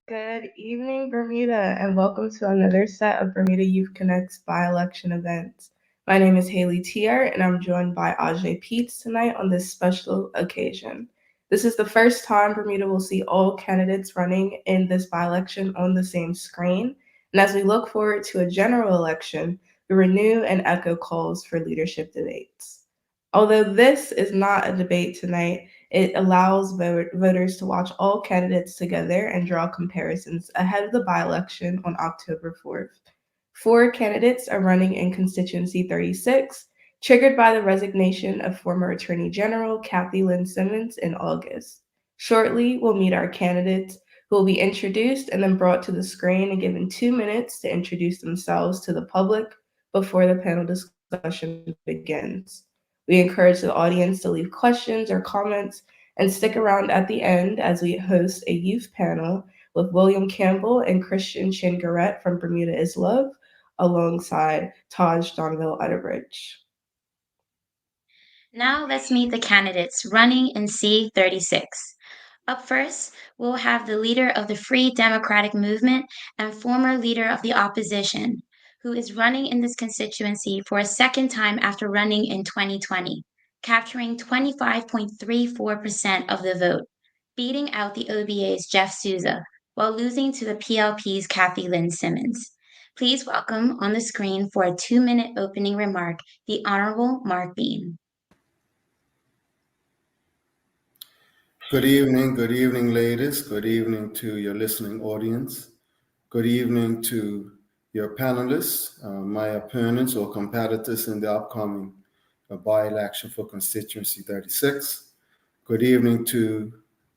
Good evening, Bermuda, and welcome to another set of Bermuda Youth Connect's by-election events. My name is Haley Tier, and I'm joined by Ajay Peets tonight on this special occasion. This is the first time Bermuda will see all candidates running in this by-election on the same screen, and as we look forward to a general election, we renew and echo calls for leadership debates. Although this is not a debate tonight, it allows voters to watch all candidates together and draw comparisons ahead of the by election on October 4th. Four candidates are running in Constituency 36, triggered by the resignation of former Attorney General Kathy Lynn Simmons in August. Shortly, we'll meet our candidates, who will be introduced and then brought to the screen and given 2 minutes to introduce themselves to the public before the panel discussion begins. We encourage the audience to leave questions or comments and stick around at the end as we host a youth panel with William Campbell and Christian Chingaret from Bermuda is Love alongside Taj Donville Utterbridge. Now let's meet the candidates running in C36. Up first, we'll have the leader of the Free Democratic Movement and former leader of the opposition, who is running in this constituency for a second time after running in 2020, capturing 25.34% of the vote, beating out the OBA's Jeff Souza, while losing to the PLP's Kathy Lynn Simmons. Please welcome on the screen for a 2-minute opening remark, the Honorable Mark Bean. Good evening, ladies. Good evening to your listening audience. Good evening to your panelists, my opponents or competitors in the upcoming by-election for Constituency 36. Good evening to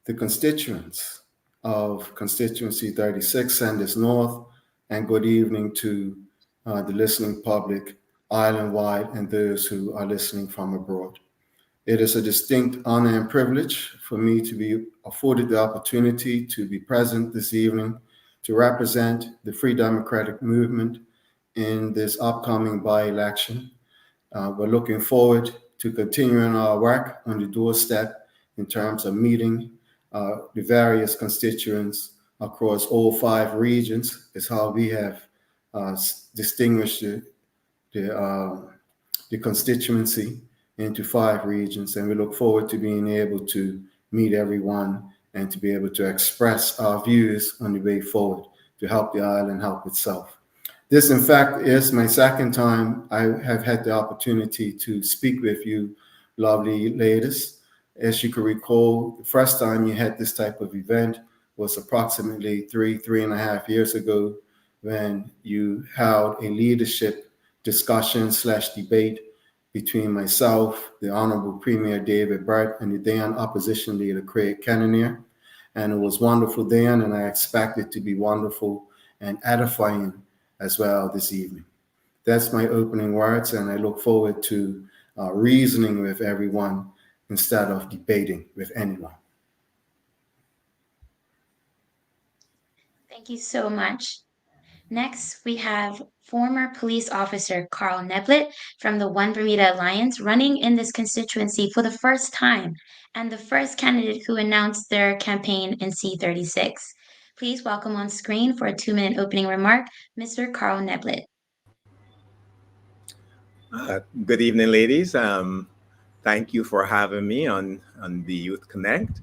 the constituents of Constituency 36, Sanders North, and good evening to the listening public island-wide and those who are listening from abroad. It is a distinct honor and privilege for me to be afforded the opportunity to be present this evening to represent the Free Democratic Movement in this upcoming by-election. We're looking forward to continuing our work on the doorstep in terms of meeting the various constituents across all 5 regions, is how we have distinguished the constituency into 5 regions, and we look forward to being able to meet everyone and to be able to express our views on the way forward to help the island help itself. This, in fact, is my second time I have had the opportunity to speak with you, lovely ladies. As you can recall, the first time you had this type of event was approximately 3.5 years ago, when you held a leadership discussion / debate between myself, the Honorable Premier David Burt, and the then opposition leader Craig Kenneneer. And it was wonderful then, and I expect it to be wonderful and edifying as well this evening. That's my opening words, and I look forward to reasoning with everyone instead of debating with anyone. Thank you so much. Next, we have former police officer Carl Neblett from the One Bermuda Alliance running in this constituency for the first time, and the first candidate who announced their campaign in C36. Please welcome on screen for a 2-minute opening remark, Mr. Carl Neblett. Good evening, ladies. Thank you for having me on the Youth Connect.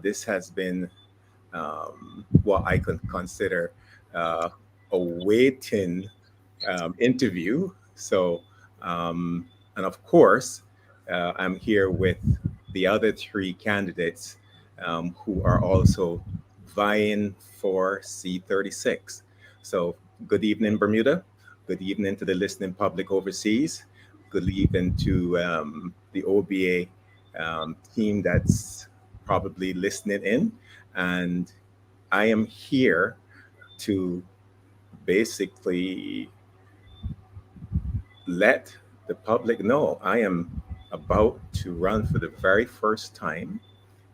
This has been what I can consider a waiting interview. So, and of course, I'm here with the other 3 candidates who are also vying for C36. So, good evening, Bermuda. Good evening to the listening public overseas. Good evening to the OBA team that's probably listening in. And I am here to basically let the public know I am about to run for the very first time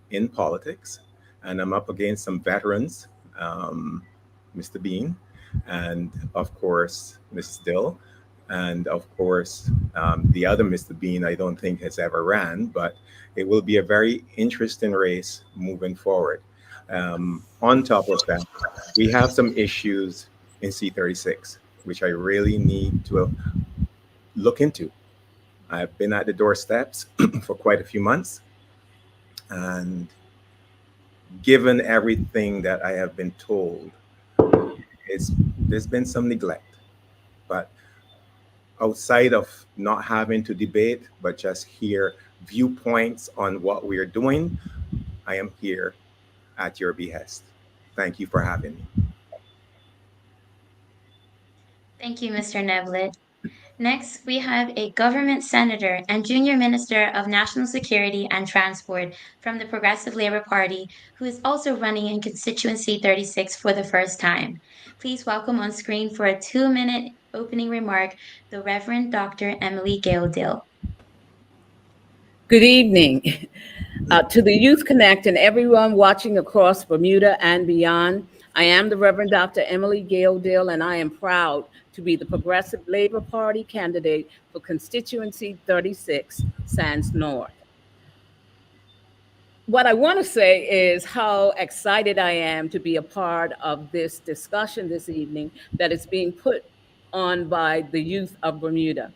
in politics, and I'm up against some veterans, Mr. Bean, and of course, Mrs. Dill, and of course, the other Mr. Bean I don't think has ever ran, but it will be a very interesting race moving forward. On top of that, we have some issues in C36, which I really need to look into. I've been at the doorsteps for quite a few months, and given everything that I have been told, it's, there's been some neglect. But outside of not having to debate, but just hear viewpoints on what we are doing, I am here at your behest. Thank you for having me. Thank you, Mr. Nevlet. Next, we have a government senator and junior minister of national security and transport from the Progressive Labour Party, who is also running in constituency 36 for the first time. Please welcome on screen for a 2-minute opening remark, the Reverend Dr. Emily Gale Dill. Good evening to the Youth Connect and everyone watching across Bermuda and beyond. I am the Reverend Dr. Emily Gale Dill, and I am proud to be the Progressive Labour Party candidate for constituency 36, Sands North. What I want to say is how excited I am to be a part of this discussion this evening that is being put on by the youth of Bermuda.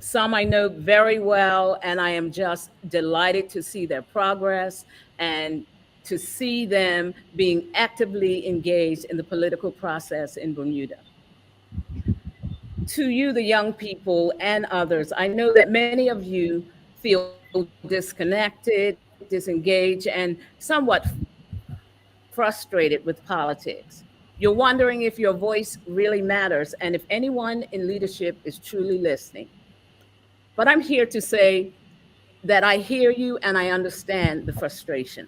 Some I know very well, and I am just delighted to see their progress and to see them being actively engaged in the political process in Bermuda. To you, the young people and others, I know that many of you feel disconnected, disengaged, and somewhat frustrated with politics. You're wondering if your voice really matters and if anyone in leadership is truly listening. But I'm here to say that I hear you and I understand the frustration.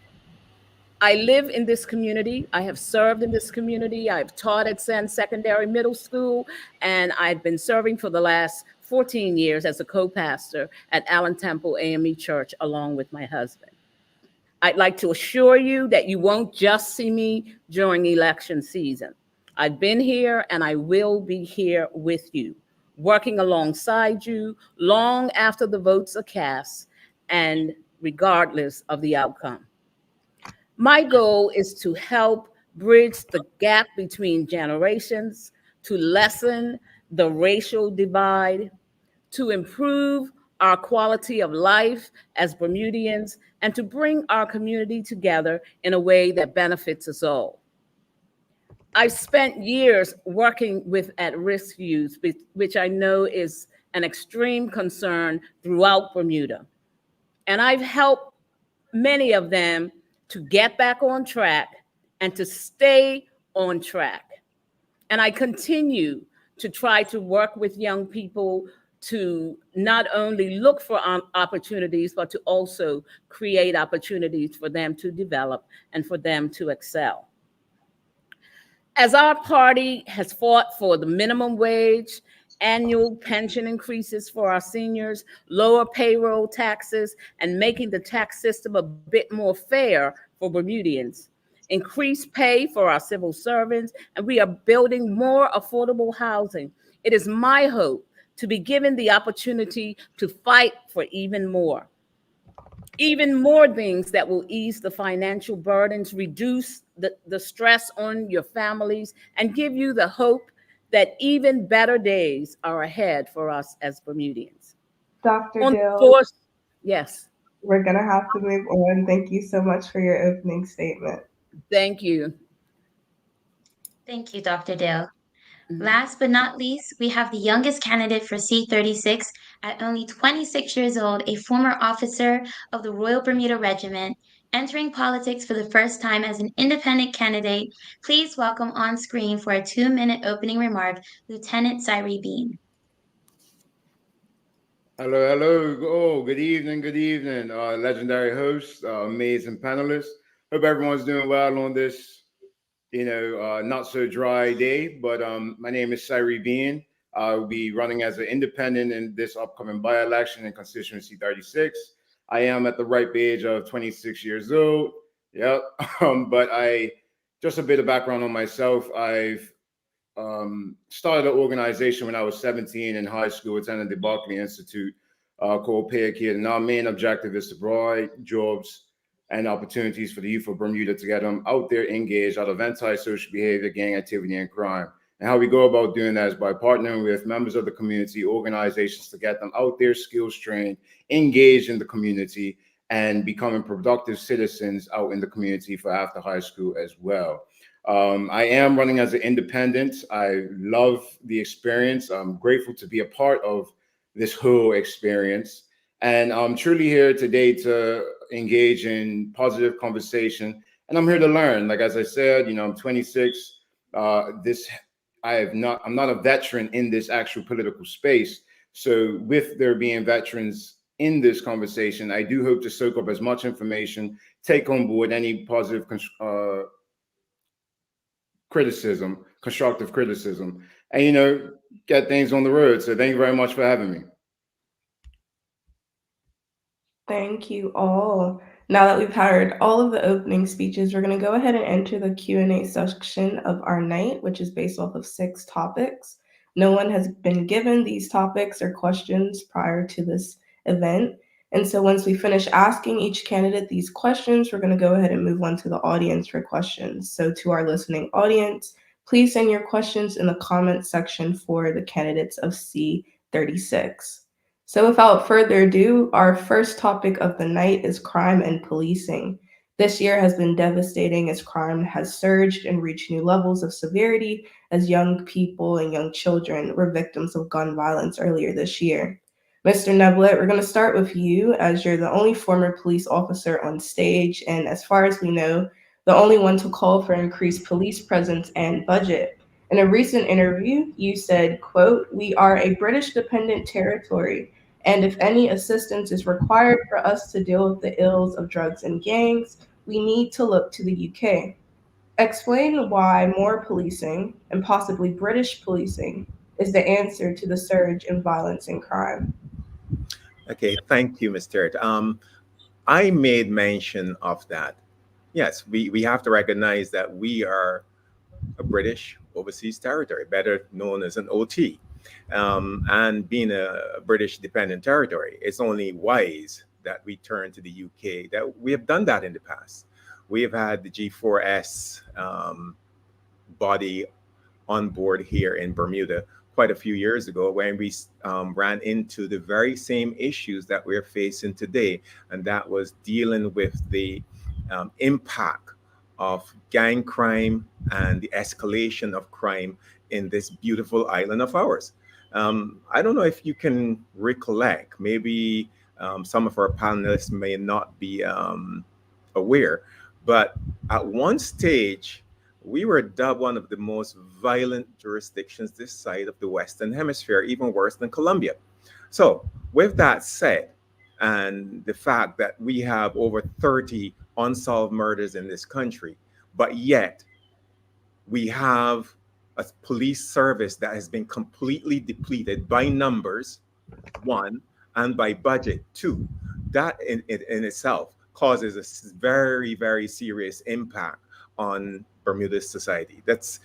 I live in this community. I have served in this community. I've taught at Senn Secondary Middle School, and I've been serving for the last 14 years as a co-pastor at Allen Temple AME Church along with my husband. I'd like to assure you that you won't just see me during election season. I've been here and I will be here with you, working alongside you long after the votes are cast and regardless of the outcome. My goal is to help bridge the gap between generations, to lessen the racial divide, to improve our quality of life as Bermudians, and to bring our community together in a way that benefits us all. I've spent years working with at-risk youth, which I know is an extreme concern throughout Bermuda. And I've helped many of them to get back on track and to stay on track. And I continue to try to work with young people to not only look for opportunities, but to also create opportunities for them to develop and for them to excel. As our party has fought for the minimum wage, annual pension increases for our seniors, lower payroll taxes, and making the tax system a bit more fair for Bermudians, increased pay for our civil servants, and we are building more affordable housing. It is my hope to be given the opportunity to fight for even more things that will ease the financial burdens, reduce the stress on your families, and give you the hope that even better days are ahead for us as Bermudians. Dr. On Dill, course, yes, we're going to have to move on. Thank you so much for your opening statement. thank you. Thank you, Dr. Dill. Last but not least, we have the youngest candidate for C36 at only 26 years old, a former officer of the Royal Bermuda Regiment, entering politics for the first time as an independent candidate. Please welcome on screen for a 2-minute opening remark, Lieutenant Cyree Bean. Hello, hello. Oh, good evening, legendary hosts, amazing panelists. Hope everyone's doing well on this, not so dry day. But my name is Cyree Bean. I'll be running as an independent in this upcoming by-election in constituency 36. I am at the ripe age of 26 years old. Yep. But just a bit of background on myself. I've started an organization when I was 17 in high school, attended the Berkeley Institute called Pay a Kid. And our main objective is to provide jobs and opportunities for the youth of Bermuda to get them out there engaged out of anti-social behavior, gang activity, and crime. And how we go about doing that is by partnering with members of the community, organizations to get them out there, skills trained, engaged in the community, and becoming productive citizens out in the community for after high school as well. I am running as an independent. I love the experience. I'm grateful to be a part of this whole experience. And I'm truly here today to engage in positive conversation. And I'm here to learn. Like, as I said, I'm 26. I'm not a veteran in this actual political space. So with there being veterans in this conversation, I do hope to soak up as much information, take on board any positive criticism, constructive criticism, and get things on the road. So thank you very much for having me. Thank you all. Now that we've heard all of the opening speeches, we're going to go ahead and enter the Q&A section of our night, which is based off of 6 topics. No one has been given these topics or questions prior to this event. And so once we finish asking each candidate these questions, we're going to go ahead and move on to the audience for questions. So to our listening audience, please send your questions in the comments section for the candidates of C36. So without further ado, our first topic of the night is crime and policing. This year has been devastating as crime has surged and reached new levels of severity as young people and young children were victims of gun violence earlier this year. Mr. Neblett, we're going to start with you as you're the only former police officer on stage, and as far as we know, the only one to call for increased police presence and budget. In a recent interview, you said, quote, "We are a British dependent territory, and if any assistance is required for us to deal with the ills of drugs and gangs, we need to look to the UK. Explain why more policing, and possibly British policing, is the answer to the surge in violence and crime." Okay, thank you, Mr. I made mention of that. Yes, we have to recognize that we are a British overseas territory, better known as an OT. And being a British dependent territory, it's only wise that we turn to the UK. That we have done that in the past. We have had the G4S body on board here in Bermuda quite a few years ago when we ran into the very same issues that we're facing today, and that was dealing with the impact of gang crime and the escalation of crime in this beautiful island of ours. I don't know if you can recollect, maybe some of our panelists may not be aware, but at one stage, we were dubbed one of the most violent jurisdictions this side of the Western Hemisphere, even worse than Colombia. So with that said, and the fact that we have over 30 unsolved murders in this country, but yet we have a police service that has been completely depleted by numbers, 1, and by budget, 2. That in itself causes a very, very serious impact on Bermuda's society. That's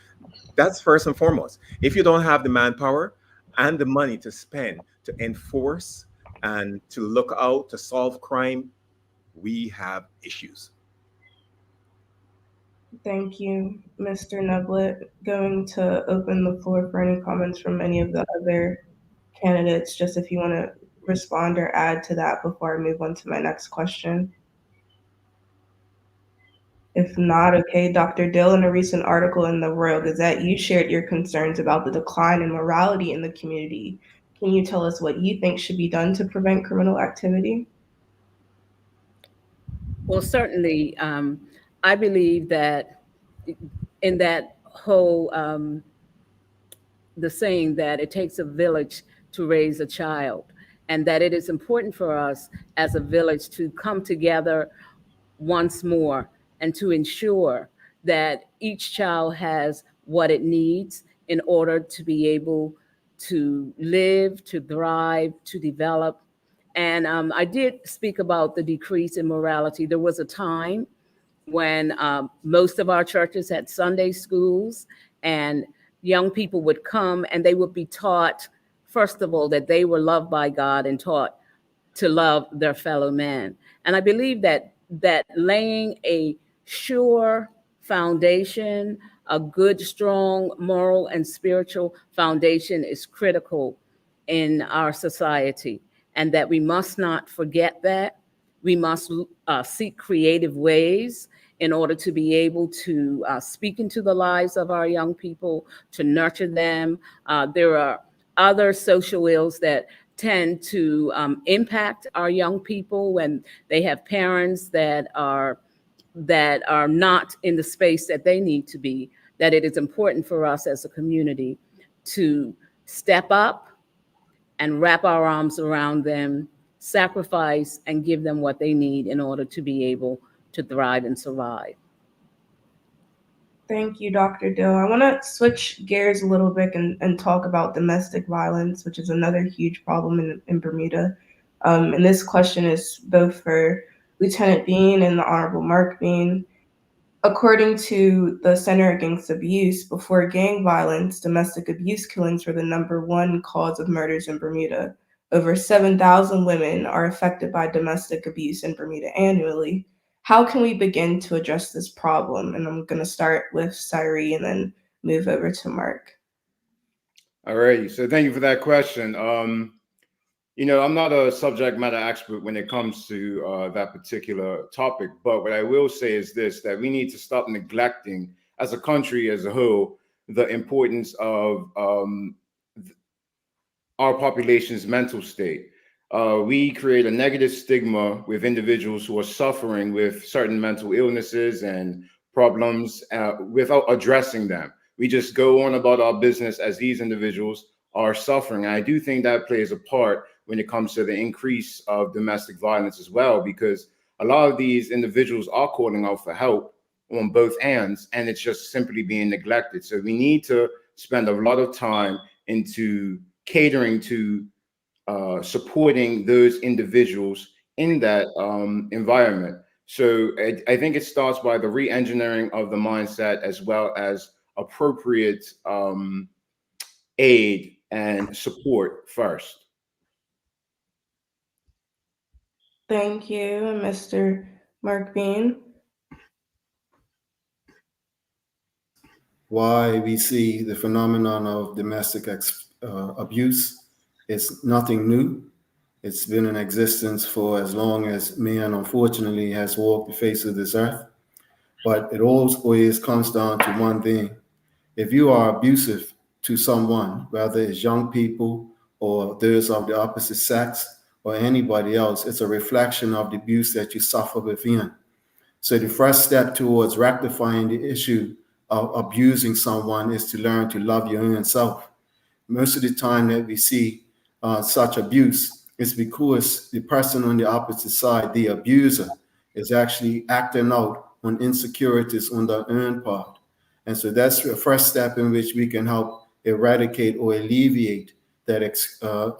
first and foremost. If you don't have the manpower and the money to spend to enforce and to look out to solve crime, we have issues. Thank you, Mr. Neblett. Going to open the floor for any comments from any of the other candidates, just if you want to respond or add to that before I move on to my next question. If not, okay, Dr. Dill, in a recent article in the Royal Gazette, you shared your concerns about the decline in morality in the community. Can you tell us what you think should be done to prevent criminal activity? Well, certainly, I believe that in that whole, the saying that it takes a village to raise a child, and that it is important for us as a village to come together once more and to ensure that each child has what it needs in order to be able to live, to thrive, to develop. And I did speak about the decrease in morality. There was a time when most of our churches had Sunday schools, and young people would come and they would be taught, first of all, that they were loved by God and taught to love their fellow man. And I believe that that laying a sure foundation, a good, strong moral and spiritual foundation is critical in our society, and that we must not forget that. We must seek creative ways in order to be able to speak into the lives of our young people, to nurture them. There are other social ills that tend to impact our young people when they have parents that are not in the space that they need to be, that it is important for us as a community to step up and wrap our arms around them, sacrifice, and give them what they need in order to be able to thrive and survive. Thank you, Dr. Dill. I want to switch gears a little bit and talk about domestic violence, which is another huge problem in Bermuda. And this question is both for Lieutenant Bean and the Honorable Mark Bean. According to the Center Against Abuse, before gang violence, domestic abuse killings were the number one cause of murders in Bermuda. Over 7,000 women are affected by domestic abuse in Bermuda annually. How can we begin to address this problem? And I'm going to start with Cyree and then move over to Mark. All righty. So thank you for that question. I'm not a subject matter expert when it comes to that particular topic, but what I will say is this, that we need to stop neglecting as a country as a whole the importance of our population's mental state. We create a negative stigma with individuals who are suffering with certain mental illnesses and problems without addressing them. We just go on about our business as these individuals are suffering. And I do think that plays a part when it comes to the increase of domestic violence as well, because a lot of these individuals are calling out for help on both ends, and it's just simply being neglected. So we need to spend a lot of time into catering to supporting those individuals in that environment. So I think it starts by the re-engineering of the mindset, as well as appropriate aid and support first. Thank you, Mr. Mark Bean. Why we see the phenomenon of domestic abuse is nothing new. It's been in existence for as long as man, unfortunately, has walked the face of this earth. But it always comes down to one thing. If you are abusive to someone, whether it's young people or those of the opposite sex or anybody else, it's a reflection of the abuse that you suffer within. So the first step towards rectifying the issue of abusing someone is to learn to love your own self. Most of the time that we see such abuse is because the person on the opposite side, the abuser, is actually acting out on insecurities on their own part. And so that's the first step in which we can help eradicate or alleviate that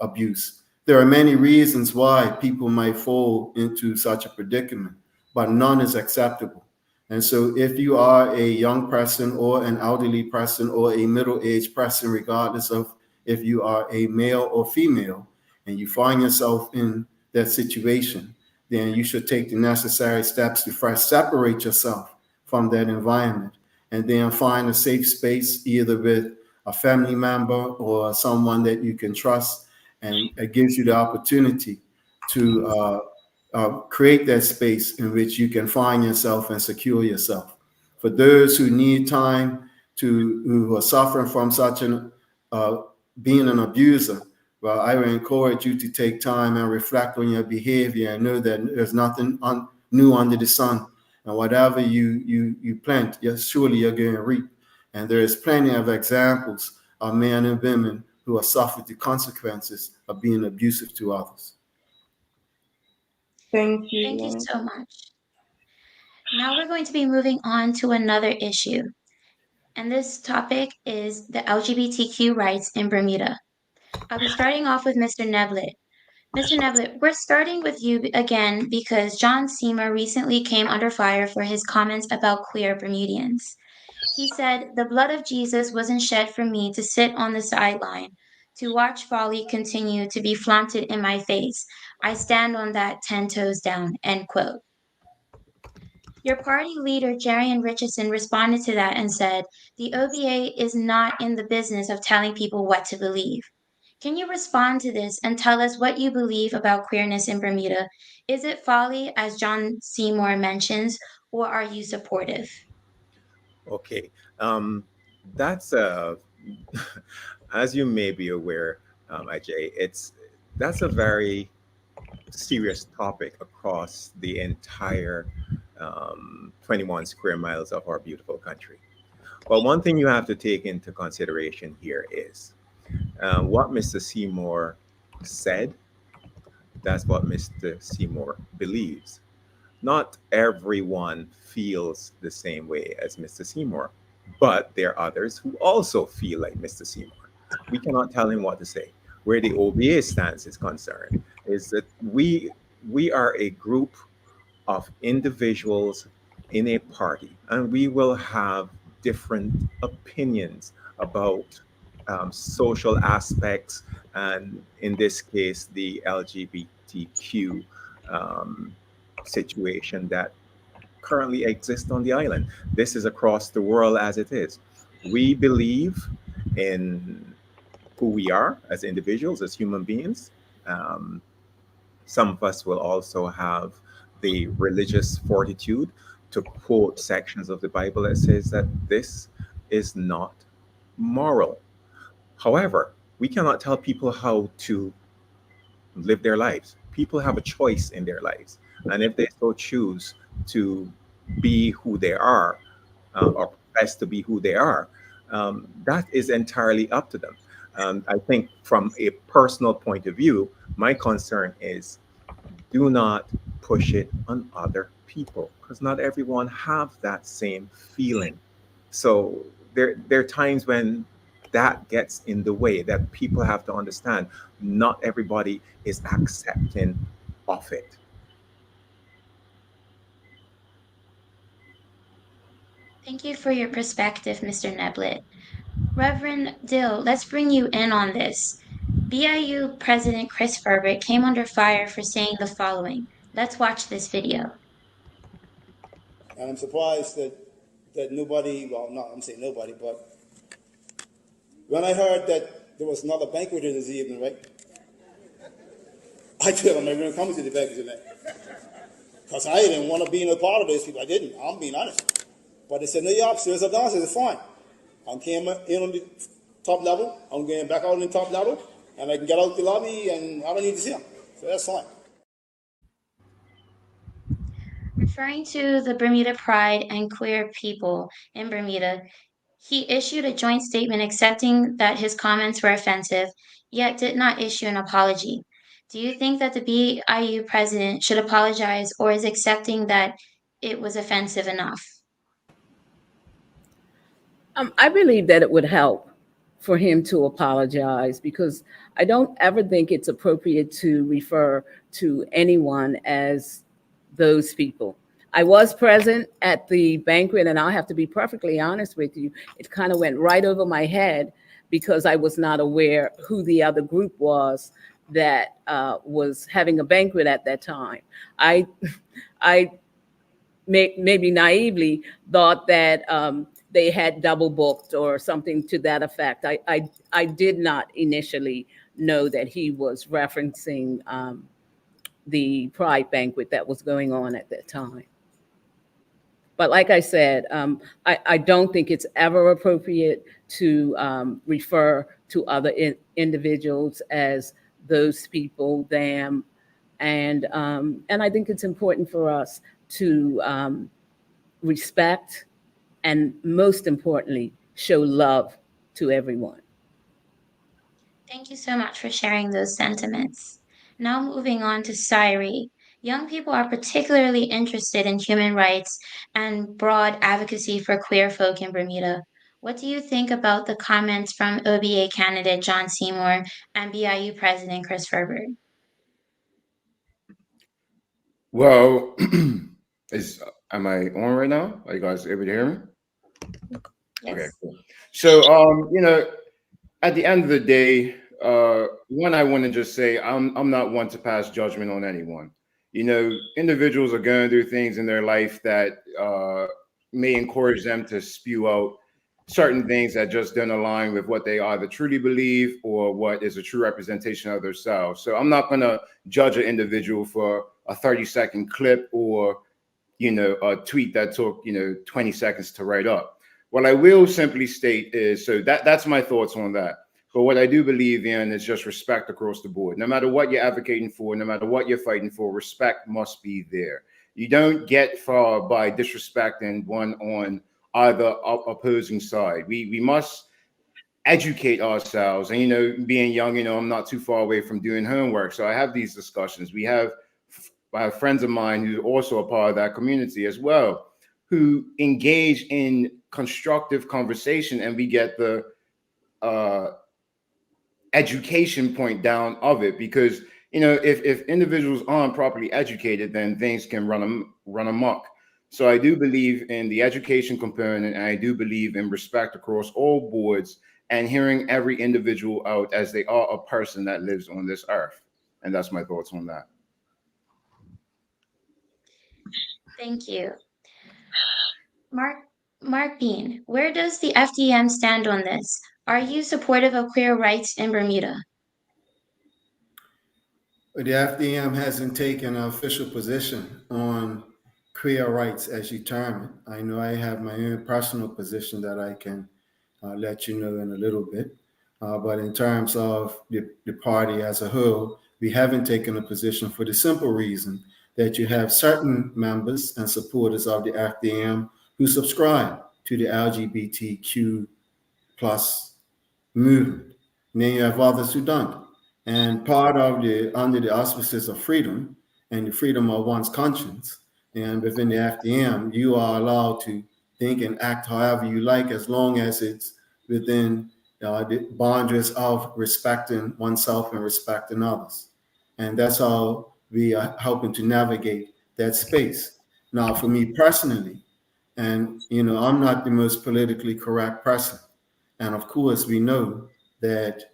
abuse. There are many reasons why people might fall into such a predicament, but none is acceptable. And so if you are a young person or an elderly person or a middle-aged person, regardless of if you are a male or female, and you find yourself in that situation, then you should take the necessary steps to first separate yourself from that environment, and then find a safe space, either with a family member or someone that you can trust, and it gives you the opportunity to create that space in which you can find yourself and secure yourself. For those who need time who are suffering from such an being an abuser, well, I would encourage you to take time and reflect on your behavior and know that there's nothing new under the sun. And whatever you plant, surely you're going to reap. And there is plenty of examples of men and women who have suffered the consequences of being abusive to others. Thank you. Thank you so much. Now we're going to be moving on to another issue. And this topic is the LGBTQ rights in Bermuda. I'll be starting off with Mr. Neblett. Mr. Neblett, we're starting with you again because John Seymour recently came under fire for his comments about queer Bermudians. He said, "The blood of Jesus wasn't shed for me to sit on the sideline, to watch folly continue to be flaunted in my face. I stand on that 10 toes down," end quote. Your party leader, Jarian Richardson, responded to that and said, the OBA is not in the business of telling people what to believe. Can you respond to this and tell us what you believe about queerness in Bermuda? Is it folly, as John Seymour mentions, or are you supportive? Okay, that's as you may be aware, Ajay, that's a very serious topic across the entire 21 square miles of our beautiful country. Well, one thing you have to take into consideration here is what Mr. Seymour said. That's what Mr. Seymour believes. Not everyone feels the same way as Mr. Seymour, but there are others who also feel like Mr. Seymour. We cannot tell him what to say. Where the OBA stance is concerned, is that we are a group of individuals in a party, and we will have different opinions about social aspects, and in this case, the LGBTQ um, situation that currently exists on the island. This is across the world as it is. We believe in who we are as individuals, as human beings. Um, some of us will also have the religious fortitude to quote sections of the Bible that says that this is not moral. However, we cannot tell people how to live their lives. People have a choice in their lives. And if they so choose to be who they are, or profess to be who they are, that is entirely up to them. I think from a personal point of view, my concern is do not push it on other people because not everyone have that same feeling. So there are times when that gets in the way that people have to understand not everybody is accepting of it. Thank you for your perspective, Mr. Neblett. Reverend Dill, let's bring you in on this. BIU President Chris Ferber came under fire for saying the following. Let's watch this video. And I'm surprised that nobody, well, not I'm saying nobody, but when I heard that there was another banquet this evening, right? I told them I'm going to come to the banquet tonight. Because I didn't want to be in a part of this people. I didn't. I'm being honest. But they said, no, you're upstairs or downstairs. It's fine. I came in on the top level. I'm going back out on the top level. And I can get out the lobby and I don't need to see them. So that's fine. Referring to the Bermuda Pride and queer people in Bermuda, he issued a joint statement accepting that his comments were offensive, yet did not issue an apology. Do you think that the BIU president should apologize, or is accepting that it was offensive enough? I believe that it would help for him to apologize because I don't ever think it's appropriate to refer to anyone as those people. I was present at the banquet, and I'll have to be perfectly honest with you. It kind of went right over my head because I was not aware who the other group was that was having a banquet at that time. I maybe naively thought that they had double booked or something to that effect. I did not initially know that he was referencing the Pride banquet that was going on at that time. But like I said, I don't think it's ever appropriate to refer to other individuals as those people, them, and I think it's important for us to respect and, most importantly, show love to everyone. Thank you so much for sharing those sentiments. Now moving on to Sairi. Young people are particularly interested in human rights and broad advocacy for queer folk in Bermuda. What do you think about the comments from OBA candidate John Seymour and BIU President Chris Ferber? Well, is am I on right now? Are you guys able to hear me? Yes. Okay, cool. So, at the end of the day, one, I want to just say I'm not one to pass judgment on anyone. Individuals are going through things in their life that may encourage them to spew out certain things that just don't align with what they either truly believe or what is a true representation of themselves. So I'm not going to judge an individual for a 30-second clip or, a tweet that took, 20 seconds to write up. What I will simply state is, so that's my thoughts on that. But what I do believe in is just respect across the board. No matter what you're advocating for, no matter what you're fighting for, respect must be there. You don't get far by disrespecting one on either opposing side. We must educate ourselves. And, being young, I'm not too far away from doing homework. So I have these discussions. I have friends of mine who are also a part of that community as well, who engage in constructive conversation, and we get the education point down of it. Because if individuals aren't properly educated, then things can run amok. So I do believe in the education component, and I do believe in respect across all boards and hearing every individual out as they are a person that lives on this earth. And that's my thoughts on that. Thank you. Mark Bean, where does the FDM stand on this? Are you supportive of queer rights in Bermuda? The FDM hasn't taken an official position on queer rights, as you term it. I know I have my own personal position that I can let you know in a little bit. But in terms of the party as a whole, we haven't taken a position for the simple reason that you have certain members and supporters of the FDM who subscribe to the LGBTQ plus movement. And then you have others who don't. And part of under the auspices of freedom and the freedom of one's conscience, and within the FDM, you are allowed to think and act however you like, as long as it's within the boundaries of respecting oneself and respecting others. And that's how we are helping to navigate that space. Now, for me personally, and I'm not the most politically correct person. And of course, we know that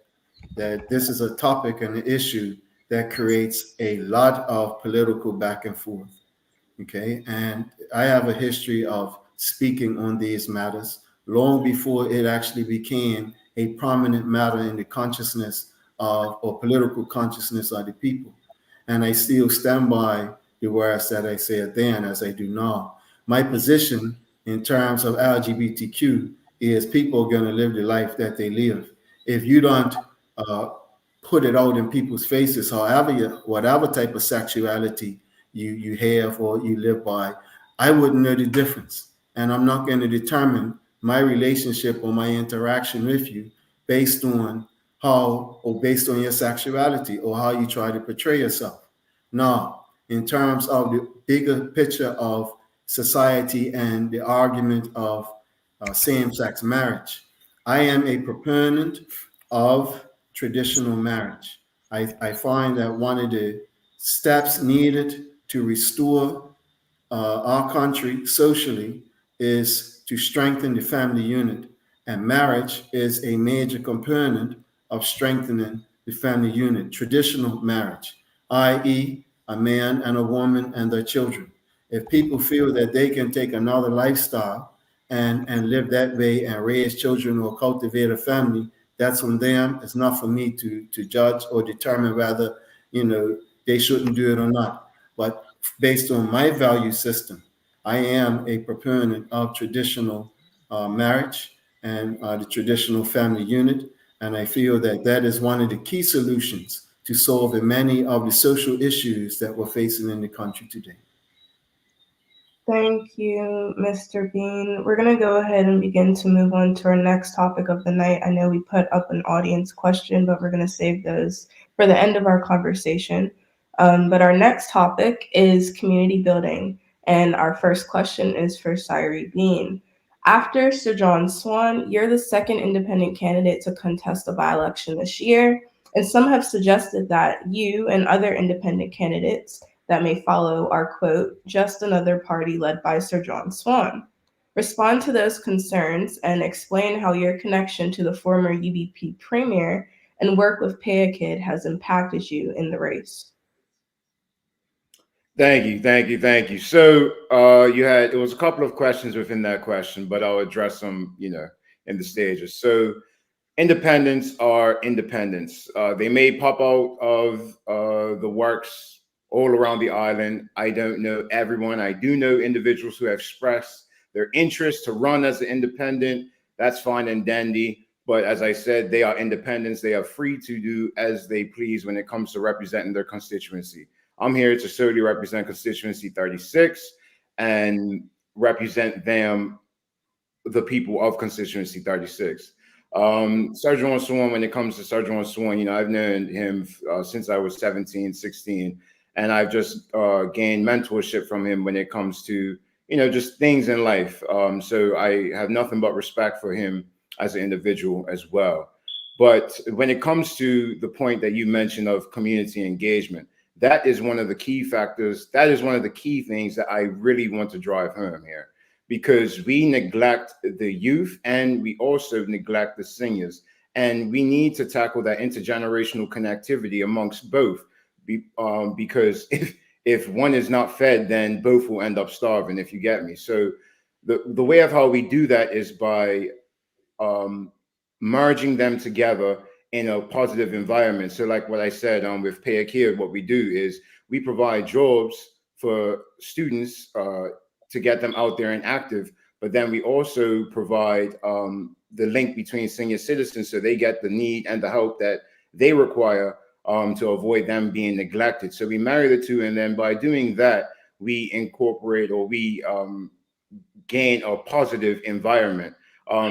this is a topic and an issue that creates a lot of political back and forth. Okay, and I have a history of speaking on these matters long before it actually became a prominent matter in the consciousness of or political consciousness of the people. And I still stand by the words that I said then, as I do now. My position in terms of LGBTQ is people are going to live the life that they live. If you don't put it out in people's faces, whatever type of sexuality you have or you live by, I wouldn't know the difference. And I'm not going to determine my relationship or my interaction with you based on based on your sexuality or how you try to portray yourself. Now, in terms of the bigger picture of society and the argument of same-sex marriage, I am a proponent of traditional marriage. I find that one of the steps needed to restore our country socially is to strengthen the family unit. And marriage is a major component of strengthening the family unit, traditional marriage, i.e., a man and a woman and their children. If people feel that they can take another lifestyle and live that way and raise children or cultivate a family, that's on them. It's not for me to judge or determine whether they shouldn't do it or not. But based on my value system, I am a proponent of traditional marriage and the traditional family unit. And I feel that that is one of the key solutions to solving many of the social issues that we're facing in the country today. Thank you, Mr. Bean. We're going to go ahead and begin to move on to our next topic of the night. I know we put up an audience question, but we're going to save those for the end of our conversation. But our next topic is community building. And our first question is for Sairi Bean. After Sir John Swan, you're the second independent candidate to contest a by-election this year. And some have suggested that you and other independent candidates that may follow are, quote, just another party led by Sir John Swan. Respond to those concerns and explain how your connection to the former UBP premier and work with Pay a Kid has impacted you in the race. Thank you. So you had it was a couple of questions within that question, but I'll address them, in the stages. So independents are independents. They may pop out of the works all around the island. I don't know everyone. I do know individuals who have expressed their interest to run as an independent. That's fine and dandy. But as I said, they are independents. They are free to do as they please when it comes to representing their constituency. I'm here to solely represent constituency 36 and represent them, the people of constituency 36. Sergeant Swan, when it comes to Sergeant Swan, I've known him since I was 17, 16, and I've just gained mentorship from him when it comes to, just things in life. So I have nothing but respect for him as an individual as well. But when it comes to the point that you mentioned of community engagement, that is one of the key factors. That is one of the key things that I really want to drive home here, because we neglect the youth and we also neglect the seniors. And we need to tackle that intergenerational connectivity amongst both, because if one is not fed, then both will end up starving, if you get me. So the way of how we do that is by um, merging them together in a positive environment. So, like what I said, with Pay a Kid, what we do is we provide jobs for students to get them out there and active, but then we also provide the link between senior citizens so they get the need and the help that they require to avoid them being neglected. So we marry the two, and then by doing that, we incorporate or we gain a positive environment.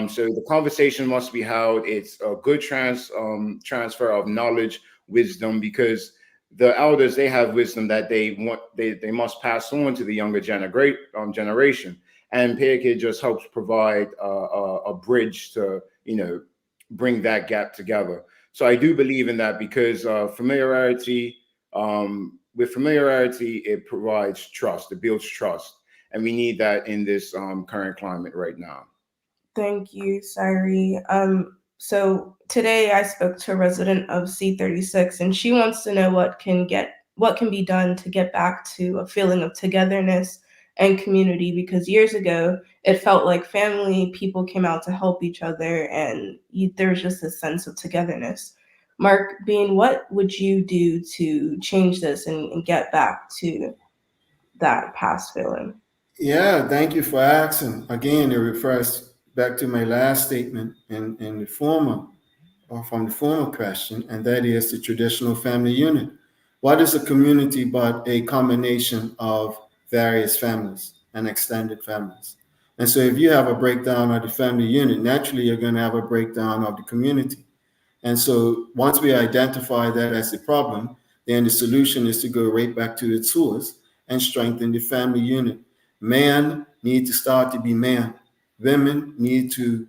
So the conversation must be held. It's a good transfer of knowledge, wisdom, because the elders, they have wisdom that they must pass on to the younger generation. And PAK just helps provide a bridge to bring that gap together. So I do believe in that, because familiarity, with familiarity, it provides trust. It builds trust. And we need that in this current climate right now. Thank you, Sari. So today I spoke to a resident of C36, and she wants to know what can be done to get back to a feeling of togetherness and community, because years ago it felt like family people came out to help each other, and there was just a sense of togetherness. Mark Bean, what would you do to change this and get back to that past feeling? Yeah, thank you for asking. Again, it refers back to my last statement in the former, or from the former question, and that is the traditional family unit. What is a community but a combination of various families and extended families? And so if you have a breakdown of the family unit, naturally you're going to have a breakdown of the community. And so once we identify that as the problem, then the solution is to go right back to its source and strengthen the family unit. Man need to start to be man. Women need to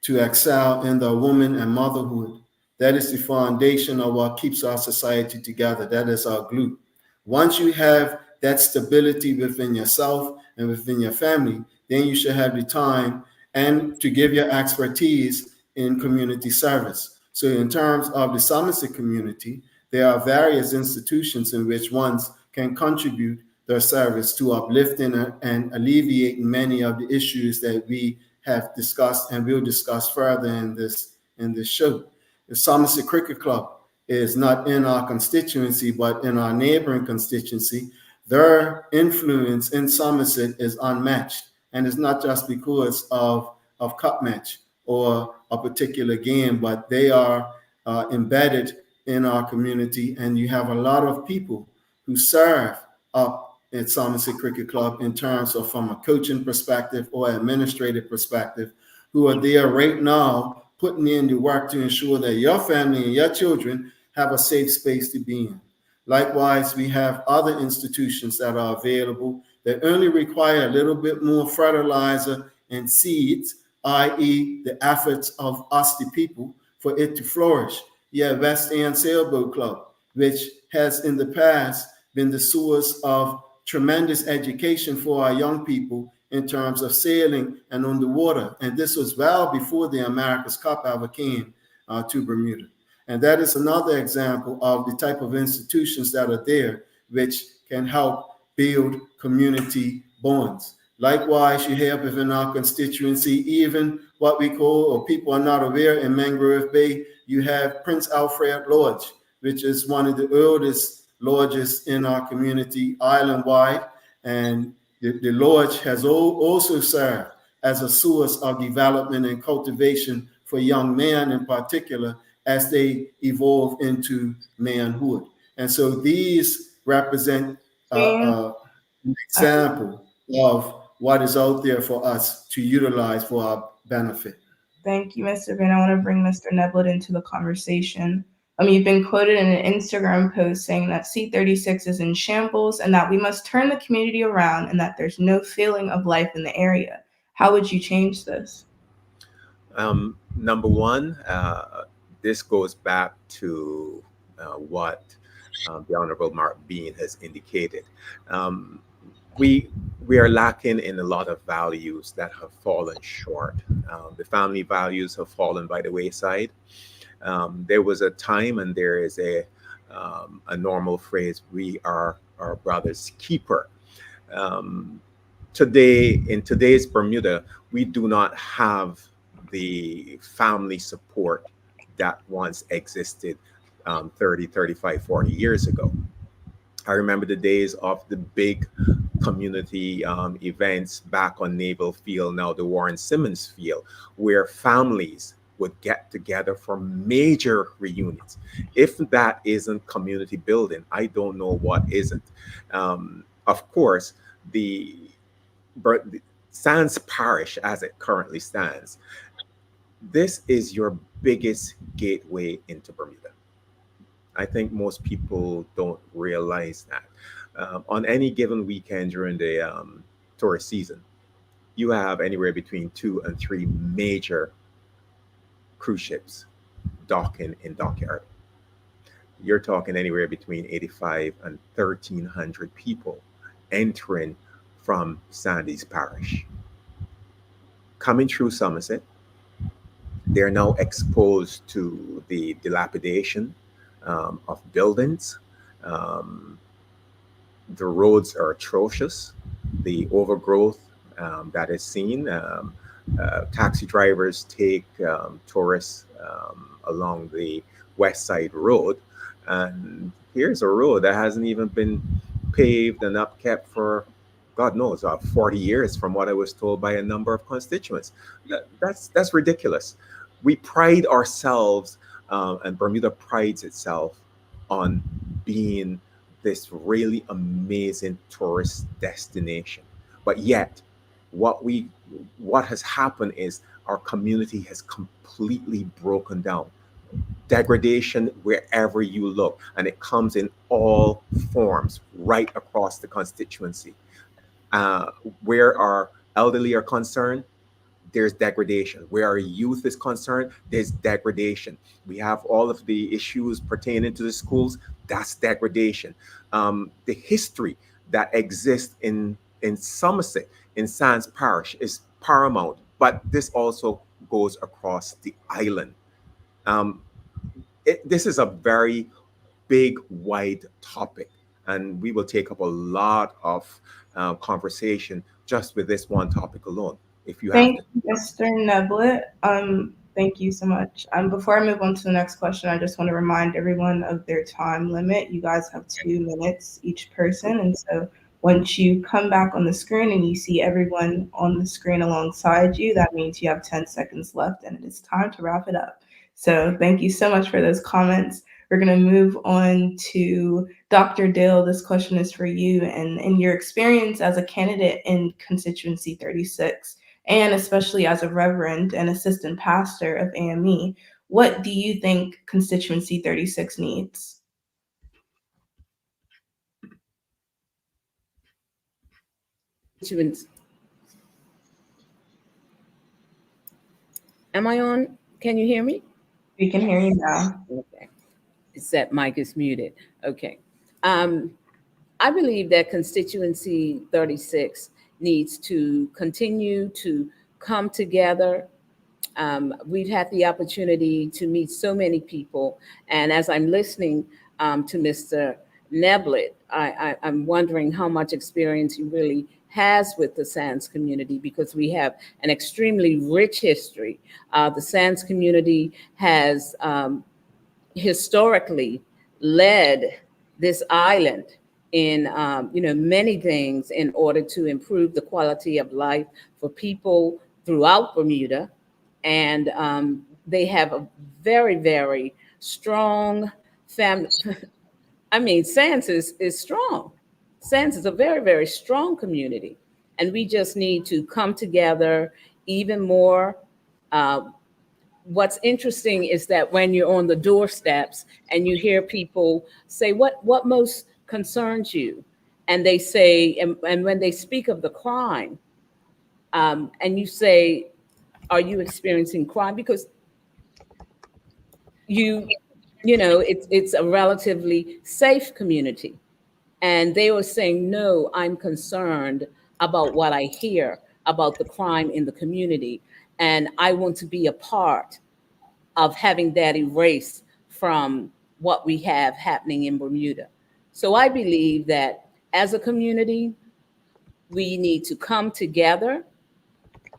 excel in their woman and motherhood. That is the foundation of what keeps our society together. That is our glue. Once you have that stability within yourself and within your family, then you should have the time and to give your expertise in community service. So in terms of the Somerset community, there are various institutions in which ones can contribute their service to uplifting and alleviating many of the issues that we have discussed and will discuss further in this show. The Somerset Cricket Club is not in our constituency, but in our neighboring constituency. Their influence in Somerset is unmatched, and it's not just because of cup match or a particular game, but they are embedded in our community, and you have a lot of people who serve up at Somerset Cricket Club in terms of from a coaching perspective or administrative perspective, who are there right now putting in the work to ensure that your family and your children have a safe space to be in. Likewise, we have other institutions that are available that only require a little bit more fertilizer and seeds, i.e. the efforts of us, the people, for it to flourish. Yeah, West End Sailboat Club, which has in the past been the source of tremendous education for our young people in terms of sailing and on the water. And this was well before the America's Cup ever came to Bermuda. And that is another example of the type of institutions that are there, which can help build community bonds. Likewise, you have within our constituency, even what we call, or people are not aware, in Mangrove Bay, you have Prince Alfred Lodge, which is one of the oldest lodges in our community island-wide. And the lodge has also served as a source of development and cultivation for young men in particular as they evolve into manhood. And so these represent an example of what is out there for us to utilize for our benefit. Thank you, Mr. Vin. I want to bring Mr. Neblett into the conversation. You've been quoted in an Instagram post saying that C36 is in shambles and that we must turn the community around and that there's no feeling of life in the area. How would you change this? Number one, this goes back to what the Honorable Mark Bean has indicated. We are lacking in a lot of values that have fallen short. The family values have fallen by the wayside. There was a time, and there is a normal phrase: "We are our brother's keeper." Today, in today's Bermuda, we do not have the family support that once existed 30, 35, 40 years ago. I remember the days of the big community events back on Naval Field, now the Warren Simmons Field, where families would get together for major reunions. If that isn't community building, I don't know what isn't. Of course, the Sands Parish, as it currently stands, this is your biggest gateway into Bermuda. I think most people don't realize that. On any given weekend during the tourist season, you have anywhere between 2 and 3 major cruise ships docking in Dockyard. You're talking anywhere between 85 and 1,300 people entering from Sandys Parish. Coming through Somerset, they're now exposed to the dilapidation of buildings. The roads are atrocious. The overgrowth that is seen. Taxi drivers take tourists along the West Side Road, and here's a road that hasn't even been paved and upkept for God knows 40 years, from what I was told by a number of constituents. That's ridiculous. We pride ourselves, and Bermuda prides itself on being this really amazing tourist destination. But yet, what has happened is our community has completely broken down. Degradation wherever you look, and it comes in all forms right across the constituency. Where our elderly are concerned, there's degradation. Where our youth is concerned, there's degradation. We have all of the issues pertaining to the schools, that's degradation. The history that exists in Somerset, in Sands Parish, is paramount, but this also goes across the island. This is a very big, wide topic, and we will take up a lot of conversation just with this one topic alone. If you have Thank you, Mr. Neblett. Thank you so much. Before I move on to the next question, I just want to remind everyone of their time limit. You guys have 2 minutes each person, and so once you come back on the screen and you see everyone on the screen alongside you, that means you have 10 seconds left, and it is time to wrap it up. So thank you so much for those comments. We're going to move on to Dr. Dale. This question is for you, and in your experience as a candidate in Constituency 36, and especially as a reverend and assistant pastor of AME, what do you think Constituency 36 needs? Am I on? Can you hear me? We can hear you now. Okay. It's that mic is muted. Okay. I believe that Constituency 36 needs to continue to come together. We've had the opportunity to meet so many people. And as I'm listening to Mr. Neblett, I'm wondering how much experience he really has with the SANS community, because we have an extremely rich history. The SANS community has historically led this island in many things in order to improve the quality of life for people throughout Bermuda, and they have a very, very strong family. I mean, SANS is strong. SANS is a very, very strong community, and we just need to come together even more. Uh, what's interesting is that when you're on the doorsteps and you hear people say, what most concerns you? And they say, and when they speak of the crime, and you say, are you experiencing crime? Because you, it's a relatively safe community. And they were saying, no, I'm concerned about what I hear about the crime in the community. And I want to be a part of having that erased from what we have happening in Bermuda. So I believe that as a community, we need to come together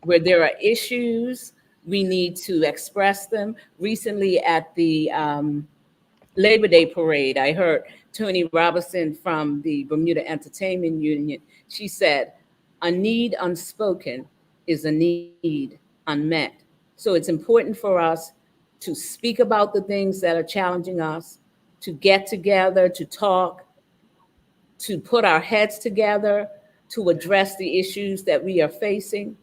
where there are issues. We need to express them. Recently at the Labor Day parade, I heard Tony Robinson from the Bermuda Entertainment Union. She said, a need unspoken is a need unmet. So it's important for us to speak about the things that are challenging us, to get together, to talk, to put our heads together, to address the issues that we are facing,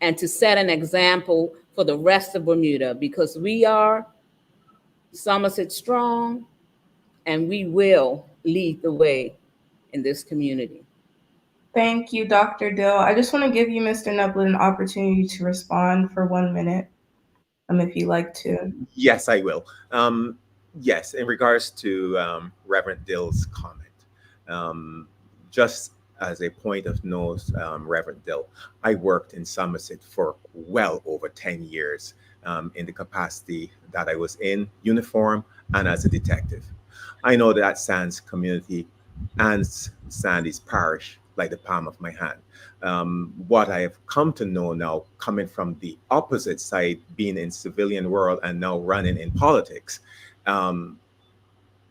and to set an example for the rest of Bermuda, because we are Somerset strong, and we will lead the way in this community. Thank you, Dr. Dill. I just want to give you, Mr. Neblett, an opportunity to respond for 1 minute, if you'd like to. Yes, I will. Yes, in regards to Reverend Dill's comment, just as a point of note, Reverend Dill, I worked in Somerset for well over 10 years in the capacity that I was in uniform and as a detective. I know that SANS community and Sandy's parish like the palm of my hand. What I have come to know now, coming from the opposite side, being in civilian world and now running in politics, um,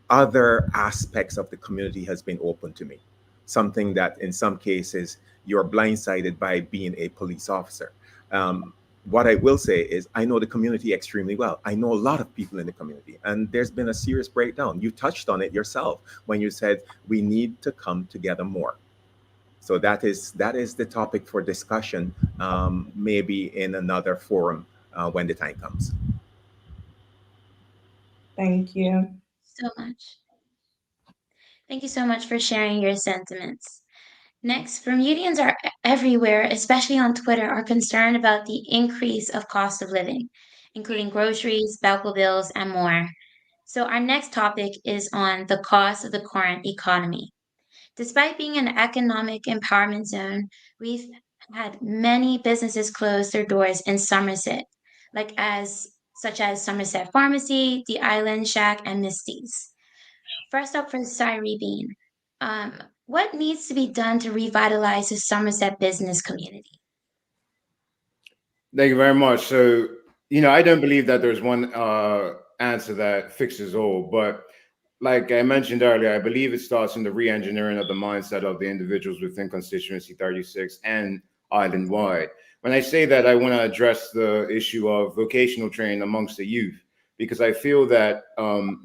other aspects of the community has been open to me. Something that in some cases you're blindsided by being a police officer. What I will say is I know the community extremely well. I know a lot of people in the community, and there's been a serious breakdown. You touched on it yourself when you said we need to come together more. So that is the topic for discussion, maybe in another forum when the time comes. Thank you. So much. Thank you so much for sharing your sentiments. Next, Bermudians are everywhere, especially on Twitter, are concerned about the increase of cost of living, including groceries, medical bills, and more. So our next topic is on the cost of the current economy. Despite being an economic empowerment zone, we've had many businesses close their doors in Somerset, such as Somerset Pharmacy, the Island Shack, and Misty's. First up for Cyree Bean, what needs to be done to revitalize the Somerset business community? Thank you very much. So, I don't believe that there's one answer that fixes all, but like I mentioned earlier, I believe it starts in the re-engineering of the mindset of the individuals within constituency 36 and island wide. When I say that, I want to address the issue of vocational training amongst the youth, because I feel that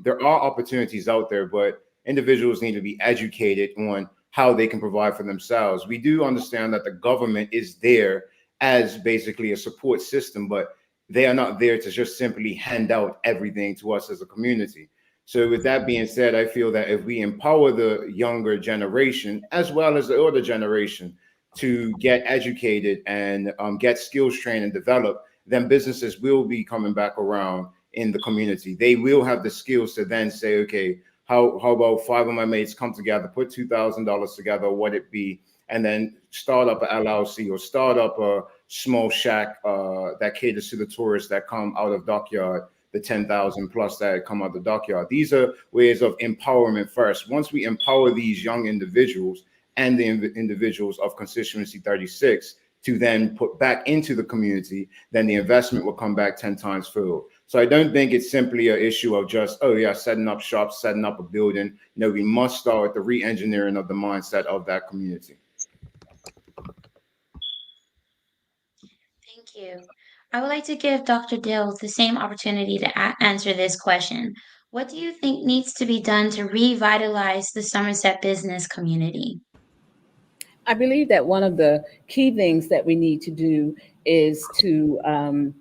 there are opportunities out there, but individuals need to be educated on how they can provide for themselves. We do understand that the government is there as basically a support system, but they are not there to just simply hand out everything to us as a community. So with that being said, I feel that if we empower the younger generation as well as the older generation to get educated and get skills trained and develop, then businesses will be coming back around in the community. They will have the skills to then say, okay, how about five of my mates come together, put $2,000 together, what it be, and then start up an LLC or start up a small shack that caters to the tourists that come out of Dockyard the 10,000 plus that had come out the dockyard. These are ways of empowerment first. Once we empower these young individuals and the individuals of constituency 36 to then put back into the community, then the investment will come back 10 times fold. So I don't think it's simply an issue of just, oh yeah, setting up shops, setting up a building. No, we must start with the re-engineering of the mindset of that community. Thank you. I would like to give Dr. Dill the same opportunity to answer this question. What do you think needs to be done to revitalize the Somerset business community? I believe that one of the key things that we need to do is to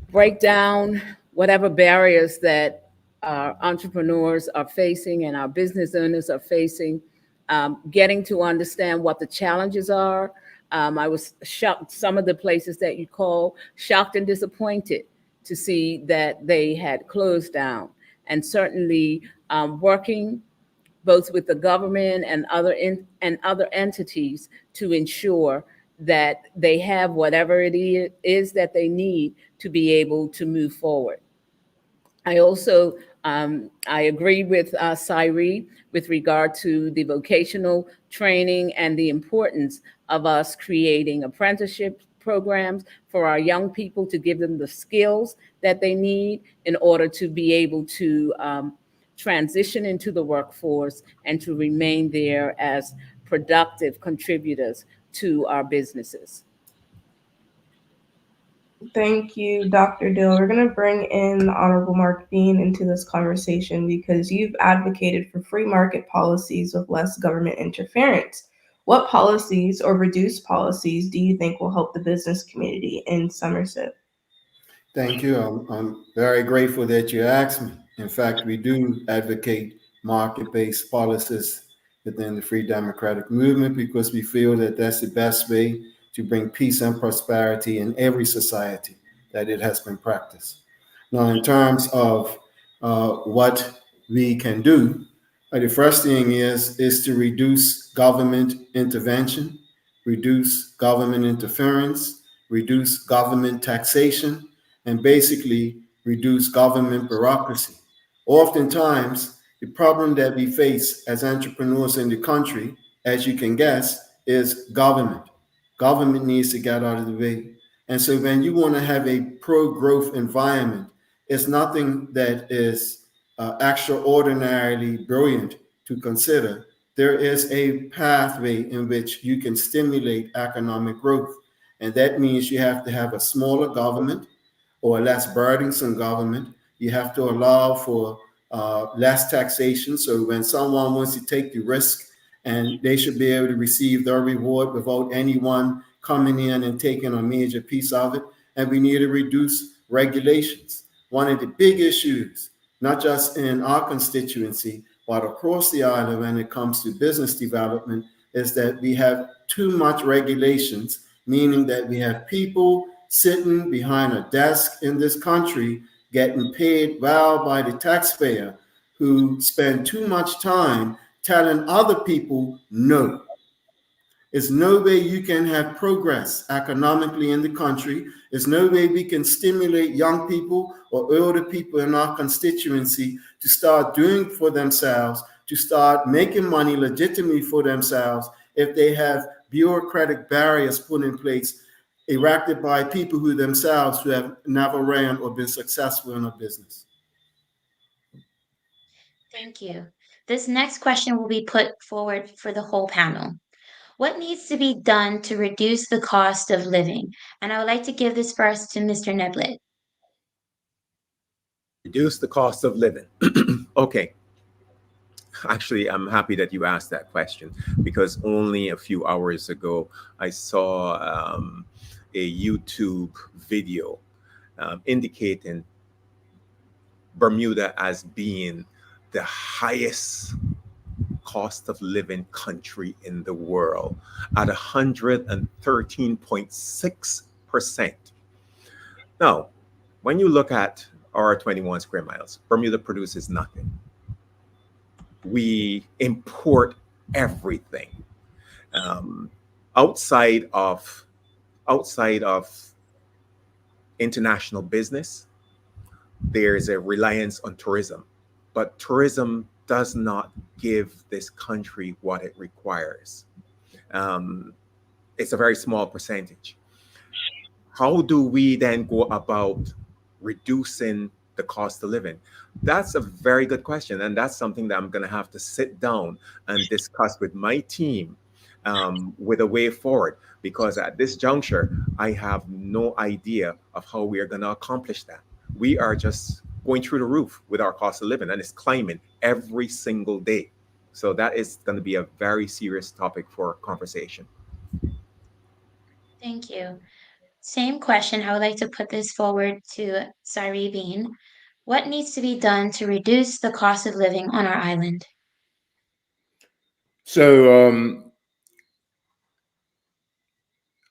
break down whatever barriers that our entrepreneurs are facing and our business owners are facing, getting to understand what the challenges are. I was shocked, some of the places that you call, shocked and disappointed to see that they had closed down. And certainly working both with the government and other entities to ensure that they have whatever it is that they need to be able to move forward. I also I agree with Cyree with regard to the vocational training and the importance of us creating apprenticeship programs for our young people to give them the skills that they need in order to be able to transition into the workforce and to remain there as productive contributors to our businesses. Thank you, Dr. Dill. We're going to bring in Honorable Mark Bean into this conversation because you've advocated for free market policies with less government interference. What policies or reduced policies do you think will help the business community in Somerset? Thank you. I'm very grateful that you asked me. In fact, we do advocate market-based policies within the Free Democratic Movement because we feel that that's the best way to bring peace and prosperity in every society that it has been practiced. Now, in terms of what we can do, the first thing is to reduce government intervention, reduce government interference, reduce government taxation, and basically reduce government bureaucracy. Oftentimes, the problem that we face as entrepreneurs in the country, as you can guess, is government. Government needs to get out of the way. And so when you want to have a pro-growth environment, it's nothing that is extraordinarily brilliant to consider. There is a pathway in which you can stimulate economic growth. And that means you have to have a smaller government or a less burdensome government. You have to allow for less taxation. So when someone wants to take the risk, and they should be able to receive their reward without anyone coming in and taking a major piece of it. And we need to reduce regulations. One of the big issues, not just in our constituency, but across the island when it comes to business development, is that we have too much regulations, meaning that we have people sitting behind a desk in this country getting paid well by the taxpayer who spend too much time telling other people no. There's no way you can have progress economically in the country. There's no way we can stimulate young people or older people in our constituency to start doing for themselves, to start making money legitimately for themselves if they have bureaucratic barriers put in place, erected by people who themselves who have never ran or been successful in a business. Thank you. This next question will be put forward for the whole panel. What needs to be done to reduce the cost of living? And I would like to give this first to Mr. Neblett. Reduce the cost of living. Okay. Actually, I'm happy that you asked that question because only a few hours ago, I saw a YouTube video indicating Bermuda as being the highest cost of living country in the world at 113.6%. Now, when you look at our 21 square miles, Bermuda produces nothing. We import everything. Outside of international business, there's a reliance on tourism, but tourism does not give this country what it requires. Um, it's a very small percentage. How do we then go about reducing the cost of living? That's a very good question. And that's something that I'm going to have to sit down and discuss with my team, with a way forward. Because at this juncture, I have no idea of how we are going to accomplish that. We are just going through the roof with our cost of living, and it's climbing every single day. So that is going to be a very serious topic for conversation. Thank you. Same question. I would like to put this forward to Saribin. What needs to be done to reduce the cost of living on our island? So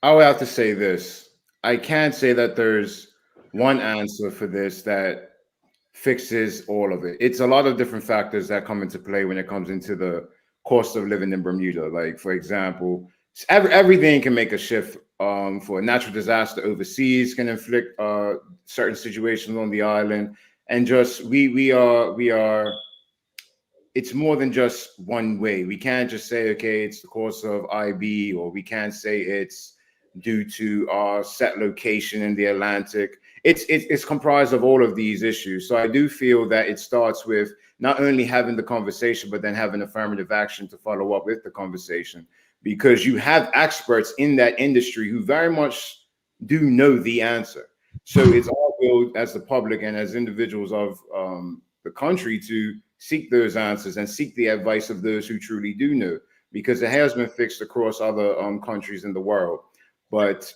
I would have to say this. I can't say that there's one answer for this that fixes all of it. It's a lot of different factors that come into play when it comes into the cost of living in Bermuda. Like, for example, everything can make a shift. For a natural disaster overseas can inflict certain situations on the island, and just we are it's more than just one way. We can't just say, okay, it's the course of IB, or we can't say it's due to our set location in the Atlantic. It's comprised of all of these issues. So I do feel that it starts with not only having the conversation, but then having affirmative action to follow up with the conversation, because you have experts in that industry who very much do know the answer. So it's our will as the public and as individuals of the country to seek those answers and seek the advice of those who truly do know, because it has been fixed across other countries in the world. But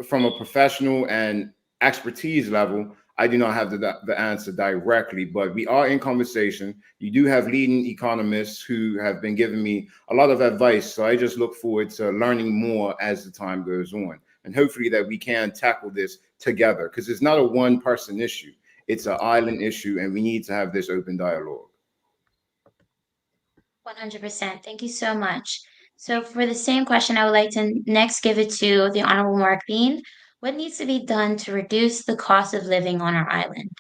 from a professional and expertise level, I do not have the answer directly, but we are in conversation. You do have leading economists who have been giving me a lot of advice. So I just look forward to learning more as the time goes on. And hopefully that we can tackle this together, because it's not a one person issue. It's an island issue, and we need to have this open dialogue. 100%. Thank you so much. So for the same question, I would like to next give it to the Honorable Mark Bean. What needs to be done to reduce the cost of living on our island?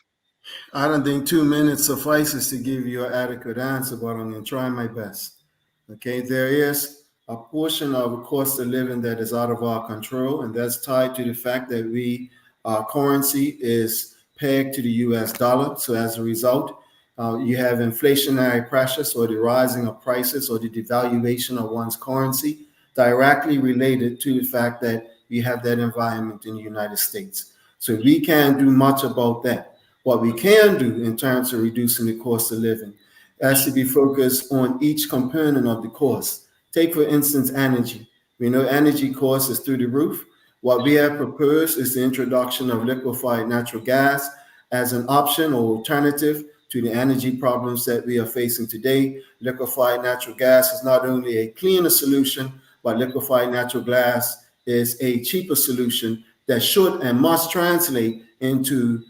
I don't think 2 minutes suffices to give you an adequate answer, but I'm going to try my best. Okay, there is a portion of the cost of living that is out of our control, and that's tied to the fact that our currency is pegged to the US dollar. So as a result, you have inflationary pressures, or the rising of prices, or the devaluation of one's currency, directly related to the fact that we have that environment in the United States. So we can't do much about that. What we can do in terms of reducing the cost of living has to be focused on each component of the cost. Take, for instance, energy. We know energy cost is through the roof. What we have proposed is the introduction of liquefied natural gas as an option or alternative to the energy problems that we are facing today. Liquefied natural gas is not only a cleaner solution, but liquefied natural gas is a cheaper solution that should and must translate into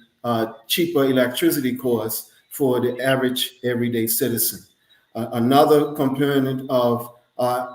cheaper electricity costs for the average everyday citizen. Another component of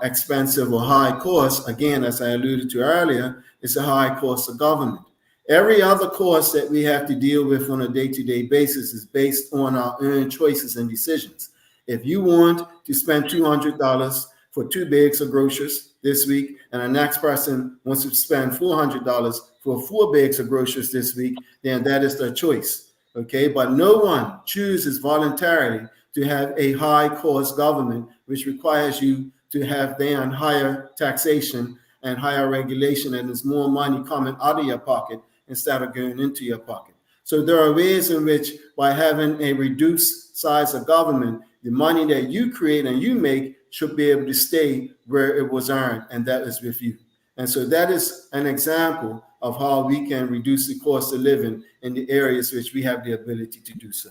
expensive or high costs, again, as I alluded to earlier, is the high cost of government. Every other cost that we have to deal with on a day-to-day basis is based on our own choices and decisions. If you want to spend $200 for 2 bags of groceries this week, and the next person wants to spend $400 for 4 bags of groceries this week, then that is their choice. Okay, but no one chooses voluntarily to have a high cost government, which requires you to have then higher taxation and higher regulation, and there's more money coming out of your pocket instead of going into your pocket. So there are ways in which, by having a reduced size of government, the money that you create and you make should be able to stay where it was earned, and that is with you. And so that is an example of how we can reduce the cost of living in the areas which we have the ability to do so.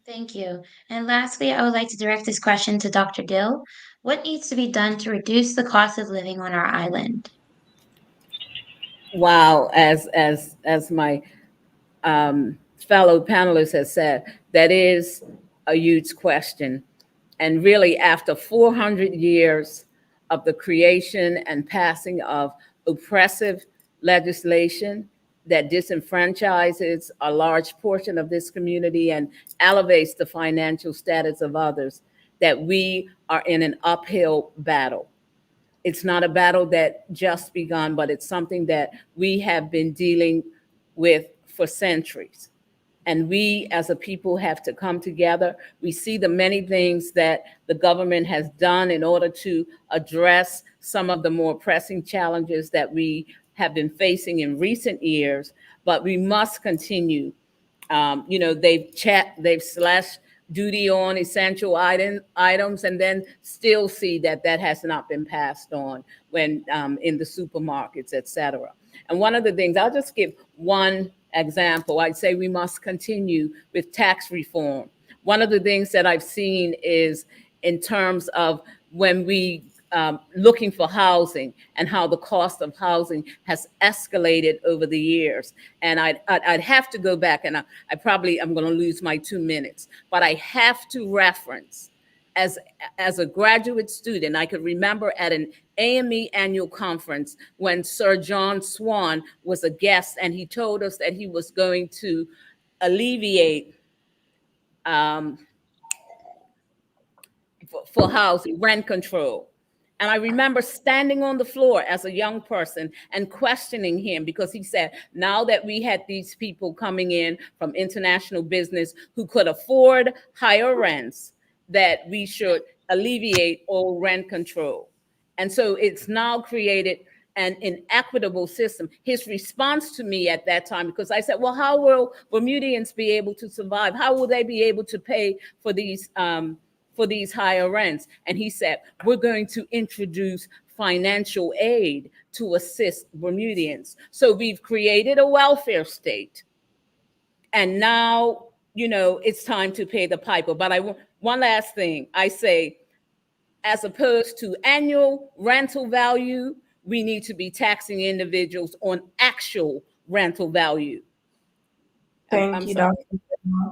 Thank you. And lastly, I would like to direct this question to Dr. Dill. What needs to be done to reduce the cost of living on our island? Wow, as my fellow panelist has said, that is a huge question. And really, after 400 years of the creation and passing of oppressive legislation that disenfranchises a large portion of this community and elevates the financial status of others, that we are in an uphill battle. It's not a battle that just begun, but it's something that we have been dealing with for centuries. And we as a people have to come together. We see the many things that the government has done in order to address some of the more pressing challenges that we have been facing in recent years, but we must continue. They've slashed duty on essential items, and then still see that has not been passed on when in the supermarkets, et cetera. And one of the things, I'll just give one example. I'd say we must continue with tax reform. One of the things that I've seen is in terms of when we looking for housing and how the cost of housing has escalated over the years. And I'd have to go back, and I'm going to lose my 2 minutes, but I have to reference, as a graduate student, I could remember at an AME annual conference when Sir John Swan was a guest, and he told us that he was going to alleviate for housing, rent control. And I remember standing on the floor as a young person and questioning him, because he said, now that we had these people coming in from international business who could afford higher rents, that we should alleviate all rent control. And so it's now created an inequitable system. His response to me at that time, because I said, well, how will Bermudians be able to survive? How will they be able to pay for these higher rents? And he said, we're going to introduce financial aid to assist Bermudians. So we've created a welfare state. And now, it's time to pay the piper. But one last thing, I say, as opposed to annual rental value, we need to be taxing individuals on actual rental value. Thank you, Dr. Dill.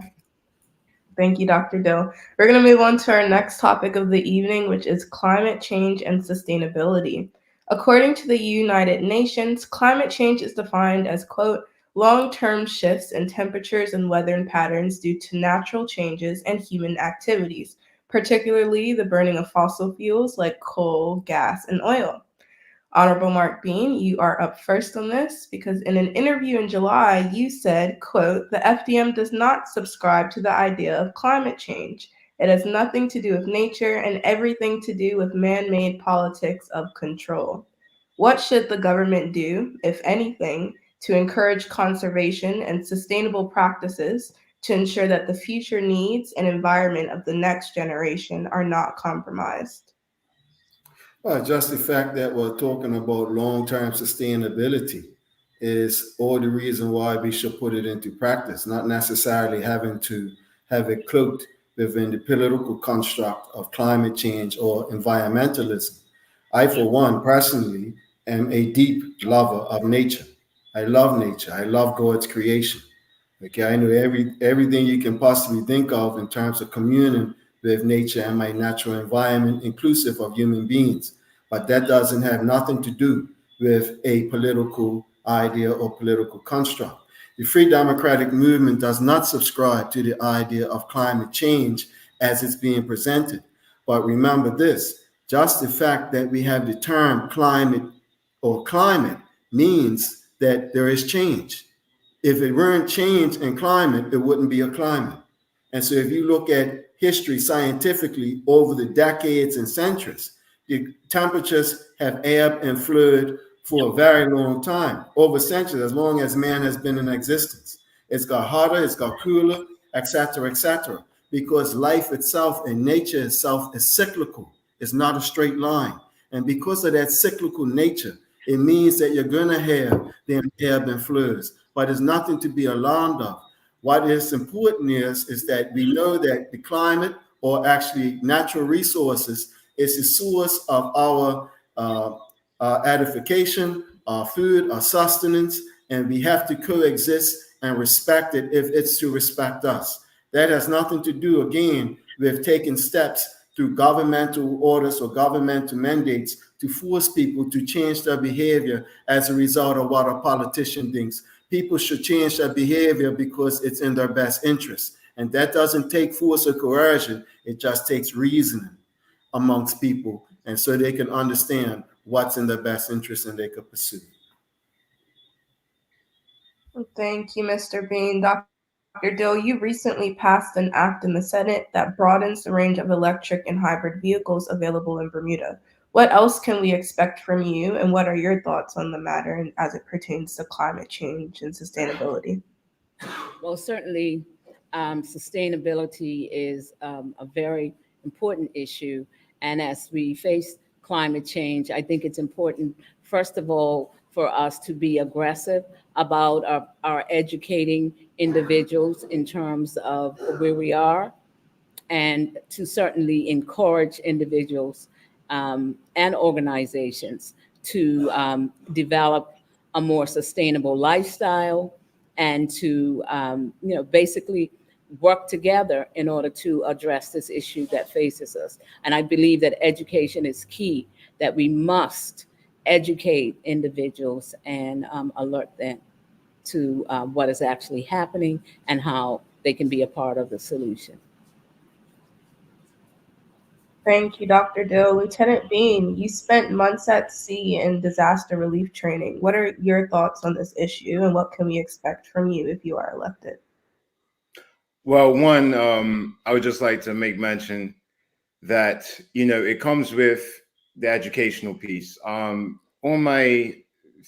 Thank you, Dr. Dill. We're going to move on to our next topic of the evening, which is climate change and sustainability. According to the United Nations, climate change is defined as, quote, long-term shifts in temperatures and weather patterns due to natural changes and human activities, particularly the burning of fossil fuels like coal, gas, and oil. Honorable Mark Bean, you are up first on this because in an interview in July, you said, quote, the FDM does not subscribe to the idea of climate change. It has nothing to do with nature and everything to do with man-made politics of control. What should the government do, if anything, to encourage conservation and sustainable practices to ensure that the future needs and environment of the next generation are not compromised? Well, just the fact that we're talking about long-term sustainability is all the reason why we should put it into practice, not necessarily having to have it cloaked within the political construct of climate change or environmentalism. I, for one, personally, am a deep lover of nature. I love nature. I love God's creation. Okay, I know everything you can possibly think of in terms of communing with nature and my natural environment, inclusive of human beings. But that doesn't have nothing to do with a political idea or political construct. The Free Democratic Movement does not subscribe to the idea of climate change as it's being presented. But remember this, just the fact that we have the term climate or climate means that there is change. If it weren't change in climate, it wouldn't be a climate. And so if you look at history scientifically over the decades and centuries, the temperatures have ebbed and flowed for a very long time, over centuries, as long as man has been in existence. It's got hotter, it's got cooler, etc., because life itself and nature itself is cyclical. It's not a straight line. And because of that cyclical nature, it means that you're going to have them ebb and flows, but there's nothing to be alarmed of. What is important is that we know that the climate, or actually natural resources, is the source of our edification, our food, our sustenance, and we have to coexist and respect it if it's to respect us. That has nothing to do, again, with taking steps through governmental orders or governmental mandates to force people to change their behavior as a result of what a politician thinks. people should change their behavior because it's in their best interest. And that doesn't take force or coercion, it just takes reasoning amongst people. And so they can understand what's in their best interest and they could pursue. Thank you, Mr. Bean. Dr. Dill, you recently passed an act in the Senate that broadens the range of electric and hybrid vehicles available in Bermuda. What else can we expect from you, and what are your thoughts on the matter and as it pertains to climate change and sustainability? Well, certainly, sustainability is a very important issue. And as we face climate change, I think it's important, first of all, for us to be aggressive about our educating individuals in terms of where we are, and to certainly encourage individuals and organizations to develop a more sustainable lifestyle and to basically work together in order to address this issue that faces us. And I believe that education is key, that we must educate individuals and alert them to what is actually happening and how they can be a part of the solution. Thank you, Dr. Dill. Lieutenant Bean, you spent months at sea in disaster relief training. What are your thoughts on this issue, and what can we expect from you if you are elected? Well, one, I would just like to make mention that, it comes with the educational piece. On my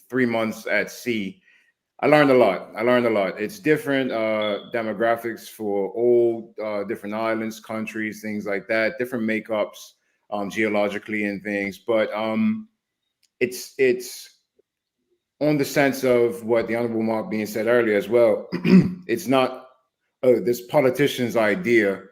3 months at sea, I learned a lot. It's different demographics for all different islands, countries, things like that, different makeups geologically and things. But it's on the sense of what the Honorable Mark being said earlier as well. It's not, oh, this politician's idea,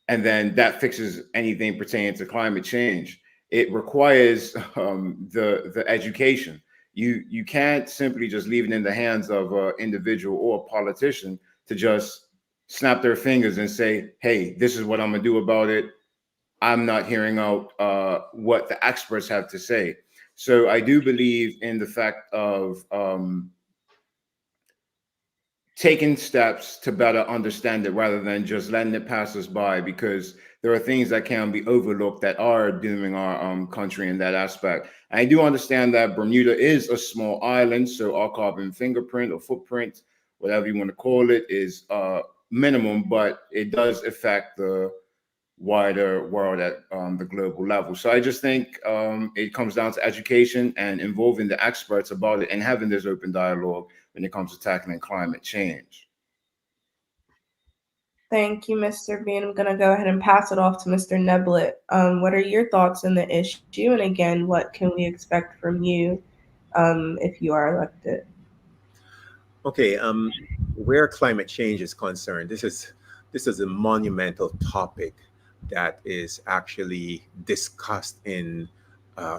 and then that fixes anything pertaining to climate change. It requires the education. You can't simply just leave it in the hands of an individual or a politician to just snap their fingers and say, "Hey, this is what I'm gonna do about it." I'm not hearing out what the experts have to say. So I do believe in the fact of taking steps to better understand it rather than just letting it pass us by, because there are things that can be overlooked that are dooming our country in that aspect. And I do understand that Bermuda is a small island, so our carbon fingerprint or footprint, whatever you want to call it, is minimum, but it does affect the wider world at the global level. So I just think it comes down to education and involving the experts about it and having this open dialogue when it comes to tackling climate change. Thank you, Mr. Bean. I'm going to go ahead and pass it off to Mr. Neblett. What are your thoughts on the issue? And again, what can we expect from you if you are elected? Okay, where climate change is concerned, this is a monumental topic that is actually discussed in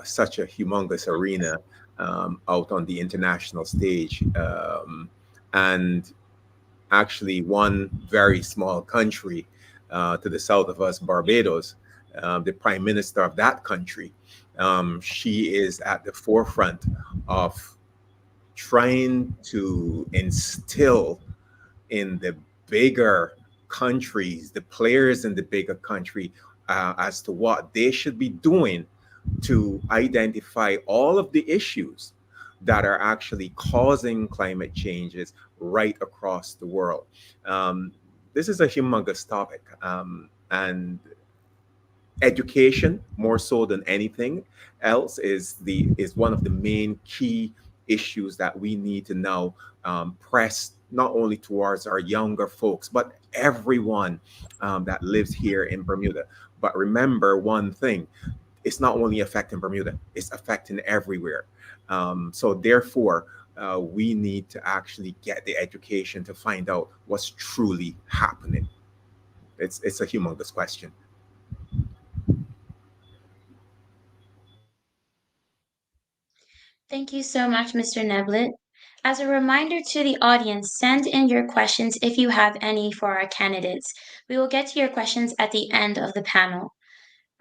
such a humongous arena out on the international stage, and actually one very small country to the south of us, Barbados, the prime minister of that country, she is at the forefront of trying to instill in the bigger countries, the players in the bigger country, as to what they should be doing to identify all of the issues that are actually causing climate changes right across the world. This is a humongous topic, and education, more so than anything else, is one of the main key issues that we need to now press not only towards our younger folks but everyone that lives here in Bermuda. But remember one thing: it's not only affecting Bermuda, it's affecting everywhere. So therefore, we need to actually get the education to find out what's truly happening. It's a humongous question. Thank you so much, Mr. Neblett. As a reminder to the audience, send in your questions if you have any for our candidates. We will get to your questions at the end of the panel.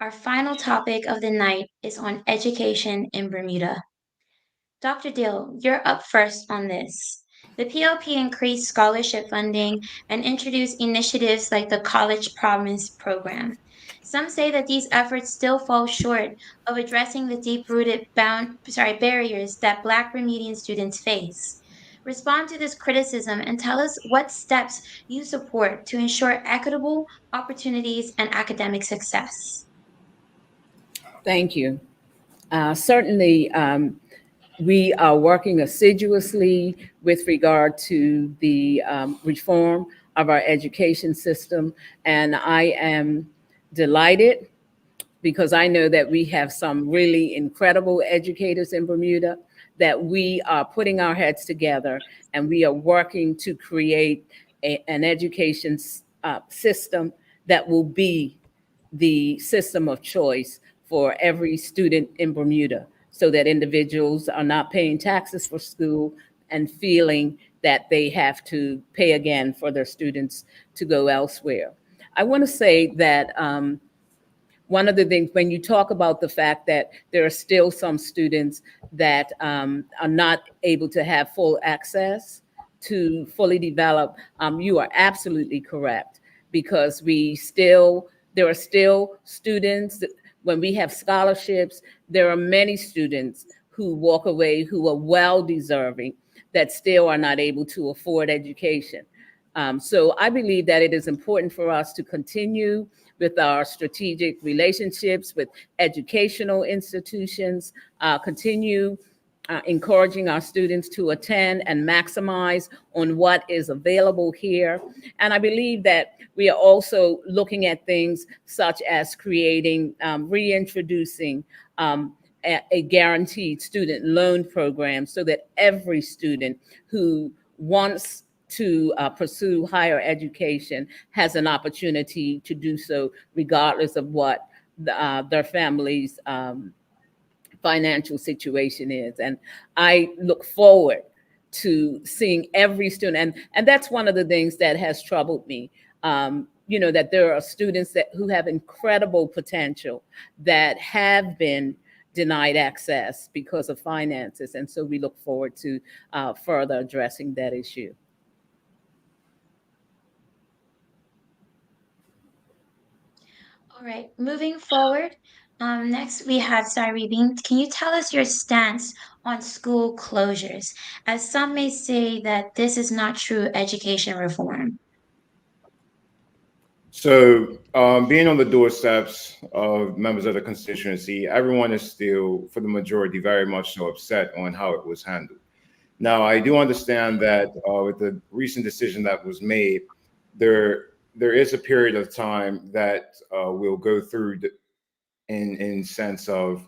Our final topic of the night is on education in Bermuda. Dr. Dill, you're up first on this. The PLP increased scholarship funding and introduced initiatives like the College Promise program. Some say that these efforts still fall short of addressing the deep-rooted barriers that Black Bermudian students face. Respond to this criticism and tell us what steps you support to ensure equitable opportunities and academic success. Thank you. Certainly, we are working assiduously with regard to the reform of our education system, and I am delighted because I know that we have some really incredible educators in Bermuda, that we are putting our heads together and we are working to create an education system that will be the system of choice for every student in Bermuda, so that individuals are not paying taxes for school and feeling that they have to pay again for their students to go elsewhere. I want to say that one of the things, when you talk about the fact that there are still some students that are not able to have full access to fully develop, you are absolutely correct, because there are still students that, when we have scholarships, there are many students who walk away who are well deserving that still are not able to afford education. So I believe that it is important for us to continue with our strategic relationships with educational institutions, continue encouraging our students to attend and maximize on what is available here. And I believe that we are also looking at things such as creating, reintroducing a guaranteed student loan program, so that every student who wants to pursue higher education has an opportunity to do so, regardless of what their family's financial situation is. And I look forward to seeing every student. And that's one of the things that has troubled me. That there are students who have incredible potential that have been denied access because of finances. And so we look forward to further addressing that issue. All right, moving forward. Next, we have Bean. Can you tell us your stance on school closures? As some may say that this is not true education reform. So, being on the doorsteps of members of the constituency, everyone is still, for the majority, very much so upset on how it was handled. Now, I do understand that with the recent decision that was made, there is a period of time that we'll go through in sense of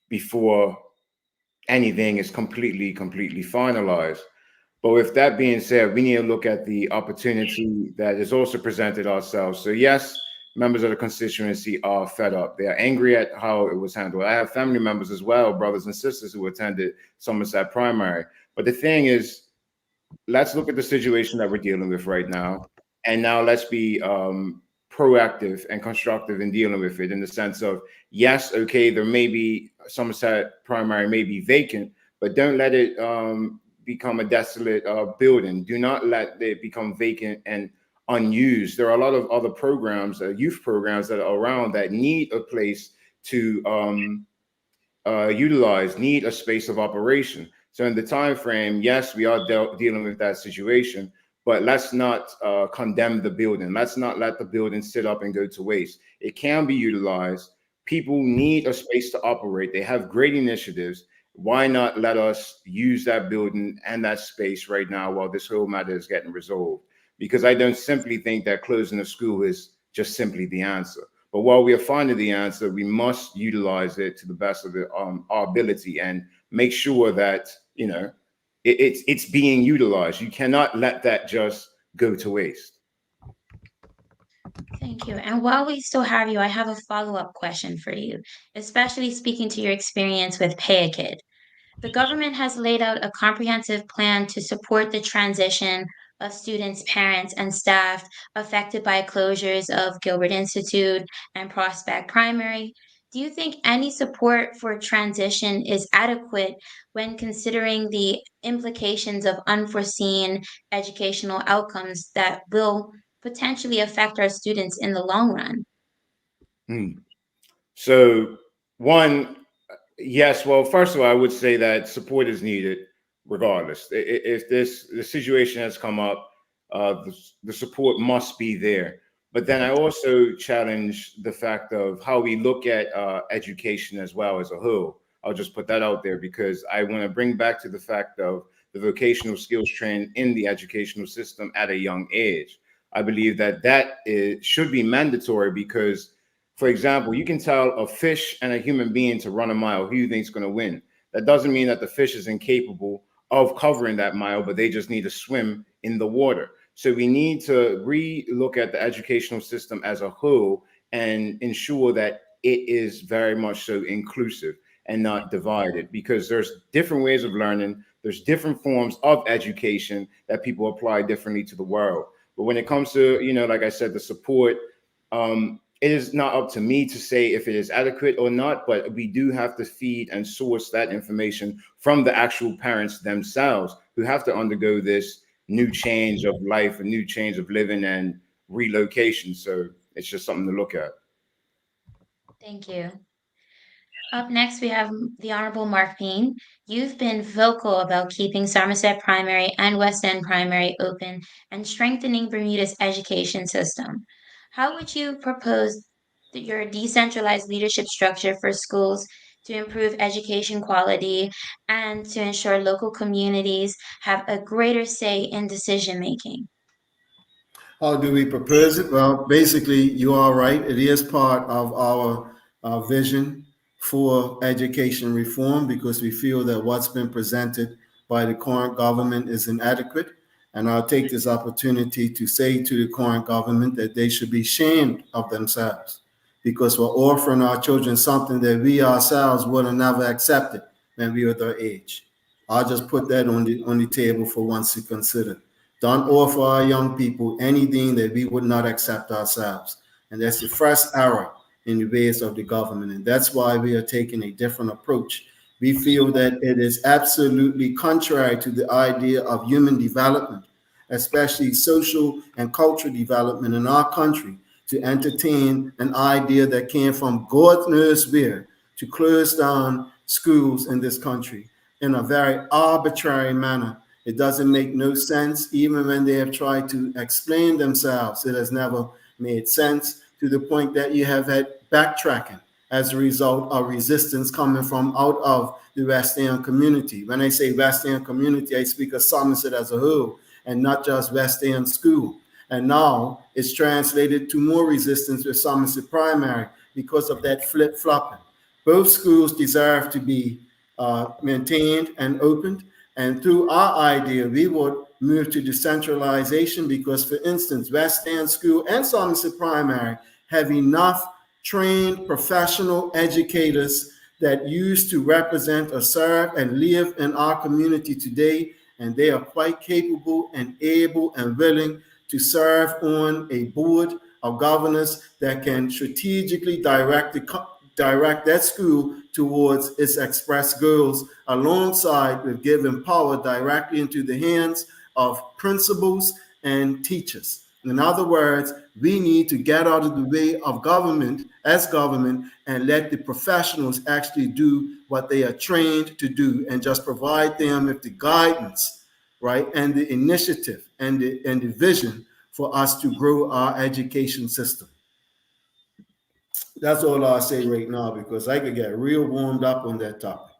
before anything is completely finalized. But with that being said, we need to look at the opportunity that is also presented ourselves. So yes, members of the constituency are fed up. They are angry at how it was handled. I have family members as well, brothers and sisters who attended Somerset Primary. But the thing is, let's look at the situation that we're dealing with right now. And now let's be proactive and constructive in dealing with it, in the sense of, yes, okay, there may be Somerset Primary may be vacant, but don't let it become a desolate building. Do not let it become vacant and unused. There are a lot of other programs, youth programs that are around that need a place to utilize, need a space of operation. So in the time frame, yes, we are dealing with that situation, but let's not condemn the building. Let's not let the building sit up and go to waste. It can be utilized. People need a space to operate. They have great initiatives. Why not let us use that building and that space right now while this whole matter is getting resolved? Because I don't simply think that closing a school is just simply the answer. But while we are finding the answer, we must utilize it to the best of our ability and make sure that, it's being utilized. You cannot let that just go to waste. Thank you. And while we still have you, I have a follow-up question for you, especially speaking to your experience with Pay a Kid. The government has laid out a comprehensive plan to support the transition of students, parents, and staff affected by closures of Gilbert Institute and Prospect Primary. Do you think any support for transition is adequate when considering the implications of unforeseen educational outcomes that will potentially affect our students in the long run? Hmm. So, one, yes. Well, first of all, I would say that support is needed regardless. If this the situation has come up, the support must be there. But then I also challenge the fact of how we look at education as well as a whole. I'll just put that out there because I want to bring back to the fact of the vocational skills training in the educational system at a young age. I believe that should be mandatory because, for example, you can tell a fish and a human being to run a mile. Who you think is going to win? That doesn't mean that the fish is incapable of covering that mile, but they just need to swim in the water. So we need to re-look at the educational system as a whole and ensure that it is very much so inclusive and not divided, because there's different ways of learning. There's different forms of education that people apply differently to the world. But when it comes to, like I said, the support, it is not up to me to say if it is adequate or not, but we do have to feed and source that information from the actual parents themselves who have to undergo this new change of life, a new change of living and relocation. So it's just something to look at. Thank you. Up next, we have the Honorable Mark Payne. You've been vocal about keeping Somerset Primary and West End Primary open and strengthening Bermuda's education system. How would you propose your decentralized leadership structure for schools to improve education quality and to ensure local communities have a greater say in decision making? How do we propose it? Well, basically, you are right. It is part of our vision for education reform because we feel that what's been presented by the current government is inadequate. And I'll take this opportunity to say to the current government that they should be ashamed of themselves because we're offering our children something that we ourselves would have never accepted when we were their age. I'll just put that on the table for once to consider. Don't offer our young people anything that we would not accept ourselves. And that's the first error in the ways of the government. And that's why we are taking a different approach. We feel that it is absolutely contrary to the idea of human development, especially social and cultural development in our country, to entertain an idea that came from God knows where to close down schools in this country in a very arbitrary manner. It doesn't make no sense. Even when they have tried to explain themselves, it has never made sense to the point that you have had backtracking as a result of resistance coming from out of the West End community. When I say West End community, I speak of Somerset as a whole and not just West End School. And now it's translated to more resistance with Somerset Primary because of that flip-flopping. Both schools deserve to be maintained and opened. And through our idea, we would move to decentralization because, for instance, West End School and Somerset Primary have enough trained professional educators that used to represent or serve and live in our community today. And they are quite capable and able and willing to serve on a board of governors that can strategically direct that school towards its express goals, alongside with giving power directly into the hands of principals and teachers. In other words, we need to get out of the way of government as government and let the professionals actually do what they are trained to do and just provide them with the guidance, right, and the initiative and the vision for us to grow our education system. That's all I'll say right now because I could get real warmed up on that topic.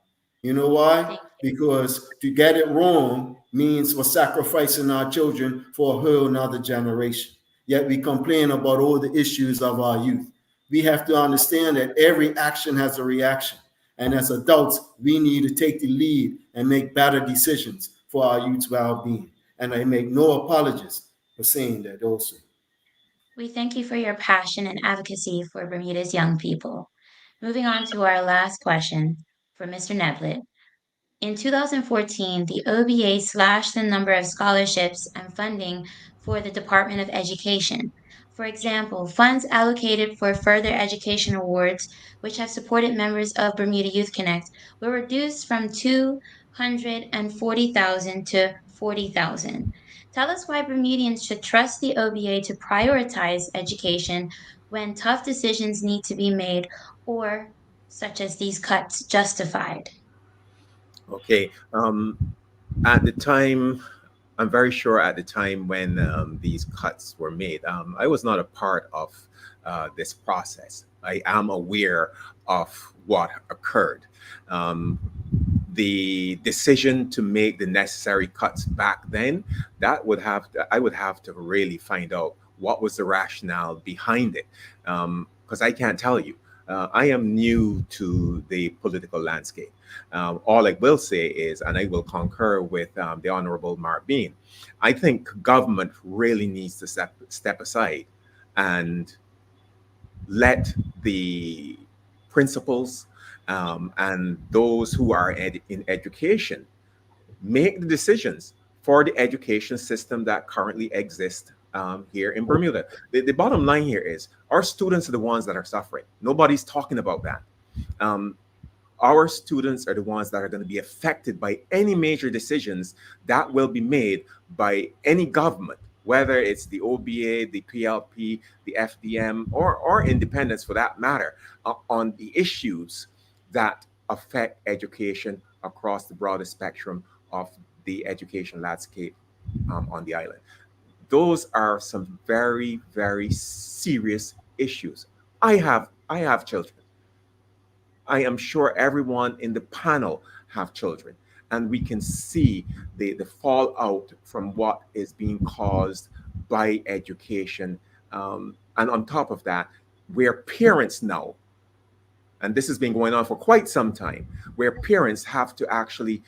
You know why? Thank you. Because to get it wrong means we're sacrificing our children for a whole nother generation. Yet we complain about all the issues of our youth. We have to understand that every action has a reaction. And as adults, we need to take the lead and make better decisions for our youth's well-being. And I make no apologies for saying that also. We thank you for your passion and advocacy for Bermuda's young people. Moving on to our last question for Mr. Neblett. In 2014, the OBA slashed the number of scholarships and funding for the Department of Education. For example, funds allocated for further education awards, which have supported members of Bermuda Youth Connect, were reduced from 240,000 to 40,000. Tell us why Bermudians should trust the OBA to prioritize education when tough decisions need to be made, or such as these cuts justified. Okay. At the time, I'm very sure at the time when these cuts were made, I was not a part of this process. I am aware of what occurred. Um, the decision to make the necessary cuts back then, I would have to really find out what was the rationale behind it, because I can't tell you. I am new to the political landscape. All I will say is, and I will concur with the Honorable Mark Bean, I think government really needs to step aside and let the principals and those who are in education make the decisions for the education system that currently exists here in Bermuda. The bottom line here is our students are the ones that are suffering. Nobody's talking about that. Um, our students are the ones that are going to be affected by any major decisions that will be made by any government, whether it's the OBA, the PLP, the FDM, or independents for that matter, on the issues that affect education across the broader spectrum of the education landscape on the island. Those are some very, very serious issues. I have children. I am sure everyone in the panel have children, and we can see the fallout from what is being caused by education. And on top of that, where parents now, and this has been going on for quite some time, where parents have to actually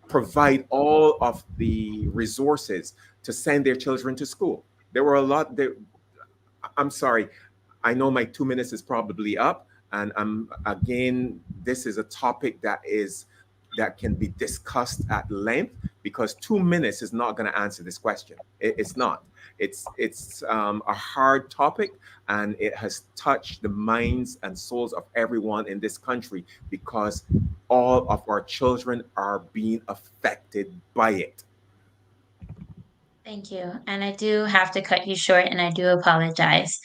provide all of the resources to send their children to school. There were a lot there. I'm sorry. I know my 2 minutes is probably up, and again, this is a topic that can be discussed at length because 2 minutes is not going to answer this question. It's not. It's a hard topic, and it has touched the minds and souls of everyone in this country because all of our children are being affected by it. Thank you. And I do have to cut you short, and I do apologize.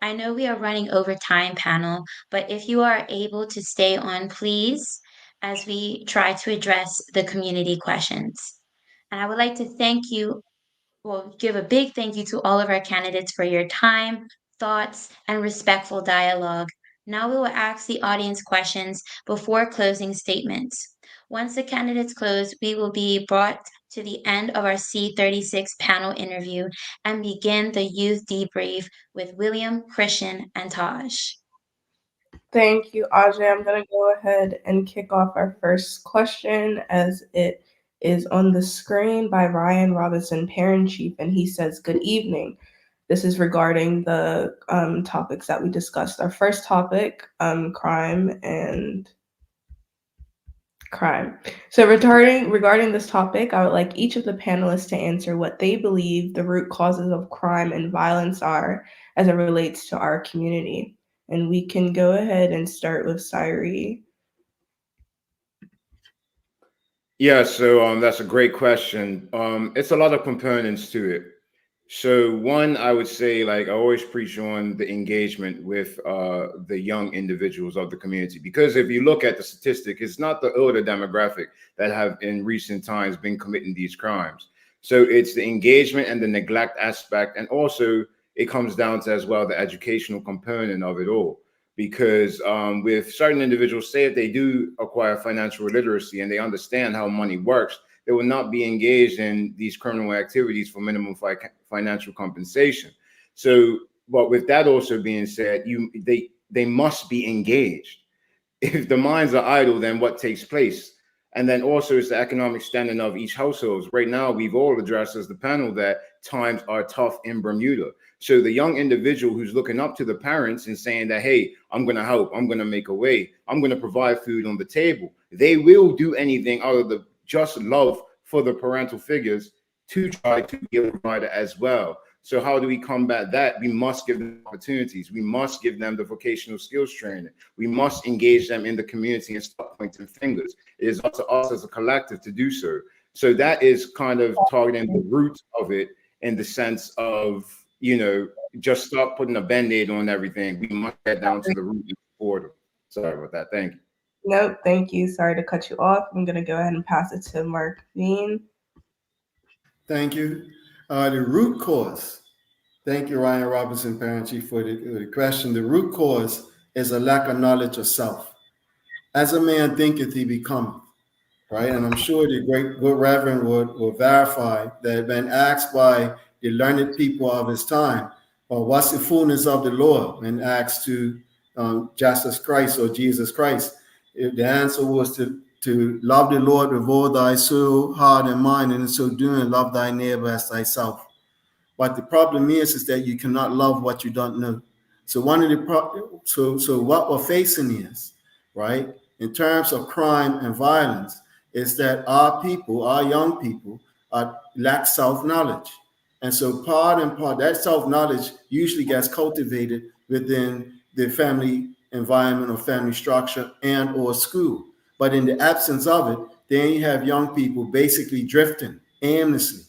I know we are running over time, panel, but if you are able to stay on, please, as we try to address the community questions. And I would like to thank you, well, give a big thank you to all of our candidates for your time, thoughts, and respectful dialogue. Now we will ask the audience questions before closing statements. Once the candidates close, we will be brought to the end of our C36 panel interview and begin the youth debrief with William, Christian, and Taj. Thank you, Ajay. I'm going to go ahead and kick off our first question as it is on the screen by Ryan Robinson, Parent Chief, and he says, "Good evening. This is regarding the topics that we discussed. Our first topic, crime. So regarding this topic, I would like each of the panelists to answer what they believe the root causes of crime and violence are as it relates to our community. And we can go ahead and start with Sairi. Yeah, so that's a great question. It's a lot of components to it. So one, I would say, like I always preach on the engagement with the young individuals of the community, because if you look at the statistic, it's not the older demographic that have in recent times been committing these crimes. So it's the engagement and the neglect aspect, and also it comes down to as well the educational component of it all. Because with certain individuals, say if they do acquire financial literacy and they understand how money works, they will not be engaged in these criminal activities for minimum financial compensation. So, but with that also being said, they must be engaged. If the minds are idle, then what takes place? And then also it's the economic standing of each household. Right now, we've all addressed as the panel that times are tough in Bermuda. So the young individual who's looking up to the parents and saying that, hey, I'm going to help, I'm going to make a way, I'm going to provide food on the table, they will do anything out of the just love for the parental figures to try to be a provider as well. So how do we combat that? We must give them opportunities. We must give them the vocational skills training. We must engage them in the community and stop pointing fingers. It is up to us as a collective to do so. So that is kind of targeting the root of it, in the sense of, just stop putting a band-aid on everything. We must get down to the root and support them. Sorry about that. Thank you. Nope, thank you. Sorry to cut you off. I'm going to go ahead and pass it to Mark Bean. Thank you. The root cause. Thank you, Ryan Robinson, Parent Chief, for the question. The root cause is a lack of knowledge of self. As a man thinketh, he becometh. Right? And I'm sure the great good Reverend will verify that when asked by the learned people of his time, well, what's the fullness of the law, when asked to Jesus Christ or Jesus Christ, if the answer was to love the Lord with all thy soul, heart, and mind, and in so doing, love thy neighbor as thyself. But the problem is that you cannot love what you don't know. So one of the so what we're facing is, right, in terms of crime and violence, is that our people, our young people, lack self-knowledge. And so that self-knowledge usually gets cultivated within the family environment or family structure and or school. But in the absence of it, then you have young people basically drifting aimlessly,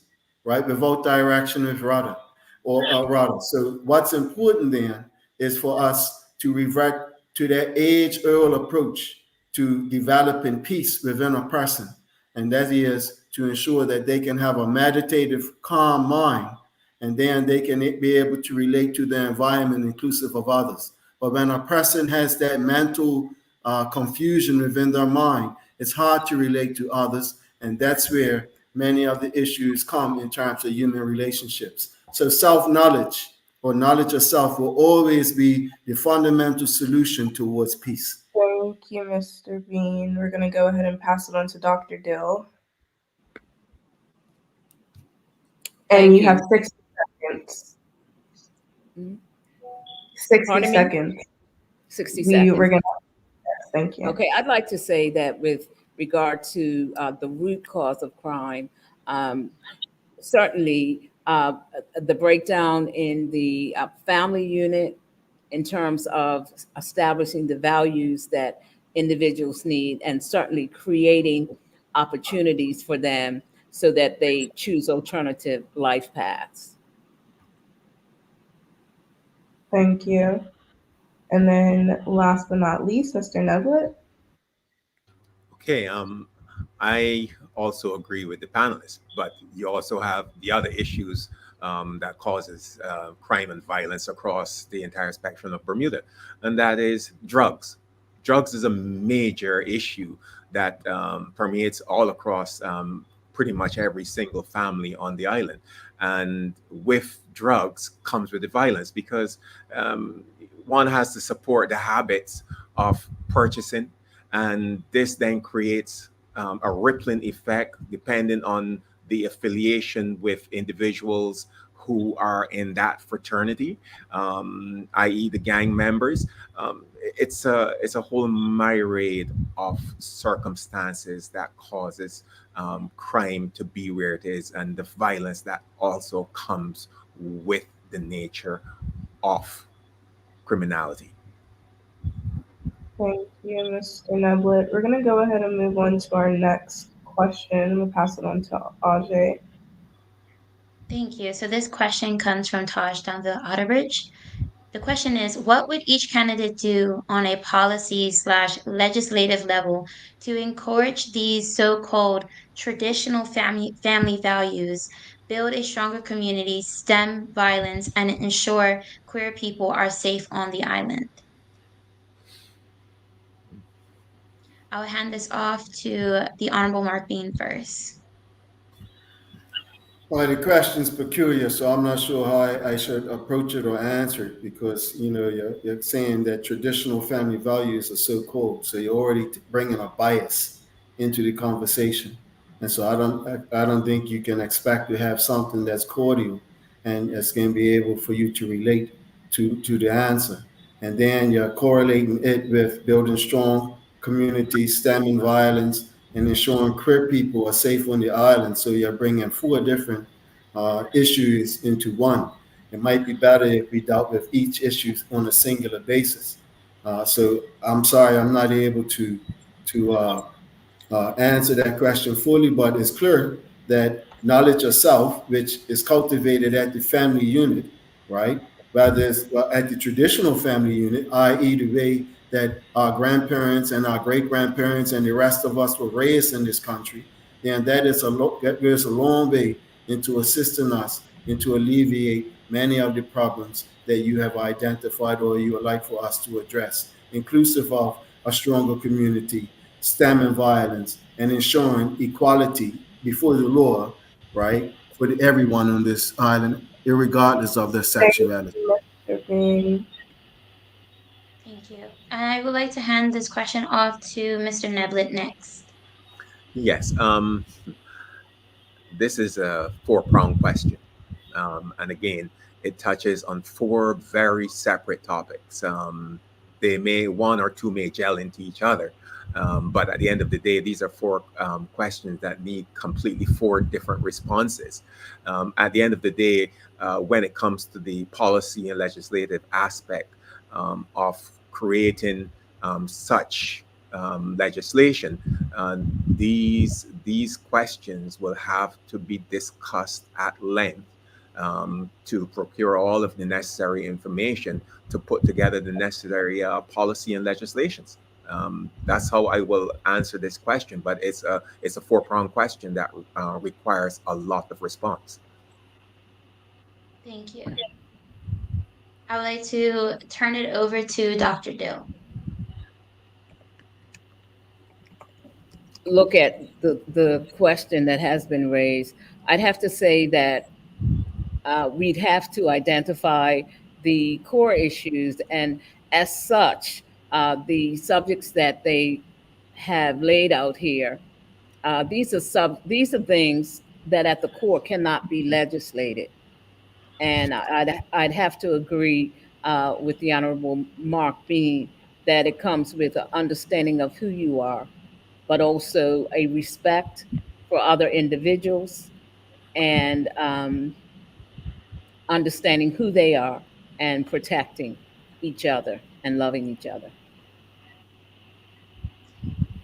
right, without direction with rudder or rudder. So what's important then is for us to revert to that age-old approach to developing peace within a person, and that is to ensure that they can have a meditative, calm mind, and then they can be able to relate to the environment inclusive of others. But when a person has that mental confusion within their mind, it's hard to relate to others, and that's where many of the issues come in terms of human relationships. So self-knowledge or knowledge of self will always be the fundamental solution towards peace. Thank you, Mr. Bean. We're going to go ahead and pass it on to Dr. Dill. And you have 60 seconds. 60 seconds. 60 seconds. We're going to, yes, thank you. Okay, I'd like to say that with regard to the root cause of crime, certainly the breakdown in the family unit in terms of establishing the values that individuals need, and certainly creating opportunities for them so that they choose alternative life paths. Thank you. And then last but not least, Mr. Neblett. Okay, I also agree with the panelists, but you also have the other issues that causes crime and violence across the entire spectrum of Bermuda, and that is drugs. Drugs is a major issue that permeates all across pretty much every single family on the island. And with drugs comes with the violence, because one has to support the habits of purchasing, and this then creates a rippling effect depending on the affiliation with individuals who are in that fraternity, i.e. the gang members. It's a whole myriad of circumstances that causes crime to be where it is, and the violence that also comes with the nature of criminality. Thank you, Mr. Neblett. We're going to go ahead and move on to our next question. We'll pass it on to Ajay. Thank you. So this question comes from Taj down the Outerbridge. The question is, what would each candidate do on a policy/legislative level to encourage these so-called traditional family values, build a stronger community, stem violence, and ensure queer people are safe on the island? I'll hand this off to the Honorable Mark Bean first. Well, the question's peculiar, so I'm not sure how I should approach it or answer it, because you're saying that traditional family values are so cold, so you're already bringing a bias into the conversation, and so I don't think you can expect to have something that's cordial and it's going to be able for you to relate to the answer, and then you're correlating it with building strong communities, stemming violence, and ensuring queer people are safe on the island. So you're bringing four different issues into one. It might be better if we dealt with each issue on a singular basis. So I'm sorry, I'm not able to answer that question fully, but it's clear that knowledge of self, which is cultivated at the family unit, right? Whether it's at the traditional family unit, i.e., the way that our grandparents and our great grandparents and the rest of us were raised in this country, then that goes a long way into assisting us and to alleviate many of the problems that you have identified or you would like for us to address, inclusive of a stronger community, stemming violence, and ensuring equality before the law, right, for everyone on this island, regardless of their Thank sexuality. you, Mr. Bean. Thank you. I would like to hand this question off to Mr. Neblett next. Yes. This is a four-pronged question. And again, it touches on four very separate topics. One or two may gel into each other. But at the end of the day, these are four questions that need completely four different responses. At the end of the day, when it comes to the policy and legislative aspect of creating such legislation, these questions will have to be discussed at length to procure all of the necessary information to put together the necessary policy and legislations. That's how I will answer this question, but it's a four-pronged question that requires a lot of response. Thank you. I would like to turn it over to Dr. Dill. Look at the question that has been raised, I'd have to say that we'd have to identify the core issues, and as such, the subjects that they have laid out here, these are things that at the core cannot be legislated. And I'd have to agree with the Honorable Mark Bean that it comes with an understanding of who you are, but also a respect for other individuals, and understanding who they are and protecting each other and loving each other.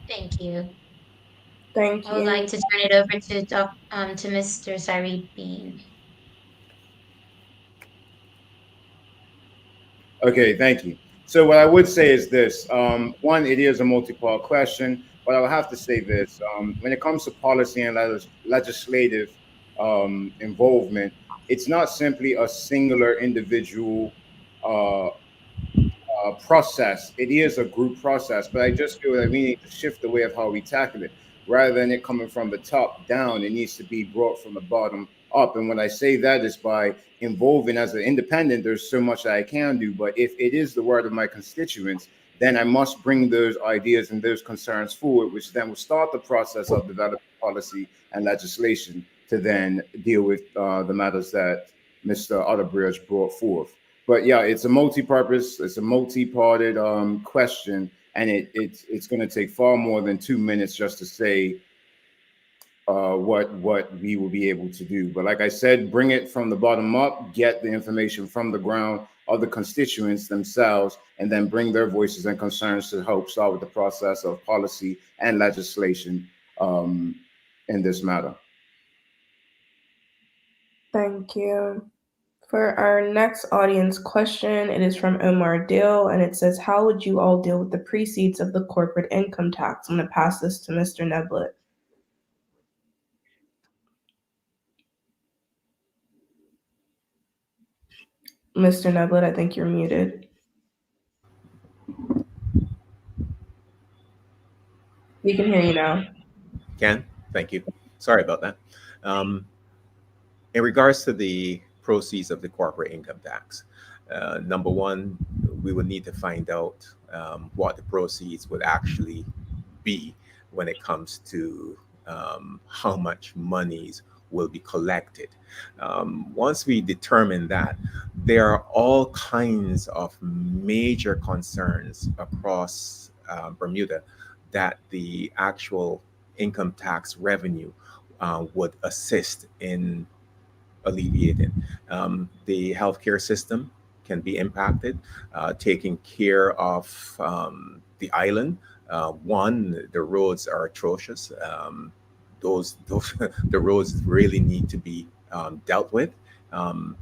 Thank you. Thank I would like you. to turn it over to Mr. Sari Bean. Okay, thank you. So what I would say is this: one, it is a multi-part question, but I will have to say this: when it comes to policy and legislative involvement, it's not simply a singular individual uh, process. It is a group process, but I just feel that we need to shift the way of how we tackle it. Rather than it coming from the top down, it needs to be brought from the bottom up. And when I say that is by involving as an independent, there's so much that I can do. But if it is the word of my constituents, then I must bring those ideas and those concerns forward, which then will start the process of developing policy and legislation to then deal with the matters that Mr. Otterbridge brought forth. But yeah, it's a multi-purpose, it's a multi-parted question, and it's going to take far more than 2 minutes just to say what we will be able to do. But like I said, bring it from the bottom up, get the information from the ground of the constituents themselves, and then bring their voices and concerns to help start with the process of policy and legislation in this matter. Thank you. For our next audience question, it is from Omar Dill, and it says, how would you all deal with the proceeds of the corporate income tax? I'm going to pass this to Mr. Neblett. Mr. Neblett, I think you're muted. We can hear you now. Thank you. Sorry about that. Um, in regards to the proceeds of the corporate income tax, number one, we would need to find out what the proceeds would actually be when it comes to how much monies will be collected. Once we determine that, there are all kinds of major concerns across Bermuda that the actual income tax revenue would assist in alleviated. The healthcare system can be impacted, taking care of the island. One, the roads are atrocious. Those the roads really need to be dealt with. Um,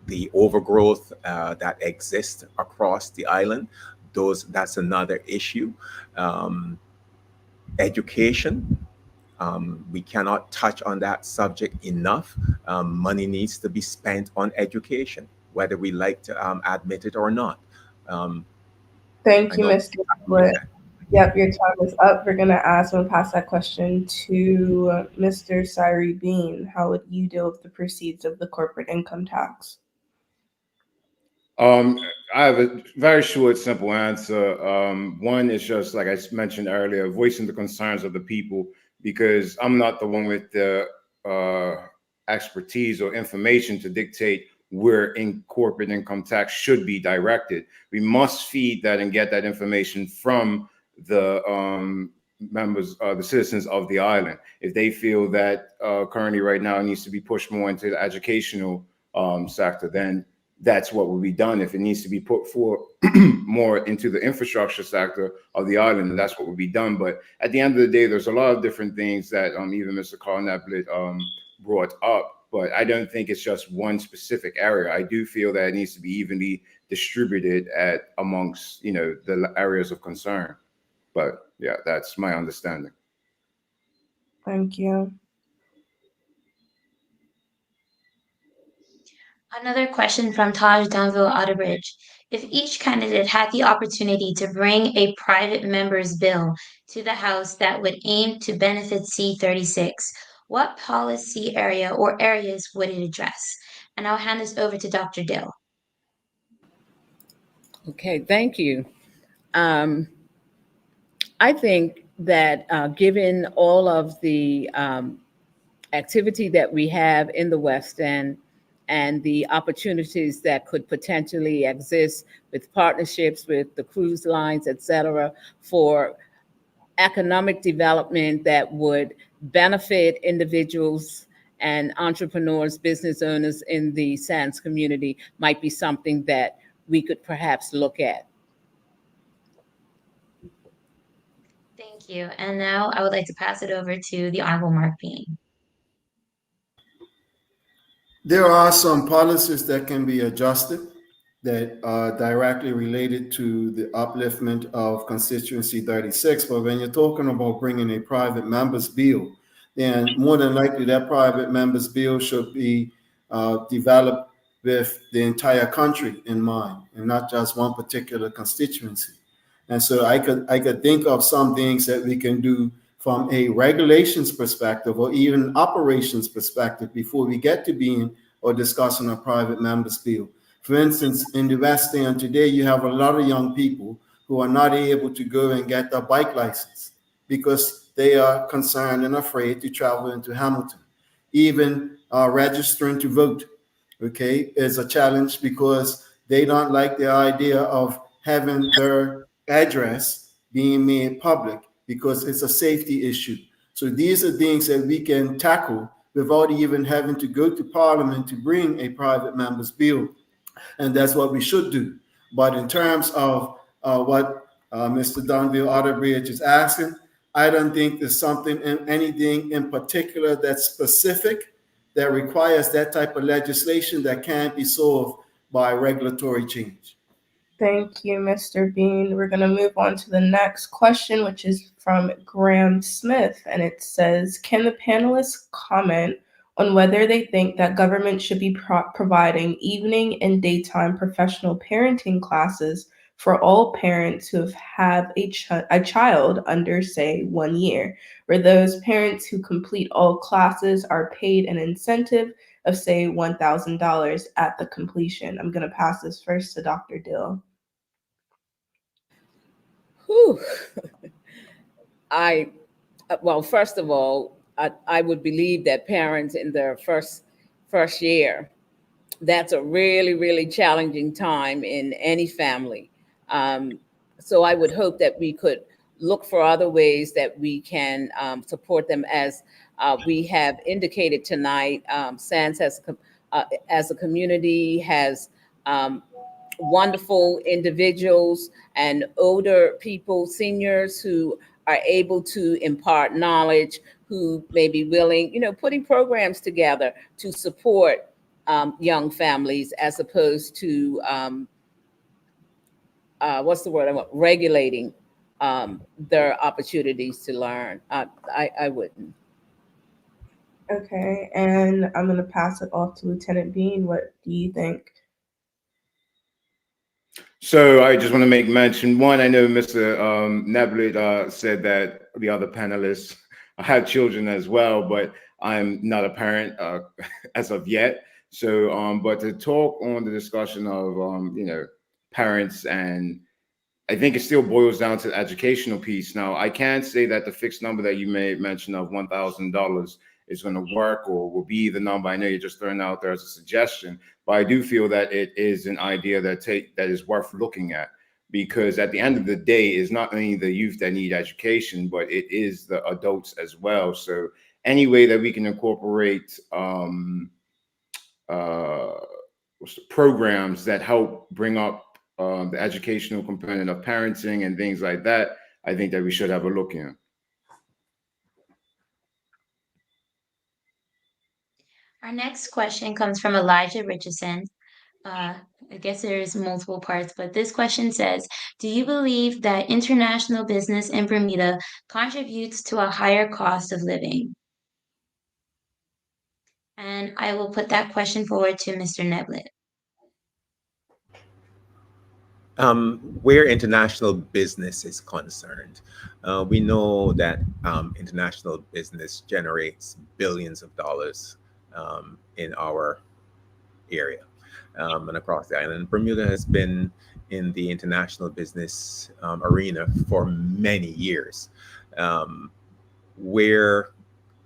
the overgrowth that exists across the island, that's another issue. Um, Education, we cannot touch on that subject enough. Money needs to be spent on education, whether we like to admit it or not. Um, I Thank you, know. Mr. Split. Yep, your time is up. We're gonna ask and pass that question to Mr. Syrie Bean. How would you deal with the proceeds of the corporate income tax? Um, I have a very short, simple answer. One is just like I mentioned earlier, voicing the concerns of the people, because I'm not the one with the uh, expertise or information to dictate where in corporate income tax should be directed. We must feed that and get that information from the members, the citizens of the island. If they feel that currently right now it needs to be pushed more into the educational sector, then that's what will be done. If it needs to be put for more into the infrastructure sector of the island, and that's what will be done. But at the end of the day, there's a lot of different things that even Mr. Carl Neplet brought up. But I don't think it's just one specific area. I do feel that it needs to be evenly distributed at amongst the areas of concern. But yeah, that's my understanding. Thank you. Another question from Taj Danville Outerbridge. If each candidate had the opportunity to bring a private member's bill to the House that would aim to benefit C36, what policy area or areas would it address? And I'll hand this over to Dr. Dill. Okay, thank you. I think that given all of the activity that we have in the West End and the opportunities that could potentially exist with partnerships with the cruise lines, et cetera, for economic development that would benefit individuals and entrepreneurs, business owners in the SANS community might be something that we could perhaps look at. Thank you. And now I would like to pass it over to the Honorable Mark Bean. There are some policies that can be adjusted that are directly related to the upliftment of constituency 36. But when you're talking about bringing a private member's bill, then more than likely that private member's bill should be developed with the entire country in mind and not just one particular constituency. And so I could think of some things that we can do from a regulations perspective or even operations perspective before we get to being or discussing a private member's bill. For instance, in the West End today, you have a lot of young people who are not able to go and get their bike license because they are concerned and afraid to travel into Hamilton. Even registering to vote, okay, is a challenge because they don't like the idea of having their address being made public because it's a safety issue. So these are things that we can tackle without even having to go to Parliament to bring a private member's bill. And that's what we should do. But in terms of what Mr. Donville Outerbridge is asking, I don't think there's anything in particular that's specific that requires that type of legislation that can't be solved by regulatory change. Thank you, Mr. Bean. We're going to move on to the next question, which is from Graham Smith. And it says, can the panelists comment on whether they think that government should be providing evening and daytime professional parenting classes for all parents who have a child under, say, 1 year, where those parents who complete all classes are paid an incentive of, say, $1,000 at the completion? I'm going to pass this first to Dr. Dill. Whew. Well, first of all, I would believe that parents in their first year, that's a really, really challenging time in any family. So I would hope that we could look for other ways that we can support them as We have indicated tonight, SANS as a community has wonderful individuals and older people, seniors who are able to impart knowledge, who may be willing, putting programs together to support young families as opposed to what's the word I want? Regulating their opportunities to learn. I wouldn't. Okay, and I'm going to pass it off to Lieutenant Bean. What do you think? So I just want to make mention. One, I know Mr. Neblet said that the other panelists have children as well, but I'm not a parent as of yet. So, but to talk on the discussion of, parents, and I think it still boils down to the educational piece. Now, I can't say that the fixed number that you made mention of $1,000 is going to work or will be the number. I know you're just throwing out there as a suggestion, but I do feel that it is an idea that is worth looking at, because at the end of the day, it's not only the youth that need education, but it is the adults as well. So any way that we can incorporate programs that help bring up the educational component of parenting and things like that, I think that we should have a look in. Our next question comes from Elijah Richardson. I guess there's multiple parts, but this question says, do you believe that international business in Bermuda contributes to a higher cost of living? And I will put that question forward to Mr. Neblet. Where international business is concerned, we know that international business generates billions of dollars in our area and across the island. Bermuda has been in the international business arena for many years. Where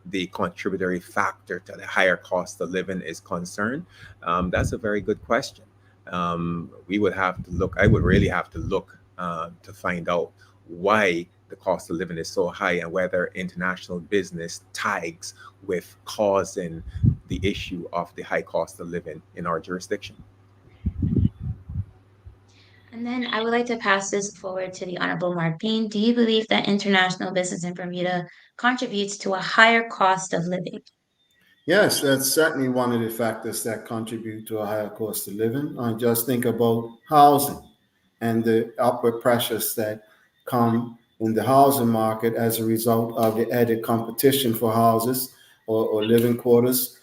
the contributory factor to the higher cost of living is concerned, that's a very good question. We would have to look, I would really have to look to find out why the cost of living is so high and whether international business ties with causing the issue of the high cost of living in our jurisdiction. And then I would like to pass this forward to the Honorable Mark Bean. Do you believe that international business in Bermuda contributes to a higher cost of living? Yes, that's certainly one of the factors that contribute to a higher cost of living. I just think about housing and the upward pressures that come in the housing market as a result of the added competition for houses or living quarters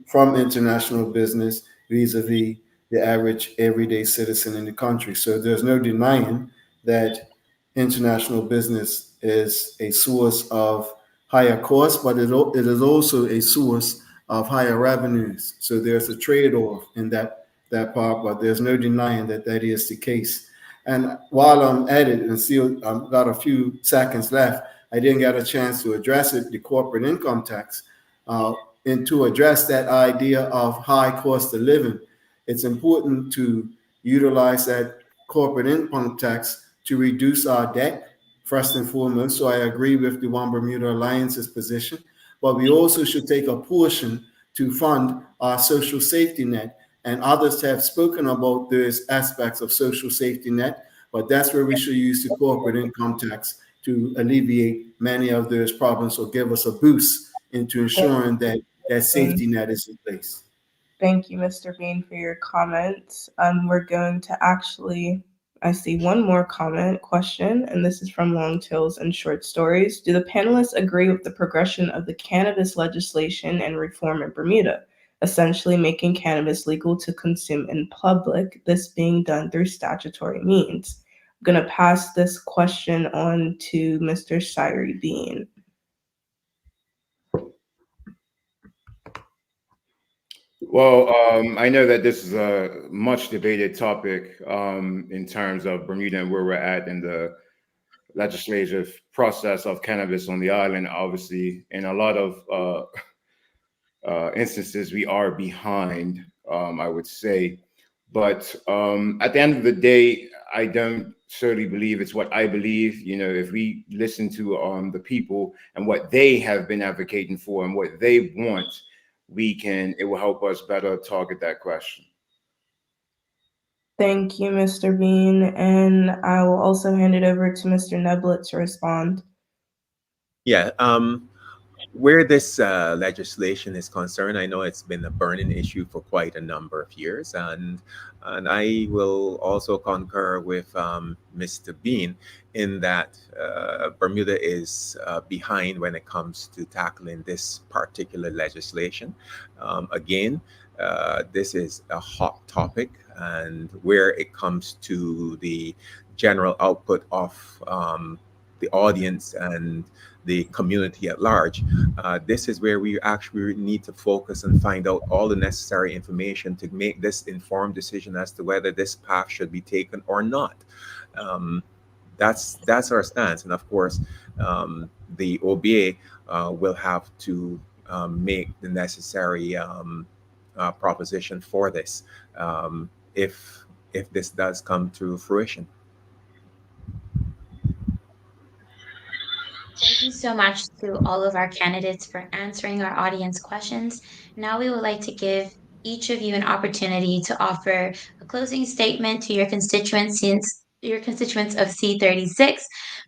from international business vis-a-vis the average everyday citizen in the country. So there's no denying that international business is a source of higher costs, but it is also a source of higher revenues. So there's a trade-off in that part, but there's no denying that that is the case. And while I'm at it and still I've got a few seconds left, I didn't get a chance to address it, the corporate income tax, and to address that idea of high cost of living. It's important to utilize that corporate income tax to reduce our debt, first and foremost. So I agree with the One Bermuda Alliance's position, but we also should take a portion to fund our social safety net. And others have spoken about those aspects of social safety net, but that's where we should use the corporate income tax to alleviate many of those problems or give us a boost into ensuring that that safety net is in place. Thank you, Mr. Bean, for your comments. We're going to I see one more question, and this is from Long Tales and Short Stories. Do the panelists agree with the progression of the cannabis legislation and reform in Bermuda, essentially making cannabis legal to consume in public, this being done through statutory means? I'm going to pass this question on to Mr. Shirey Bean. Well, I know that this is a much debated topic in terms of Bermuda and where we're at in the legislative process of cannabis on the island. Obviously, in a lot of instances, we are behind, I would say. But at the end of the day, I don't solely believe it's what I believe. You know, if we listen to the people and what they have been advocating for and what they want, it will help us better target that question. Thank you, Mr. Bean. And I will also hand it over to Mr. Neblett to respond. Yeah. Where this legislation is concerned, I know it's been a burning issue for quite a number of years, and I will also concur with Mr. Bean in that Bermuda is behind when it comes to tackling this particular legislation. Again, this is a hot topic, and where it comes to the general output of the audience and the community at large, this is where we actually need to focus and find out all the necessary information to make this informed decision as to whether this path should be taken or not. Um, that's our stance, and of course, the OBA will have to make the necessary proposition for this if this does come to fruition. Thank you so much to all of our candidates for answering our audience questions. Now we would like to give each of you an opportunity to offer a closing statement to your constituents of C36.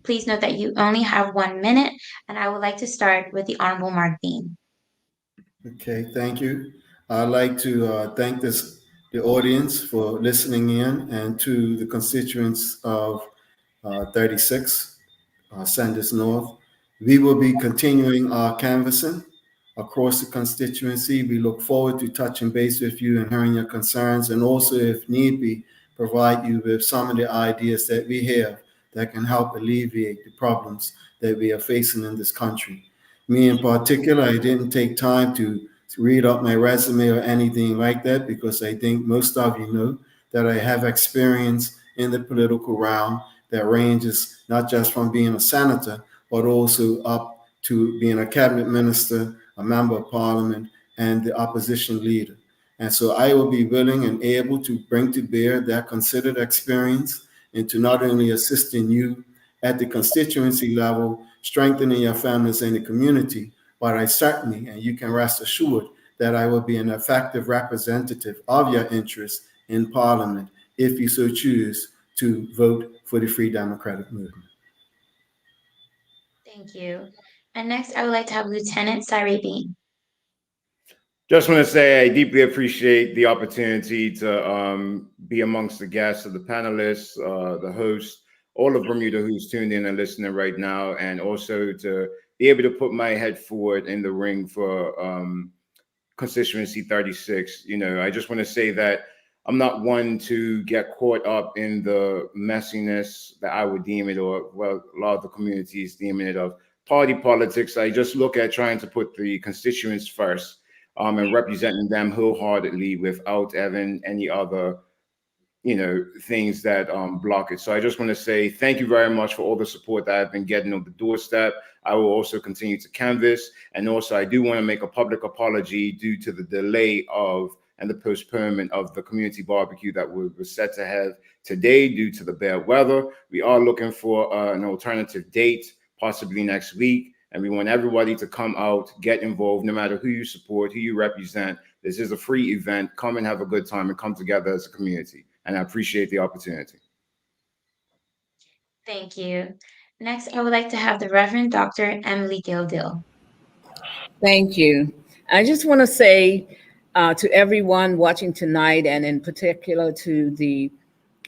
Please note that you only have 1 minute, and I would like to start with the Honorable Mark Bean. Okay, thank you. I'd like to thank the audience for listening in, and to the constituents of 36, Sanders North. We will be continuing our canvassing across the constituency. We look forward to touching base with you and hearing your concerns, and also, if need be, provide you with some of the ideas that we have that can help alleviate the problems that we are facing in this country. Me in particular, I didn't take time to read up my resume or anything like that, because I think most of you know that I have experience in the political realm that ranges not just from being a senator, but also up to being a cabinet minister, a member of parliament, and the opposition leader. And so I will be willing and able to bring to bear that considered experience into not only assisting you at the constituency level, strengthening your families and the community, but I certainly, and you can rest assured, that I will be an effective representative of your interests in Parliament if you so choose to vote for the Free Democratic Movement. Thank you. And next, I would like to have Lieutenant Cyree Bean. Just want to say I deeply appreciate the opportunity to be amongst the guests of the panelists, the host, all of Bermuda who's tuned in and listening right now, and also to be able to put my head forward in the ring for constituency 36. You know, I just want to say that I'm not one to get caught up in the messiness that I would deem it, or well, a lot of the communities deeming it, of party politics. I just look at trying to put the constituents first, and representing them wholeheartedly without having any other, things that block it. So I just want to say thank you very much for all the support that I've been getting on the doorstep. I will also continue to canvass, and also I do want to make a public apology due to the delay of and the postponement of the community barbecue that we were set to have today due to the bad weather. We are looking for an alternative date, possibly next week. And we want everybody to come out, get involved, no matter who you support, who you represent. This is a free event. Come and have a good time and come together as a community. And I appreciate the opportunity. Thank you. Next, I would like to have the Reverend Dr. Emily Gildill. Thank you. I just want to say to everyone watching tonight, and in particular to the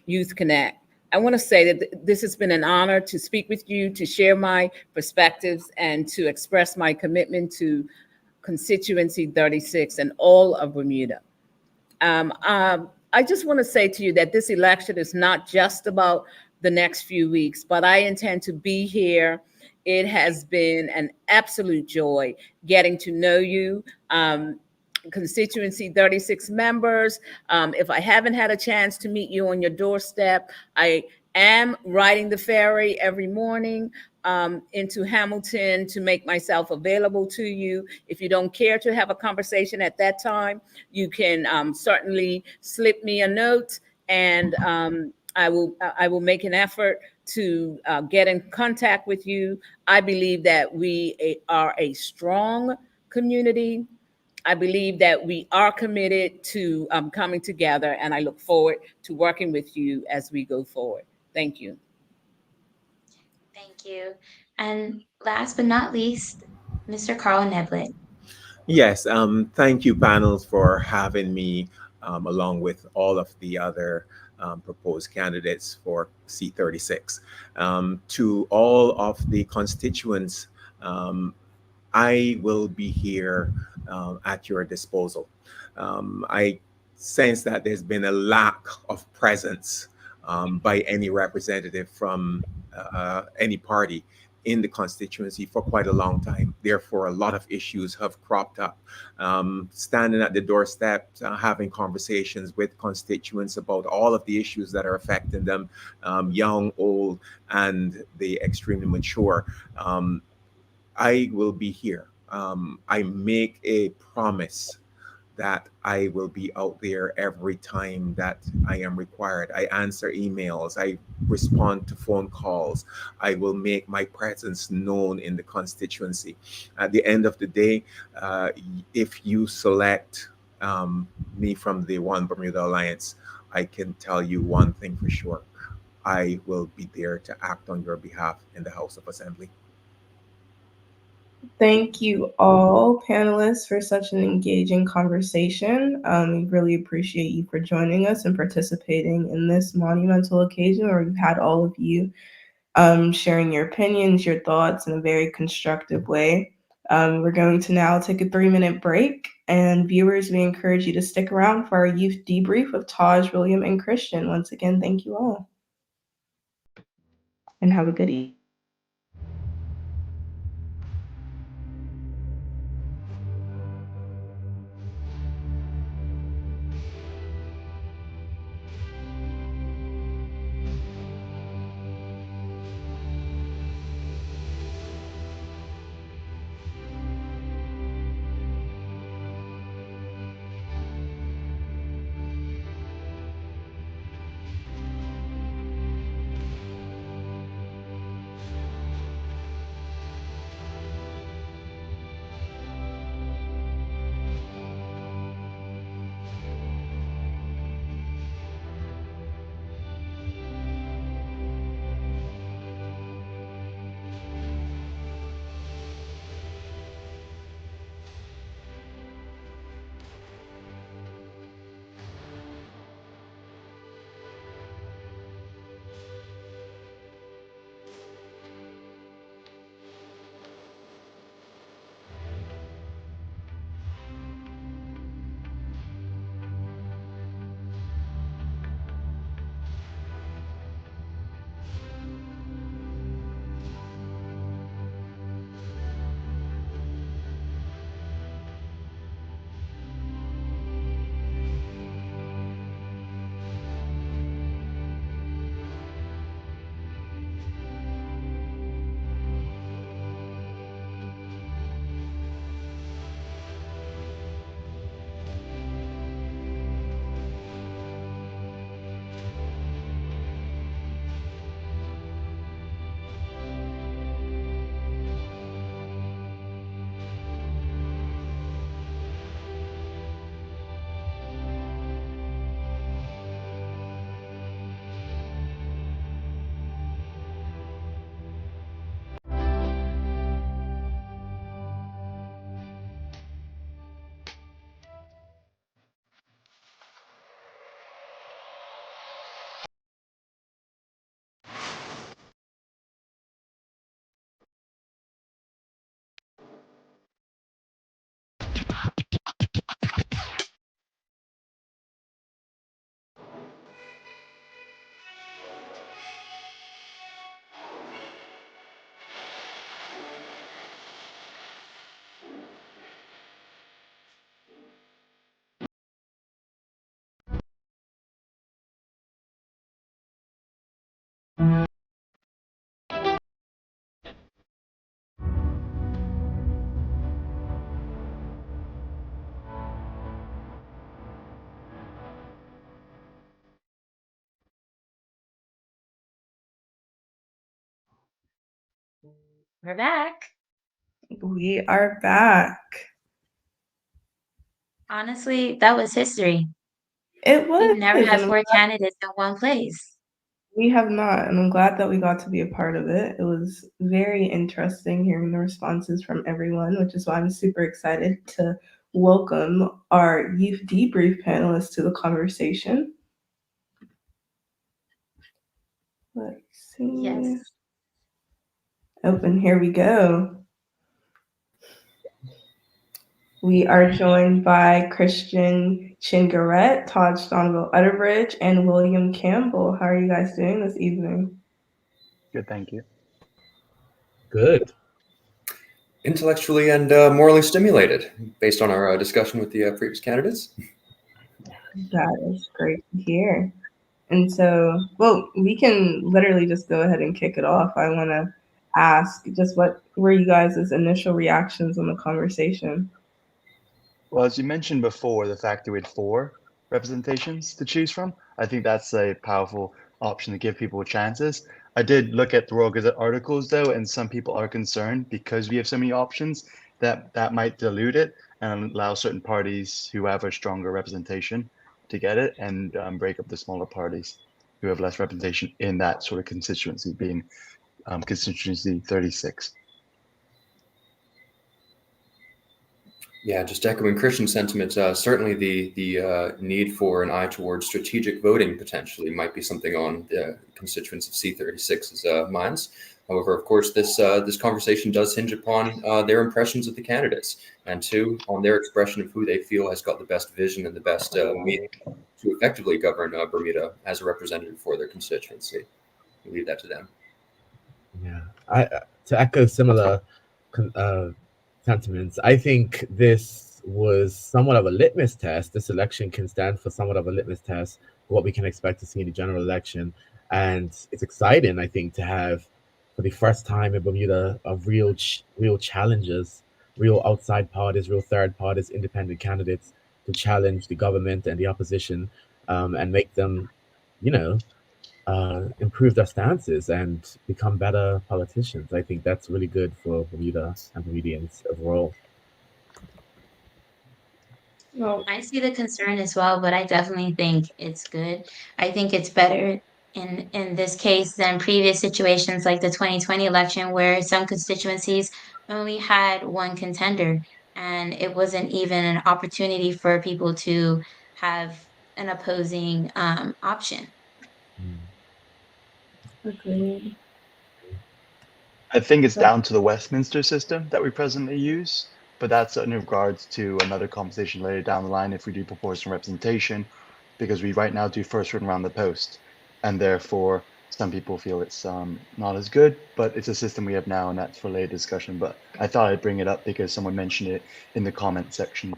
Youth Connect, I want to say that this has been an honor to speak with you, to share my perspectives, and to express my commitment to constituency 36 and all of Bermuda. I just want to say to you that this election is not just about the next few weeks, but I intend to be here. It has been an absolute joy getting to know you. Constituency 36 members. If I haven't had a chance to meet you on your doorstep, I am riding the ferry every morning into Hamilton to make myself available to you. If you don't care to have a conversation at that time, you can certainly slip me a note, and I will make an effort to get in contact with you. I believe that we are a strong community. I believe that we are committed to coming together, and I look forward to working with you as we go forward. Thank you. Thank you. And last but not least, Mr. Carl Neblett. Yes, thank you, panels, for having me along with all of the other proposed candidates for C36. To all of the constituents, um, I will be here at your disposal. I sense that there's been a lack of presence by any representative from any party in the constituency for quite a long time. Therefore, a lot of issues have cropped up. Standing at the doorstep, having conversations with constituents about all of the issues that are affecting them, young, old, and the extremely mature. I will be here. I make a promise that I will be out there every time that I am required. I answer emails, I respond to phone calls, I will make my presence known in the constituency. At the end of the day, if you select me from the One Bermuda Alliance, I can tell you one thing for sure. I will be there to act on your behalf in the House of Assembly. Thank you all panelists for such an engaging conversation. We really appreciate you for joining us and participating in this monumental occasion where we've had all of you sharing your opinions, your thoughts in a very constructive way. We're going to now take a 3-minute break, and viewers, we encourage you to stick around for our youth debrief with Taj, William, and Christian. Once again, thank you all, and have a good evening. We're back. We are back. Honestly, that was history. It was. We've never had And 4 candidates in one place. we have not, and I'm glad that we got to be a part of it. It was very interesting hearing the responses from everyone, which is why I'm super excited to welcome our youth debrief panelists to the conversation. Let's see. Yes. Open, here we go. We are joined by Christian Chingaret, Todd Stoneville Utterbridge, and William Campbell. How are you guys doing this evening? Good, thank you. Good. Intellectually and morally stimulated, based on our discussion with the previous candidates. That is great to hear. And so, well, we can literally just go ahead and kick it off. I want to ask just what were you guys' initial reactions on the conversation? Well, as you mentioned before, the fact that we had 4 representations to choose from, I think that's a powerful option to give people chances. I did look at the Royal Gazette articles, though, and some people are concerned because we have so many options that might dilute it and allow certain parties who have a stronger representation to get it and break up the smaller parties who have less representation in that sort of constituency, being constituency 36. Yeah, just echoing Christian sentiment, certainly the need for an eye towards strategic voting potentially might be something on the constituents of C36's minds. However, of course, this conversation does hinge upon their impressions of the candidates, and 2, on their expression of who they feel has got the best vision and the best meaning to effectively govern Bermuda as a representative for their constituency. We leave that to them. Yeah, to echo similar sentiments, I think this was somewhat of a litmus test. This election can stand for somewhat of a litmus test for what we can expect to see in the general election. And it's exciting, I think, to have, for the first time in Bermuda, of real challengers, real outside parties, real third parties, independent candidates to challenge the government and the opposition and make them, improve their stances and become better politicians. I think that's really good for Bermuda and Bermudians overall. Well, I see the concern as well, but I definitely think it's good. I think it's better in this case than previous situations like the 2020 election where some constituencies only had one contender and it wasn't even an opportunity for people to have an opposing option. agreed. I think it's down to the Westminster system that we presently use, but that's in regards to another conversation later down the line if we do proportional representation, because we right now do first written around the post, and therefore some people feel it's not as good, but it's a system we have now, and that's for later discussion. But I thought I'd bring it up because someone mentioned it in the comment section.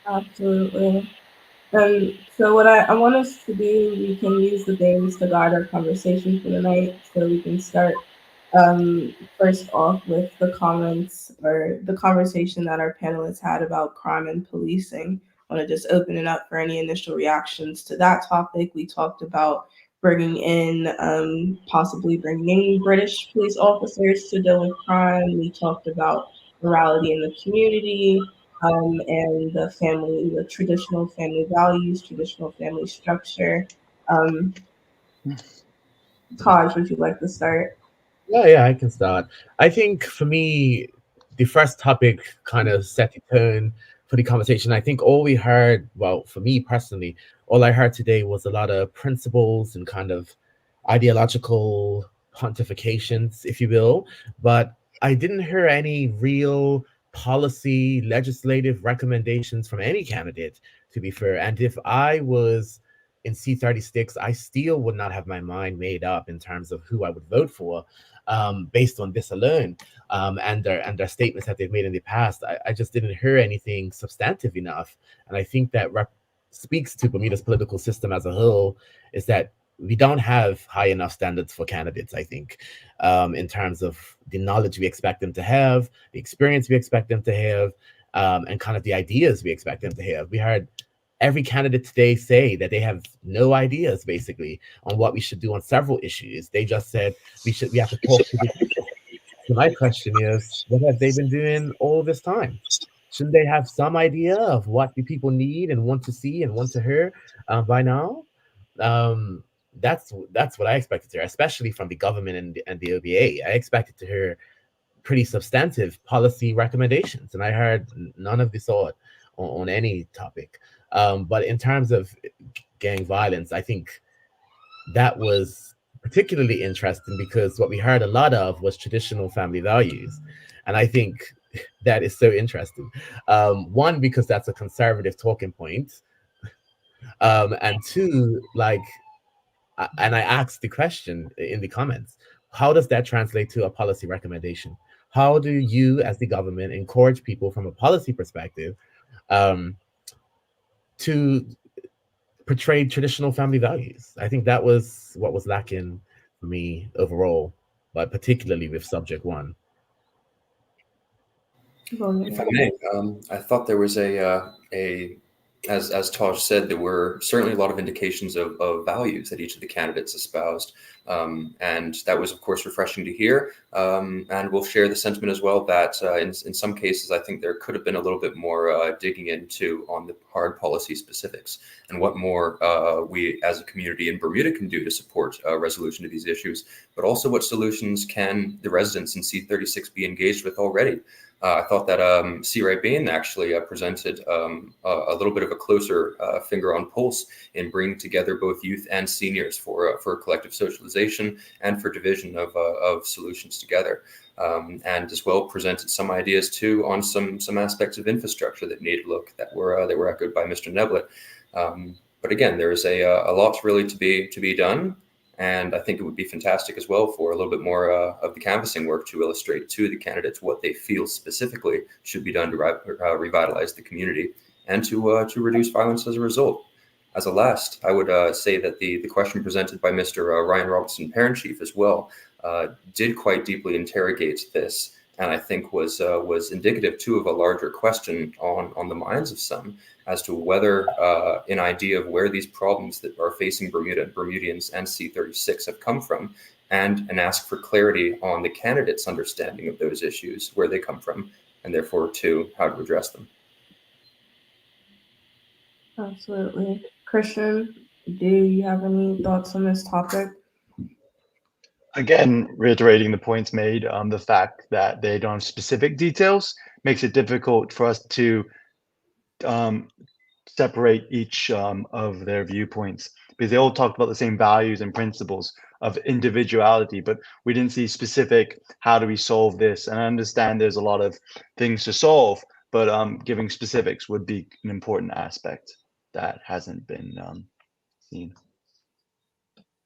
Absolutely. So what I want us to do, we can use the games to guide our conversation for the night. So we can start first off with the comments or the conversation that our panelists had about crime and policing. I want to just open it up for any initial reactions to that topic. We talked about bringing in, possibly bringing in British police officers to deal with crime. We talked about morality in the community, and the traditional family values, traditional family structure. Taj, would you like to start? Yeah, I can start. I think for me, the first topic kind of set the tone for the conversation. I think all we heard, well, for me personally, all I heard today was a lot of principles and kind of ideological pontifications, if you will, but I didn't hear any real policy, legislative recommendations from any candidate, to be fair. And if I was in C36, I still would not have my mind made up in terms of who I would vote for based on this alone and their statements that they've made in the past. I just didn't hear anything substantive enough. And I think that speaks to Bermuda's political system as a whole, is that we don't have high enough standards for candidates, I think, in terms of the knowledge we expect them to have, the experience we expect them to have, and kind of the ideas we expect them to have. We heard every candidate today say that they have no ideas, basically, on what we should do on several issues. They just said we have to talk to the people. So my question is, what have they been doing all this time? Shouldn't they have some idea of what the people need and want to see and want to hear by now? Um, that's what I expected to hear, especially from the government and the OBA. I expected to hear pretty substantive policy recommendations, and I heard none of the sort on any topic. But in terms of gang violence, I think that was particularly interesting because what we heard a lot of was traditional family values. And I think that is so interesting. One, because that's a conservative talking point. And two, like, and I asked the question in the comments, how does that translate to a policy recommendation? How do you, as the government, encourage people from a policy perspective um, to portrayed traditional family values? I think that was what was lacking for me overall, but particularly with subject one. If I may, I thought there was as Taj said, there were certainly a lot of indications of values that each of the candidates espoused. And that was, of course, refreshing to hear. And we'll share the sentiment as well that in some cases, I think there could have been a little bit more digging into on the hard policy specifics and what more we as a community in Bermuda can do to support resolution to these issues, but also what solutions can the residents in C36 be engaged with already. I thought that C. Ray Bain actually presented a little bit of a closer finger on pulse in bringing together both youth and seniors for collective socialization and for division of solutions together. And as well presented some ideas too on some aspects of infrastructure that needed look that were echoed by Mr. Neblett. But again, there is a lot really to be done. And I think it would be fantastic as well for a little bit more of the canvassing work to illustrate to the candidates what they feel specifically should be done to revitalize the community and to reduce violence as a result. As a last, I would say that the question presented by Mr. Ryan Robertson, Parent Chief, as well, did quite deeply interrogate this, and I think was indicative too of a larger question on the minds of some as to whether an idea of where these problems that are facing Bermuda, Bermudians, and C36 have come from, and ask for clarity on the candidates' understanding of those issues, where they come from, and therefore too how to address them. Absolutely. Christian, do you have any thoughts on this topic? Again, reiterating the points made, the fact that they don't have specific details makes it difficult for us to separate each of their viewpoints, because they all talked about the same values and principles of individuality, but we didn't see specific, how do we solve this? And I understand there's a lot of things to solve, but giving specifics would be an important aspect that hasn't been seen.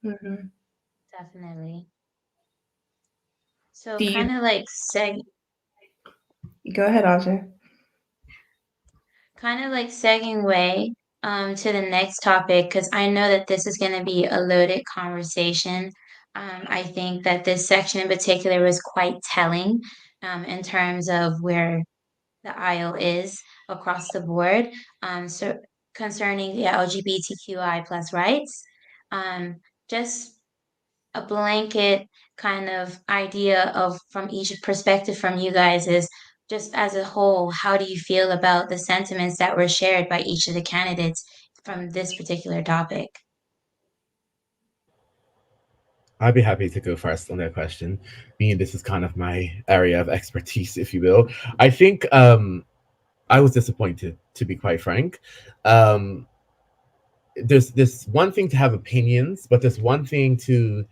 Mm-hmm. Definitely. So Do you- kind of like Go ahead, Ajay. kind of like segue to the next topic, because I know that this is going to be a loaded conversation. I think that this section in particular was quite telling in terms of where the aisle is across the board. So concerning the LGBTQI plus rights, just a blanket kind of idea of from each perspective from you guys is just as a whole, how do you feel about the sentiments that were shared by each of the candidates from this particular topic? I'd be happy to go first on that question, being this is kind of my area of expertise, if you will. I think I was disappointed, to be quite frank. There's one thing to have opinions, but there's one thing to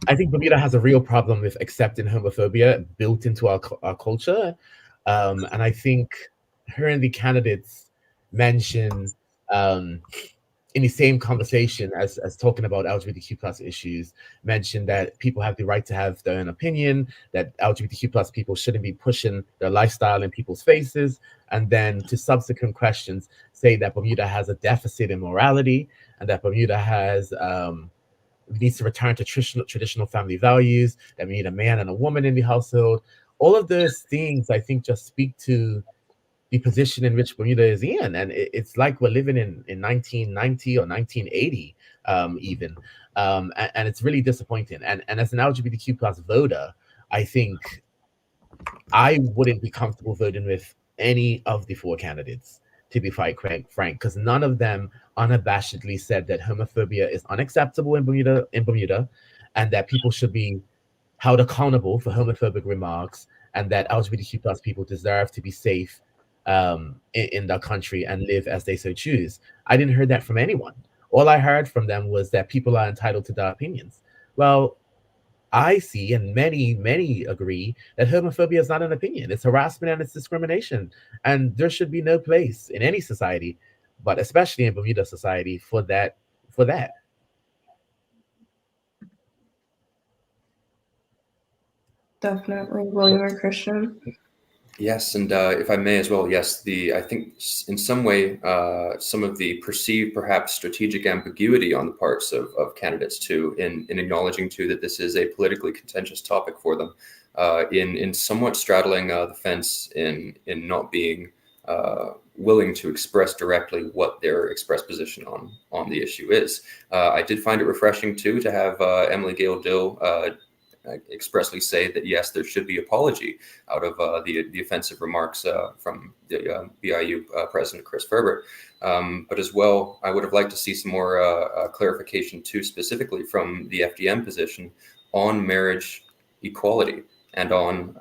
I think Bermuda has a real problem with accepting homophobia built into our culture. And I think hearing the candidates mention in the same conversation as talking about LGBTQ plus issues, mentioned that people have the right to have their own opinion, that LGBTQ plus people shouldn't be pushing their lifestyle in people's faces, and then to subsequent questions say that Bermuda has a deficit in morality and that Bermuda has needs to return to traditional family values, that we need a man and a woman in the household. All of those things, I think, just speak to the position in which Bermuda is in. And it's like we're living in 1990 or 1980 even. And it's really disappointing. And as an LGBTQ plus voter, I think I wouldn't be comfortable voting with any of the four candidates, to be quite frank, because none of them unabashedly said that homophobia is unacceptable in Bermuda, and that people should be held accountable for homophobic remarks, and that LGBTQ plus people deserve to be safe in the country and live as they so choose. I didn't hear that from anyone. All I heard from them was that people are entitled to their opinions. Well, I see, and many agree, that homophobia is not an opinion. It's harassment and it's discrimination. And there should be no place in any society, but especially in Bermuda society, for that. Definitely. William or Christian? Yes, and if I may as well, yes, I think in some way, some of the perceived perhaps strategic ambiguity on the parts of candidates too, in acknowledging too that this is a politically contentious topic for them, in somewhat straddling the fence in not being willing to express directly what their expressed position on the issue is. I did find it refreshing too to have Emily Gale Dill expressly say that yes, there should be apology out of the offensive remarks from the BIU President Chris Ferber. But as well, I would have liked to see some more clarification too, specifically from the FDM position on marriage equality and on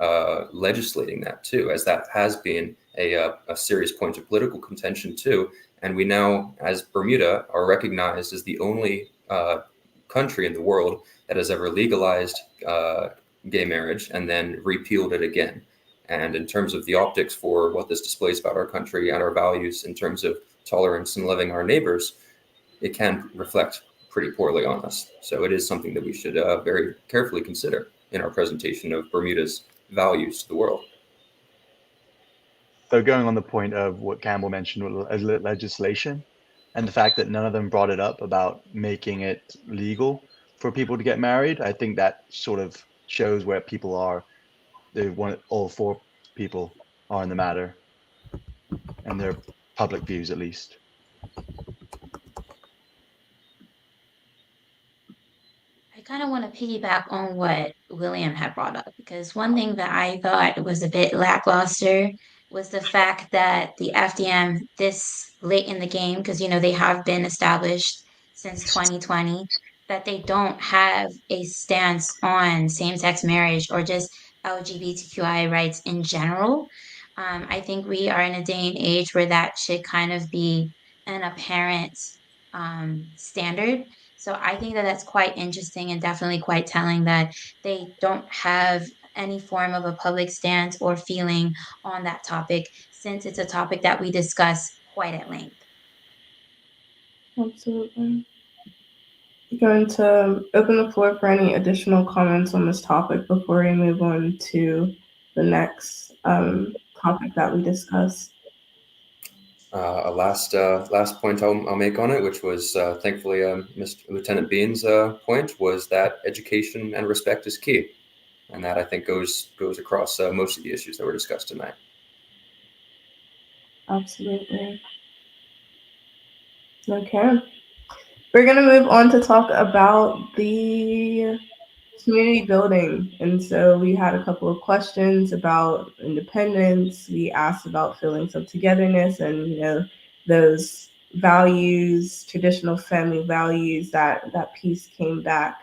legislating that too, as that has been a serious point of political contention too. And we now, as Bermuda, are recognized as the only country in the world that has ever legalized gay marriage and then repealed it again. And in terms of the optics for what this displays about our country and our values in terms of tolerance and loving our neighbors, it can reflect pretty poorly on us. So it is something that we should very carefully consider in our presentation of Bermuda's values to the world. So going on the point of what Campbell mentioned with legislation and the fact that none of them brought it up about making it legal for people to get married, I think that sort of shows where people are. They want all four people are in the matter, and their public views at least. I kind of want to piggyback on what William had brought up, because one thing that I thought was a bit lackluster was the fact that the FDM this late in the game, because they have been established since 2020, that they don't have a stance on same-sex marriage or just LGBTQI rights in general. I think we are in a day and age where that should kind of be an apparent standard. So I think that that's quite interesting and definitely quite telling that they don't have any form of a public stance or feeling on that topic, since it's a topic that we discuss quite at length. Absolutely. Going to open the floor for any additional comments on this topic before we move on to the next topic that we discuss. A last point I'll make on it, which was thankfully Mr. Lieutenant Bean's point, was that education and respect is key, and that I think goes across most of the issues that were discussed tonight. Absolutely. Okay. We're going to move on to talk about the community building. And so we had a couple of questions about independence. We asked about feelings of togetherness and, those values, traditional family values, that piece came back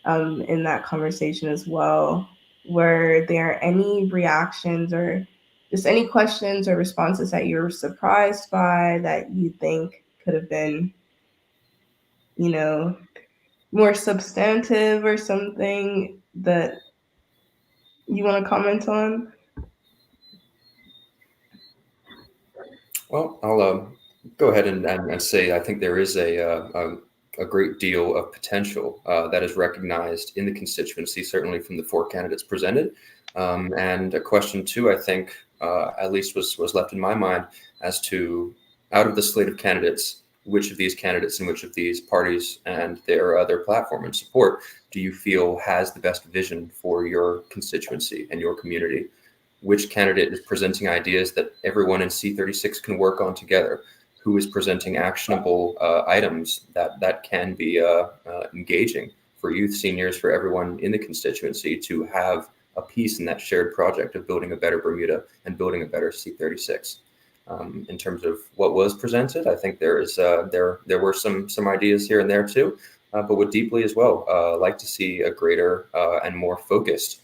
in that conversation as well. Were there any reactions or just any questions or responses that you were surprised by that you think could have been, more substantive or something that you want to comment on? Well, I'll go ahead and say I think there is a great deal of potential that is recognized in the constituency, certainly from the four candidates presented. And a question too, I think, at least was left in my mind as to, out of the slate of candidates, which of these candidates and which of these parties and their platform and support do you feel has the best vision for your constituency and your community? Which candidate is presenting ideas that everyone in C36 can work on together? Who is presenting actionable items that can be engaging for youth, seniors, for everyone in the constituency to have a piece in that shared project of building a better Bermuda and building a better C36. In terms of what was presented, I think there were some ideas here and there too, but would deeply as well like to see a greater and more focused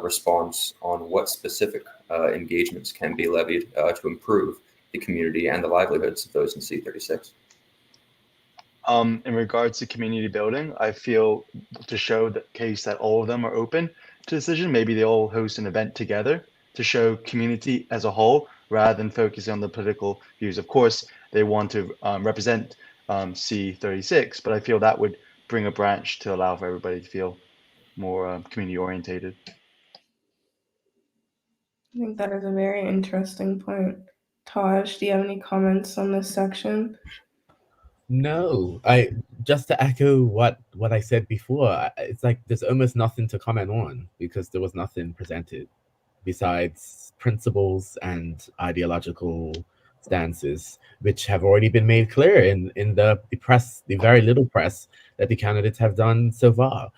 response on what specific engagements can be levied to improve the community and the livelihoods of those in C36. In regards to community building, I feel to show the case that all of them are open to decision, maybe they all host an event together to show community as a whole rather than focusing on the political views. Of course, they want to represent C36, but I feel that would bring a branch to allow for everybody to feel more community orientated. I think that is a very interesting point. Taj, do you have any comments on this section? No, I just to echo what I said before. It's like there's almost nothing to comment on because there was nothing presented besides principles and ideological stances, which have already been made clear in the press, the very little press that the candidates have done so far.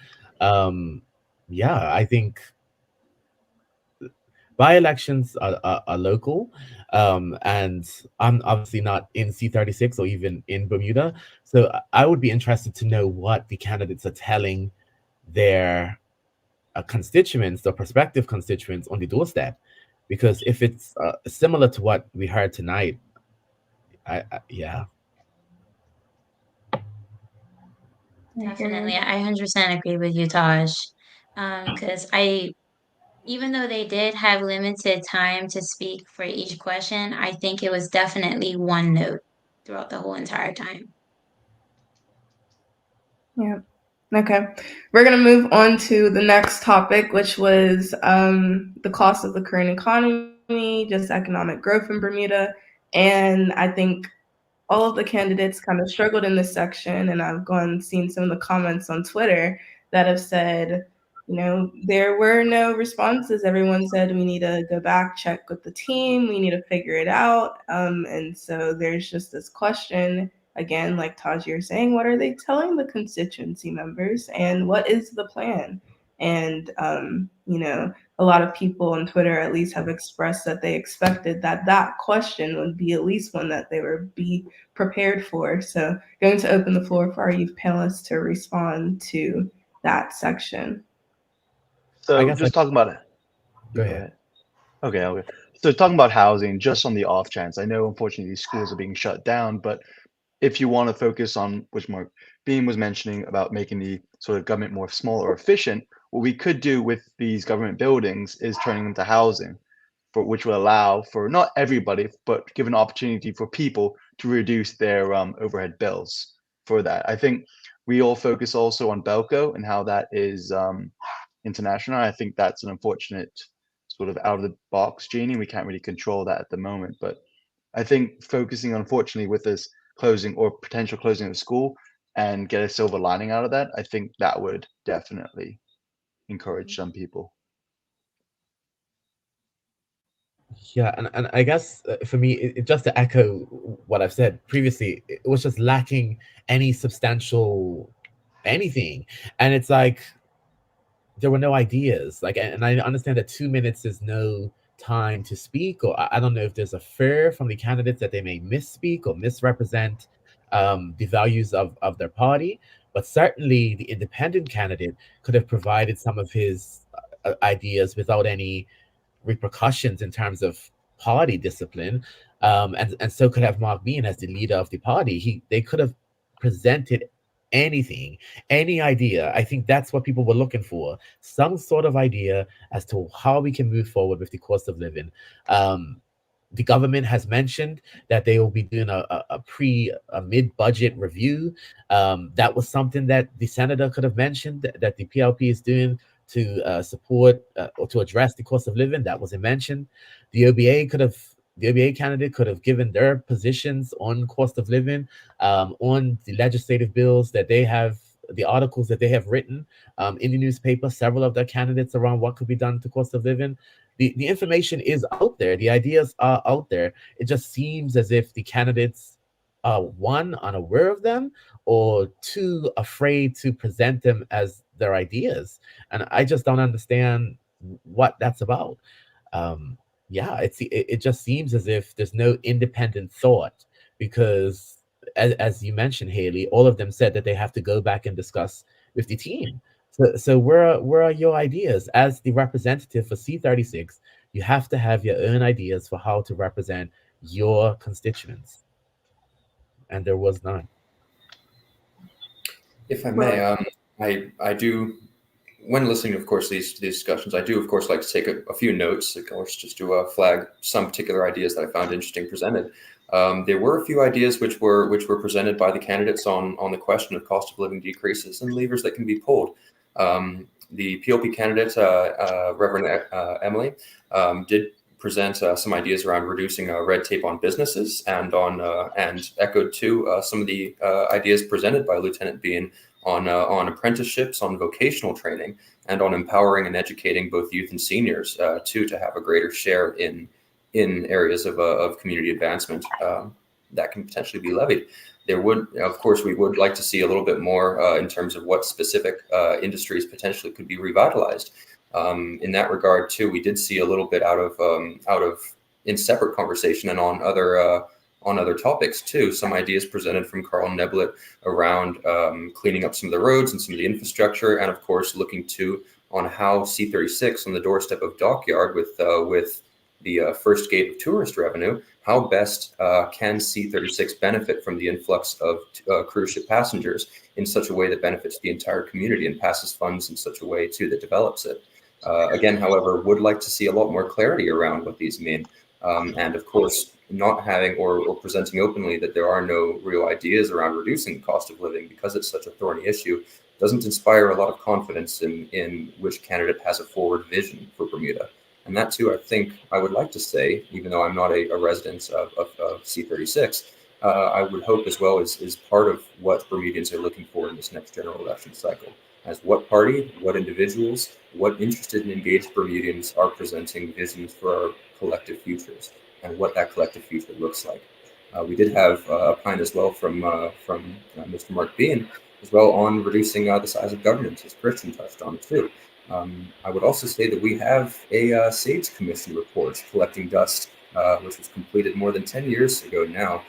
Yeah, I think by-elections are local, and I'm obviously not in C36 or even in Bermuda, so I would be interested to know what the candidates are telling their constituents or prospective constituents on the doorstep, because if it's similar to what we heard tonight, yeah. Definitely, I 100% agree with you, Taj. Because even though they did have limited time to speak for each question, I think it was definitely one note throughout the whole entire time. Yeah. Okay. We're going to move on to the next topic, which was the cost of the current economy, just economic growth in Bermuda. And I think all of the candidates kind of struggled in this section, and I've seen some of the comments on Twitter that have said, there were no responses. Everyone said we need to go back, check with the team, we need to figure it out. And so there's just this question, again, like Taj, you're saying, what are they telling the constituency members and what is the plan? And, a lot of people on Twitter at least have expressed that they expected that question would be at least one that they would be prepared for. So going to open the floor for our youth panelists to respond to that section. So just talking about it. Go ahead. Okay. So talking about housing, just on the off chance, I know unfortunately these schools are being shut down, but if you want to focus on which Mark Beam was mentioning about making the sort of government more small or efficient, what we could do with these government buildings is turning them to housing, which will allow for not everybody, but give an opportunity for people to reduce their overhead bills for that. I think we all focus also on Belco and how that is international. I think that's an unfortunate sort of out of the box genie. We can't really control that at the moment, but I think focusing unfortunately with this closing or potential closing of school and get a silver lining out of that, I think that would definitely encourage some people. Yeah, and I guess for me, just to echo what I've said previously, it was just lacking any substantial anything, and it's like there were no ideas. Like, and I understand that 2 minutes is no time to speak, or I don't know if there's a fear from the candidates that they may misspeak or misrepresent the values of their party, but certainly the independent candidate could have provided some of his ideas without any repercussions in terms of party discipline, and so could have Mark Bean as the leader of the party. They could have presented anything, any idea. I think that's what people were looking for, some sort of idea as to how we can move forward with the cost of living. The government has mentioned that they will be doing a mid-budget review. That was something that the senator could have mentioned that the PLP is doing to support or to address the cost of living. That wasn't mentioned. The OBA candidate could have given their positions on cost of living, on the legislative bills that they have, the articles that they have written in the newspaper, several of their candidates around what could be done to cost of living. The information is out there. The ideas are out there. It just seems as if the candidates are, one, unaware of them, or two, afraid to present them as their ideas. And I just don't understand what that's about. Um, yeah, it just seems as if there's no independent thought because, as you mentioned, Haley, all of them said that they have to go back and discuss with the team. So where are your ideas as the representative for C36? You have to have your own ideas for how to represent your constituents, and there was none. If I may, Well, I do, when listening, of course, these discussions, I do, of course, like to take a few notes, of course, just to flag some particular ideas that I found interesting presented. There were a few ideas which were presented by the candidates on the question of cost of living decreases and levers that can be pulled. The PLP candidate, Reverend Emily, did present some ideas around reducing red tape on businesses, and echoed too some of the ideas presented by Lieutenant Bean on apprenticeships, on vocational training, and on empowering and educating both youth and seniors to have a greater share in areas of community advancement that can potentially be levied. There would, of course, we would like to see a little bit more in terms of what specific industries potentially could be revitalized. In that regard, too, we did see a little bit out of in separate conversation and on other topics too. Some ideas presented from Carl Neblett around cleaning up some of the roads and some of the infrastructure, and of course looking to on how C36 on the doorstep of Dockyard with the first gate of tourist revenue, how best can C36 benefit from the influx of cruise ship passengers in such a way that benefits the entire community and passes funds in such a way too that develops it. Again, however, would like to see a lot more clarity around what these mean. And of course, not having or presenting openly that there are no real ideas around reducing the cost of living because it's such a thorny issue doesn't inspire a lot of confidence in which candidate has a forward vision for Bermuda. And that too, I think I would like to say, even though I'm not a resident of C36, I would hope as well is part of what Bermudians are looking for in this next general election cycle. As what party, what individuals, what interested and engaged Bermudians are presenting visions for our collective futures and what that collective future looks like. We did have a plan as well from Mr. Mark Bean as well on reducing the size of government, as Christian touched on too. I would also say that we have a SAGE Commission report collecting dust, which was completed more than 10 years ago now,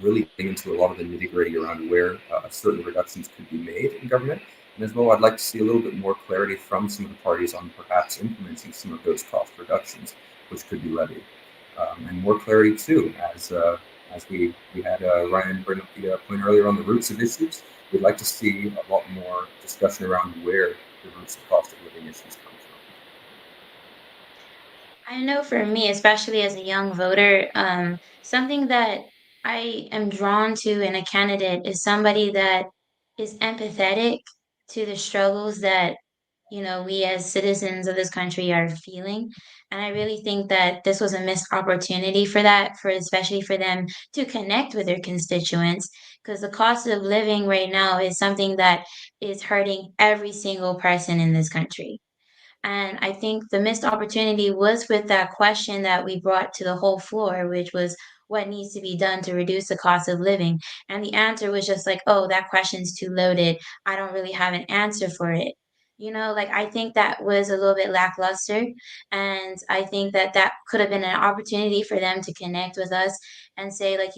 really getting into a lot of the nitty-gritty around where certain reductions could be made in government. And as well, I'd like to see a little bit more clarity from some of the parties on perhaps implementing some of those cost reductions, which could be levied. And more clarity too, as we had Ryan bring up the point earlier on the roots of issues. We'd like to see a lot more discussion around where the roots of cost of living issues come from. I know for me, especially as a young voter, something that I am drawn to in a candidate is somebody that is empathetic to the struggles that, we as citizens of this country are feeling. And I really think that this was a missed opportunity for that, for especially for them to connect with their constituents, because the cost of living right now is something that is hurting every single person in this country. And I think the missed opportunity was with that question that we brought to the whole floor, which was what needs to be done to reduce the cost of living. And the answer was just like, oh, that question's too loaded. I don't really have an answer for it. Like I think that was a little bit lackluster. And I think that that could have been an opportunity for them to connect with us and say, like,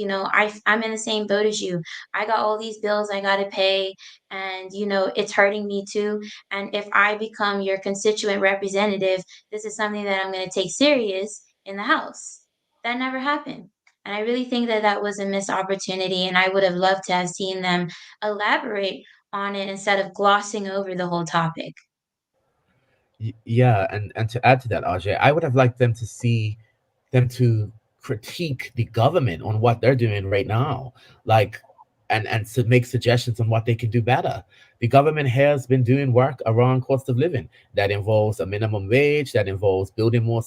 I'm in the same boat as you. I got all these bills I got to pay. And, it's hurting me too. And if I become your constituent representative, this is something that I'm going to take serious in the House. That never happened. And I really think that that was a missed opportunity. And I would have loved to have seen them elaborate on it instead of glossing over the whole topic. Yeah, and to add to that, RJ, I would have liked them to critique the government on what they're doing right now, like, and to make suggestions on what they can do better. The government has been doing work around cost of living that involves a minimum wage, that involves building more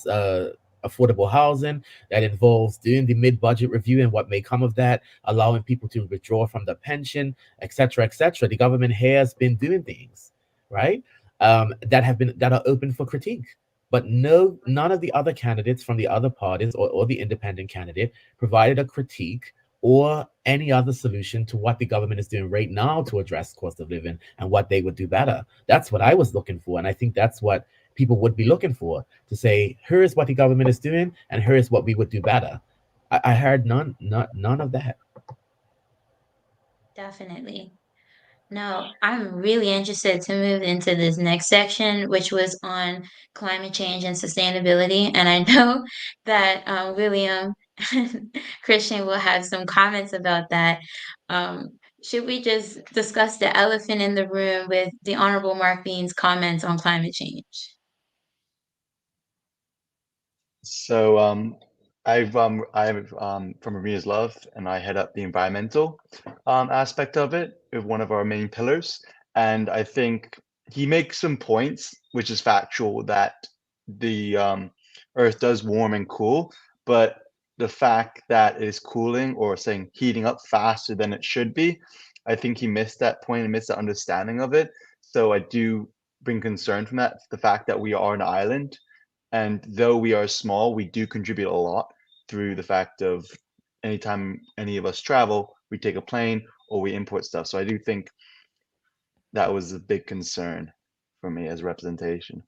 affordable housing, that involves doing the mid-budget review and what may come of that, allowing people to withdraw from the pension, etc., etc. The government has been doing things, right? That are open for critique. But none of the other candidates from the other parties or the independent candidate provided a critique or any other solution to what the government is doing right now to address cost of living and what they would do better. That's what I was looking for. And I think that's what people would be looking for, to say, here is what the government is doing, and here is what we would do better. I heard none of that. Definitely. No, I'm really interested to move into this next section, which was on climate change and sustainability. And I know that William and Christian will have some comments about that. Should we just discuss the elephant in the room with the Honorable Mark Bean's comments on climate change? So I'm from Maria's Love, and I head up the environmental aspect of it with one of our main pillars. And I think he makes some points, which is factual, that the Earth does warm and cool, but the fact that it is cooling, or saying heating up faster than it should be, I think he missed that point and missed the understanding of it. So I do bring concern from that, the fact that we are an island, and though we are small, we do contribute a lot through the fact of anytime any of us travel, we take a plane or we import stuff. So I do think that was a big concern for me as representation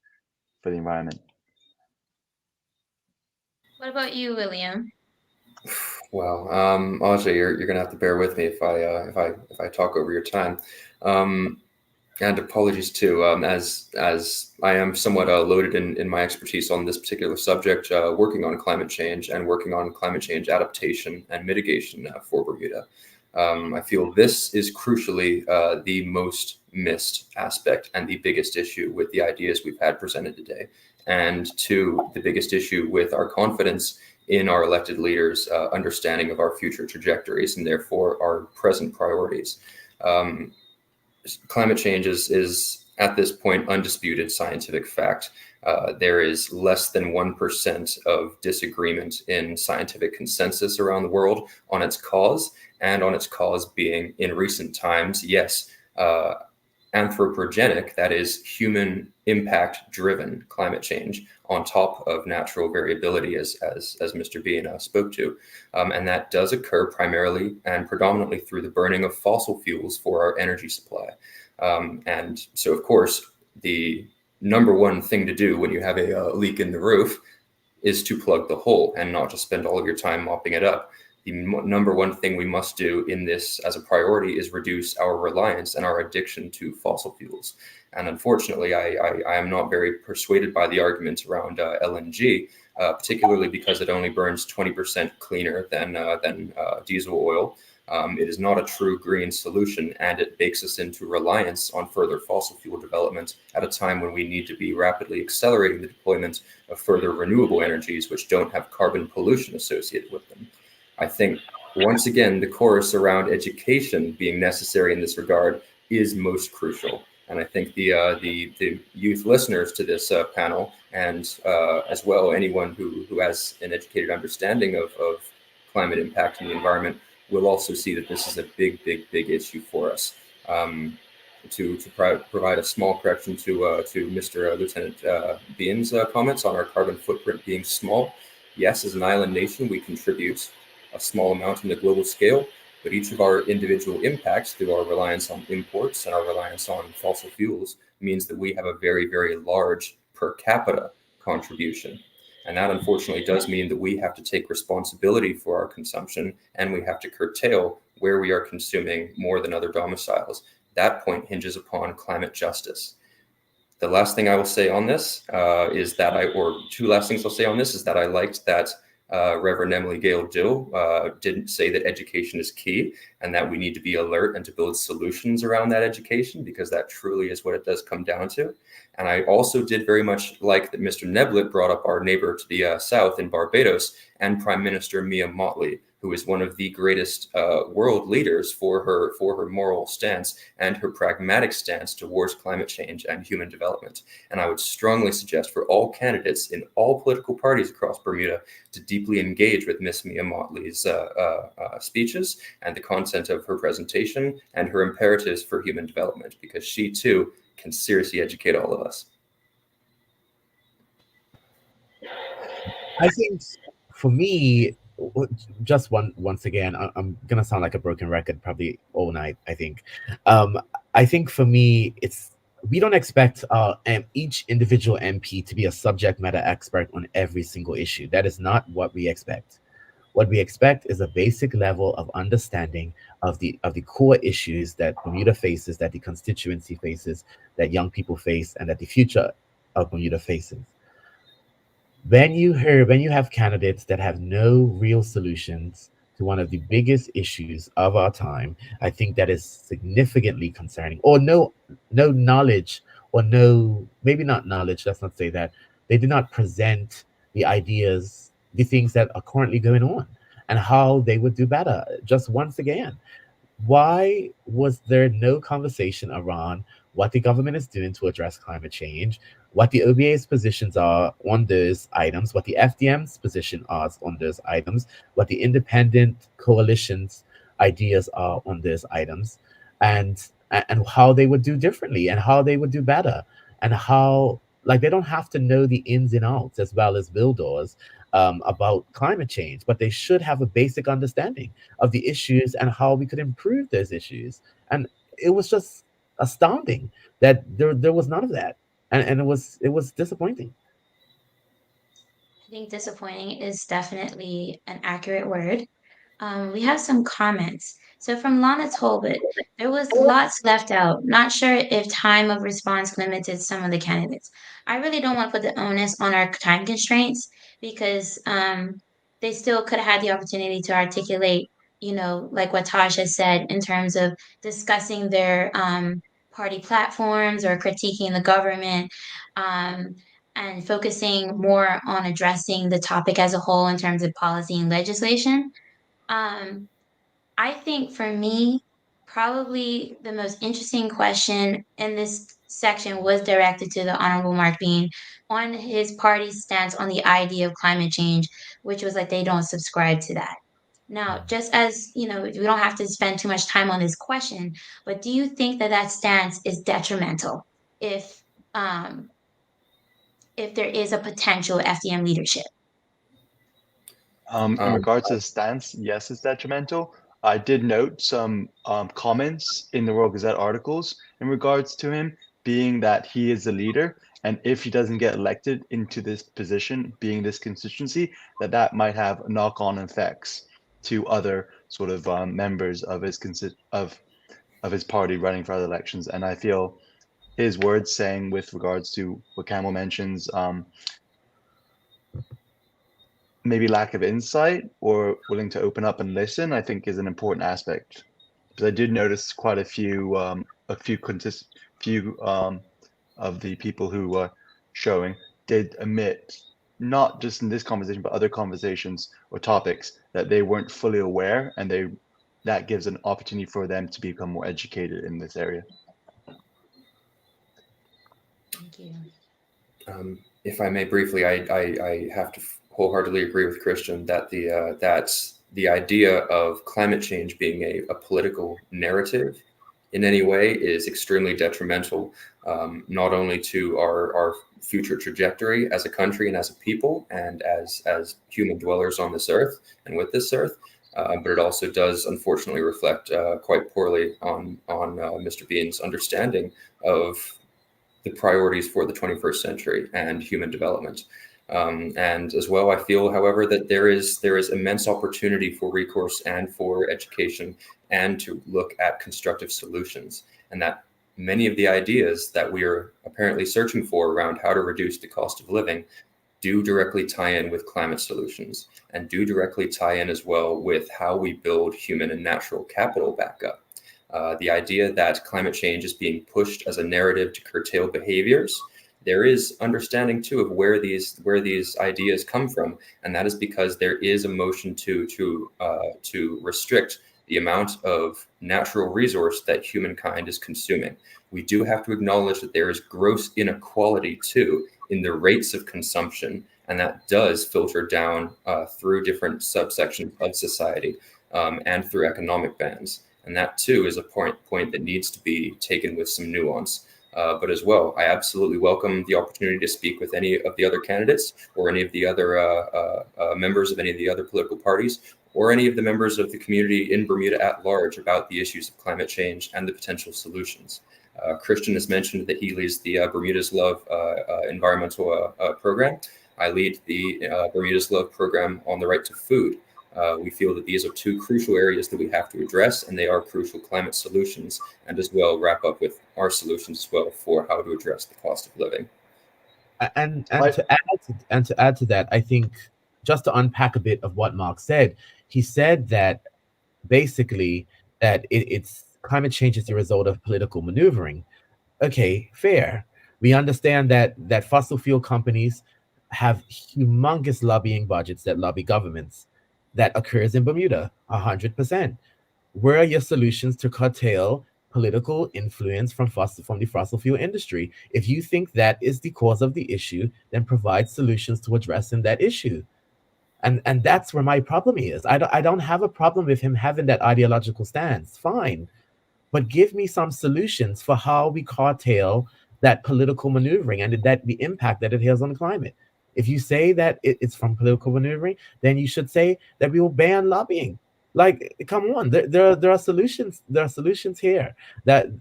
for the environment. What about you, William? Well, Ajay, you're gonna have to bear with me if I talk over your time. And apologies too, as I am somewhat loaded in my expertise on this particular subject, working on climate change and working on climate change adaptation and mitigation for Bermuda. I feel this is crucially the most missed aspect and the biggest issue with the ideas we've had presented today, and two, the biggest issue with our confidence in our elected leaders' understanding of our future trajectories and therefore our present priorities. Climate change is at this point undisputed scientific fact. There is less than 1% of disagreement in scientific consensus around the world on its cause, and on its cause being, in recent times, yes, anthropogenic, that is human impact driven climate change on top of natural variability, as Mr. Bean spoke to. And that does occur primarily and predominantly through the burning of fossil fuels for our energy supply. And so, of course, the number one thing to do when you have a leak in the roof is to plug the hole and not to spend all of your time mopping it up. The number one thing we must do in this as a priority is reduce our reliance and our addiction to fossil fuels. And unfortunately, I am not very persuaded by the arguments around LNG, particularly because it only burns 20% cleaner than diesel oil. It is not a true green solution, and it bakes us into reliance on further fossil fuel development at a time when we need to be rapidly accelerating the deployment of further renewable energies which don't have carbon pollution associated with them. I think, once again, the chorus around education being necessary in this regard is most crucial. And I think the youth listeners to this panel, and as well anyone who has an educated understanding of climate impact and the environment, will also see that this is a big issue for us. To provide a small correction to Mr. Lieutenant Bean's comments on our carbon footprint being small. Yes, as an island nation, we contribute a small amount on the global scale, but each of our individual impacts through our reliance on imports and our reliance on fossil fuels means that we have a very large per capita contribution. And that unfortunately does mean that we have to take responsibility for our consumption, and we have to curtail where we are consuming more than other domiciles. That point hinges upon climate justice. The last thing I will say on this is that two last things I'll say on this is that I liked that Reverend Emily Gale Dill didn't say that education is key and that we need to be alert and to build solutions around that education, because that truly is what it does come down to. And I also did very much like that Mr. Neblett brought up our neighbor to the south in Barbados and Prime Minister Mia Mottley, who is one of the greatest world leaders for her moral stance and her pragmatic stance towards climate change and human development. And I would strongly suggest for all candidates in all political parties across Bermuda to deeply engage with Miss Mia Mottley's speeches and the content of her presentation and her imperatives for human development, because she too can seriously educate all of us. I think for me, just once again, I'm gonna sound like a broken record probably all night. I think for me, it's we don't expect each individual MP to be a subject matter expert on every single issue. That is not what we expect. What we expect is a basic level of understanding of the core issues that Bermuda faces, that the constituency faces, that young people face, and that the future of Bermuda faces. When you have candidates that have no real solutions to one of the biggest issues of our time, I think that is significantly concerning. Or no knowledge, or no, maybe not knowledge, let's not say that. They did not present the ideas, the things that are currently going on, and how they would do better. Just once again, why was there no conversation around what the government is doing to address climate change, what the OBA's positions are on those items, what the FDM's position are on those items, what the independent coalition's ideas are on those items, and how they would do differently and how they would do better, and how, like, they don't have to know the ins and outs as well as Bill does about climate change, but they should have a basic understanding of the issues and how we could improve those issues. And it was just astounding that there was none of that, and it was disappointing. I think disappointing is definitely an accurate word. We have some comments. So from Lana Tolbert, there was lots left out. Not sure if time of response limited some of the candidates. I really don't want to put the onus on our time constraints because they still could have had the opportunity to articulate, like what Taj has said in terms of discussing their party platforms or critiquing the government. And focusing more on addressing the topic as a whole in terms of policy and legislation. Um, I think for me, probably the most interesting question in this section was directed to the Honorable Mark Bean on his party's stance on the idea of climate change, which was like they don't subscribe to that. Now, just as we don't have to spend too much time on this question, but do you think that that stance is detrimental if um, if there is a potential FDM leadership? In regards to the stance, yes, it's detrimental. I did note some comments in the World Gazette articles in regards to him being that he is the leader, and if he doesn't get elected into this position, being this constituency, that might have knock-on effects to other sort of members of his of his party running for other elections. And I feel his words saying with regards to what Campbell mentions, maybe lack of insight or willing to open up and listen, I think is an important aspect. Because I did notice quite a few of the people who were showing did admit, not just in this conversation, but other conversations or topics, that they weren't fully aware, and that gives an opportunity for them to become more educated in this area. Thank you. If I may briefly, I have to wholeheartedly agree with Christian that the idea of climate change being a political narrative in any way is extremely detrimental, not only to our future trajectory as a country and as a people and as human dwellers on this earth and with this earth, but it also does unfortunately reflect quite poorly on Mr. Bean's understanding of the priorities for the 21st century and human development. And as well, I feel, however, that there is immense opportunity for recourse and for education and to look at constructive solutions, and that many of the ideas that we are apparently searching for around how to reduce the cost of living do directly tie in with climate solutions and do directly tie in as well with how we build human and natural capital back up. The idea that climate change is being pushed as a narrative to curtail behaviors, there is understanding too of where these ideas come from, and that is because there is a motion to restrict the amount of natural resource that humankind is consuming. We do have to acknowledge that there is gross inequality too in the rates of consumption, and that does filter down through different subsections of society and through economic bands. And that too is a point that needs to be taken with some nuance. But as well, I absolutely welcome the opportunity to speak with any of the other candidates or any of the other members of any of the other political parties or any of the members of the community in Bermuda at large about the issues of climate change and the potential solutions. Christian has mentioned that he leads the Bermuda's Love environmental program. I lead the Bermuda's Love program on the right to food. We feel that these are two crucial areas that we have to address, and they are crucial climate solutions, and as well wrap up with our solutions as well for how to address the cost of living. And to add to that, I think just to unpack a bit of what Mark said, he said that basically that it's climate change is the result of political maneuvering. Okay, fair. We understand that fossil fuel companies have humongous lobbying budgets that lobby governments. That occurs in Bermuda, 100%. Where are your solutions to curtail political influence from the fossil fuel industry? If you think that is the cause of the issue, then provide solutions to addressing that issue. And that's where my problem is. I don't have a problem with him having that ideological stance. Fine. But give me some solutions for how we curtail that political maneuvering and that the impact that it has on the climate. If you say that it's from political maneuvering, then you should say that we will ban lobbying. Like, come on, there are solutions. There are solutions here that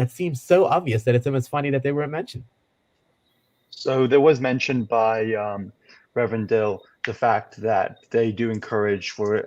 seem so obvious that it's almost funny that they weren't mentioned. So there was mentioned by Reverend Dill the fact that they do encourage for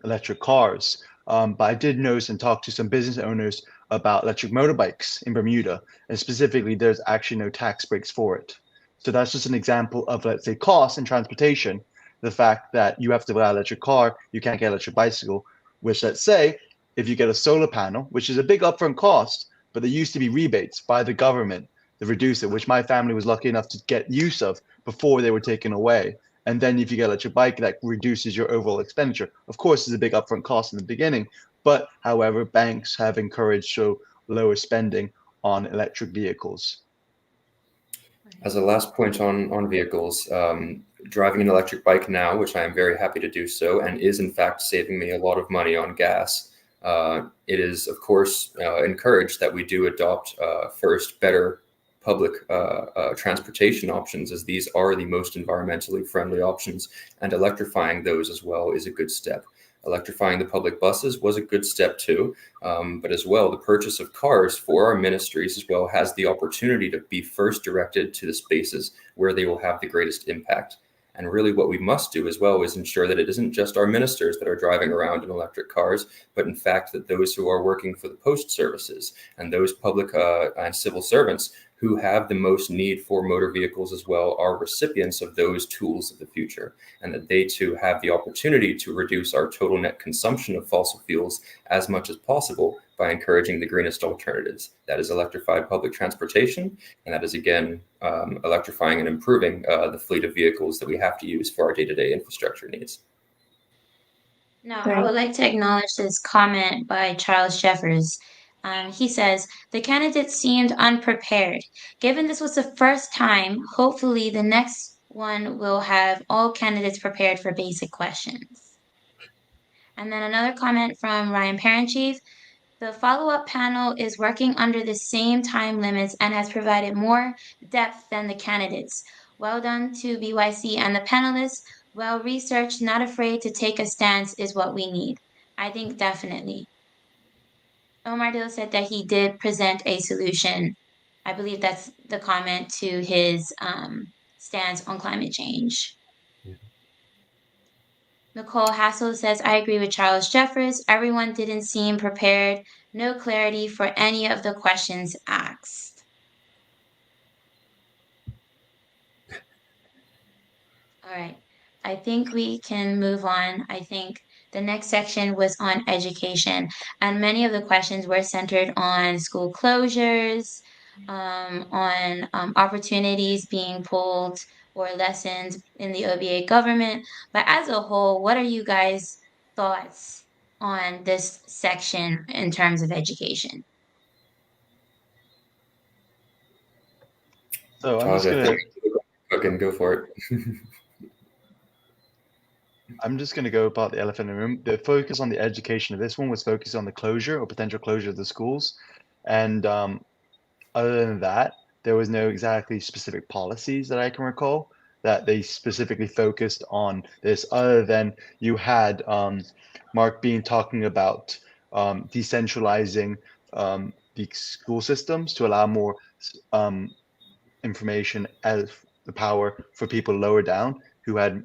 electric cars. But I did notice and talk to some business owners about electric motorbikes in Bermuda, and specifically, there's actually no tax breaks for it. So that's just an example of, let's say, cost and transportation. The fact that you have to buy an electric car, you can't get an electric bicycle, which, let's say, if you get a solar panel, which is a big upfront cost, but there used to be rebates by the government to reduce it, which my family was lucky enough to get use of before they were taken away. And then if you get an electric bike, that reduces your overall expenditure. Of course, there's a big upfront cost in the beginning, but however, banks have encouraged so lower spending on electric vehicles. As a last point on vehicles, driving an electric bike now, which I am very happy to do so, and is in fact saving me a lot of money on gas. It is, of course, encouraged that we do adopt first better public transportation options, as these are the most environmentally friendly options, and electrifying those as well is a good step. Electrifying the public buses was a good step too, but as well, the purchase of cars for our ministries as well has the opportunity to be first directed to the spaces where they will have the greatest impact. And really what we must do as well is ensure that it isn't just our ministers that are driving around in electric cars, but in fact that those who are working for the post services and those public and civil servants who have the most need for motor vehicles as well are recipients of those tools of the future, and that they too have the opportunity to reduce our total net consumption of fossil fuels as much as possible by encouraging the greenest alternatives. That is electrified public transportation, and that is again electrifying and improving the fleet of vehicles that we have to use for our day-to-day infrastructure needs. Now, I would like to acknowledge this comment by Charles Jeffers. He says, the candidates seemed unprepared. Given this was the first time, hopefully the next one will have all candidates prepared for basic questions. And then another comment from Ryan Parentchief. The follow-up panel is working under the same time limits and has provided more depth than the candidates. Well done to BYC and the panelists. Well-researched, not afraid to take a stance is what we need. I think definitely. Omar Dill said that he did present a solution. I believe that's the comment to his stance on climate change. Nicole Hassel says, I agree with Charles Jeffers. Everyone didn't seem prepared. No clarity for any of the questions asked. All right. I think we can move on. I think the next section was on education, and many of the questions were centered on school closures, on opportunities being pulled or lessons in the OBA government. But as a whole, what are you guys' thoughts on this section in terms of education? So I'm just gonna go for it. I'm just going to go about the elephant in the room. The focus on the education of this one was focused on the closure or potential closure of the schools. And other than that, there was no exactly specific policies that I can recall that they specifically focused on this, other than you had Mark Bean talking about decentralizing the school systems to allow more information as the power for people lower down who had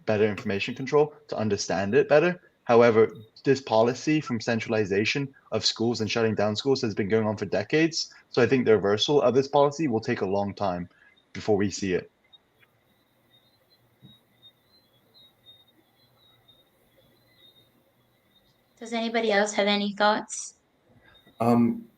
better information control to understand it better. However, this policy from centralization of schools and shutting down schools has been going on for decades. So I think the reversal of this policy will take a long time before we see it. Does anybody else have any thoughts?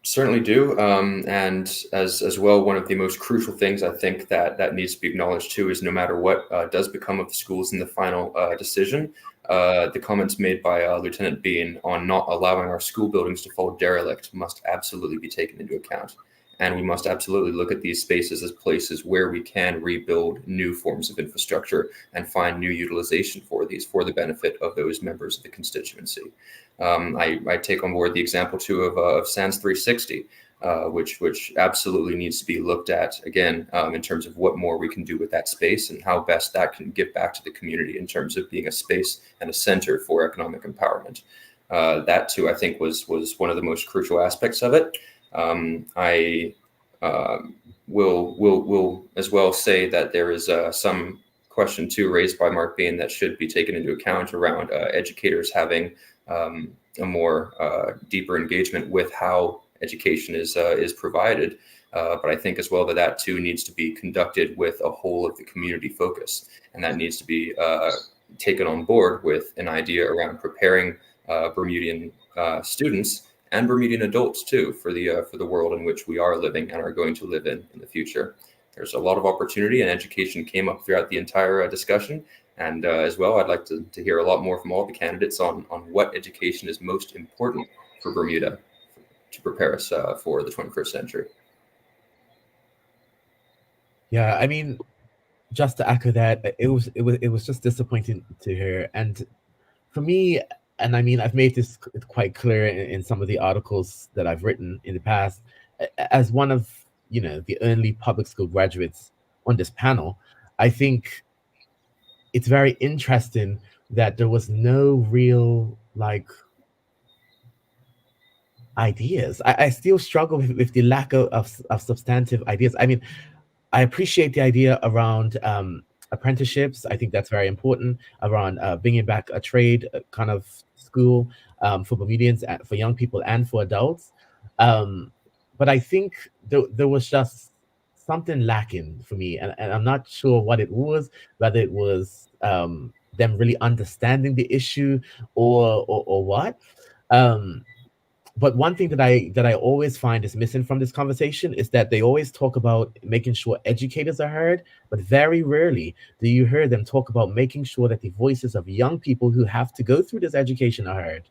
Certainly do. And as well, one of the most crucial things I think that needs to be acknowledged too is no matter what does become of the schools in the final decision, the comments made by Lieutenant Bean on not allowing our school buildings to fall derelict must absolutely be taken into account. And we must absolutely look at these spaces as places where we can rebuild new forms of infrastructure and find new utilization for these for the benefit of those members of the constituency. I take on board the example too of C36, which absolutely needs to be looked at again in terms of what more we can do with that space and how best that can give back to the community in terms of being a space and a center for economic empowerment. That too, I think, was one of the most crucial aspects of it. I will as well say that there is some question too raised by Mark Bean that should be taken into account around educators having a more deeper engagement with how education is provided. But I think as well that too needs to be conducted with a whole of the community focus, and that needs to be taken on board with an idea around preparing Bermudian students and Bermudian adults too for the world in which we are living and are going to live in the future. There's a lot of opportunity, and education came up throughout the entire discussion. And as well, I'd like to hear a lot more from all the candidates on what education is most important for Bermuda to prepare us for the 21st century. Yeah, I mean, just to echo that, it was just disappointing to hear. And for me, and I mean, I've made this quite clear in some of the articles that I've written in the past, as one of, the only public school graduates on this panel, I think it's very interesting that there was no real ideas. I still struggle with the lack of substantive ideas. I mean, I appreciate the idea around apprenticeships. I think that's very important, around bringing back a trade kind of school for Bermudians, for young people and for adults. But I think there was just something lacking for me, and I'm not sure what it was, whether it was them really understanding the issue or what. But one thing that I always find is missing from this conversation is that they always talk about making sure educators are heard, but very rarely do you hear them talk about making sure that the voices of young people who have to go through this education are heard.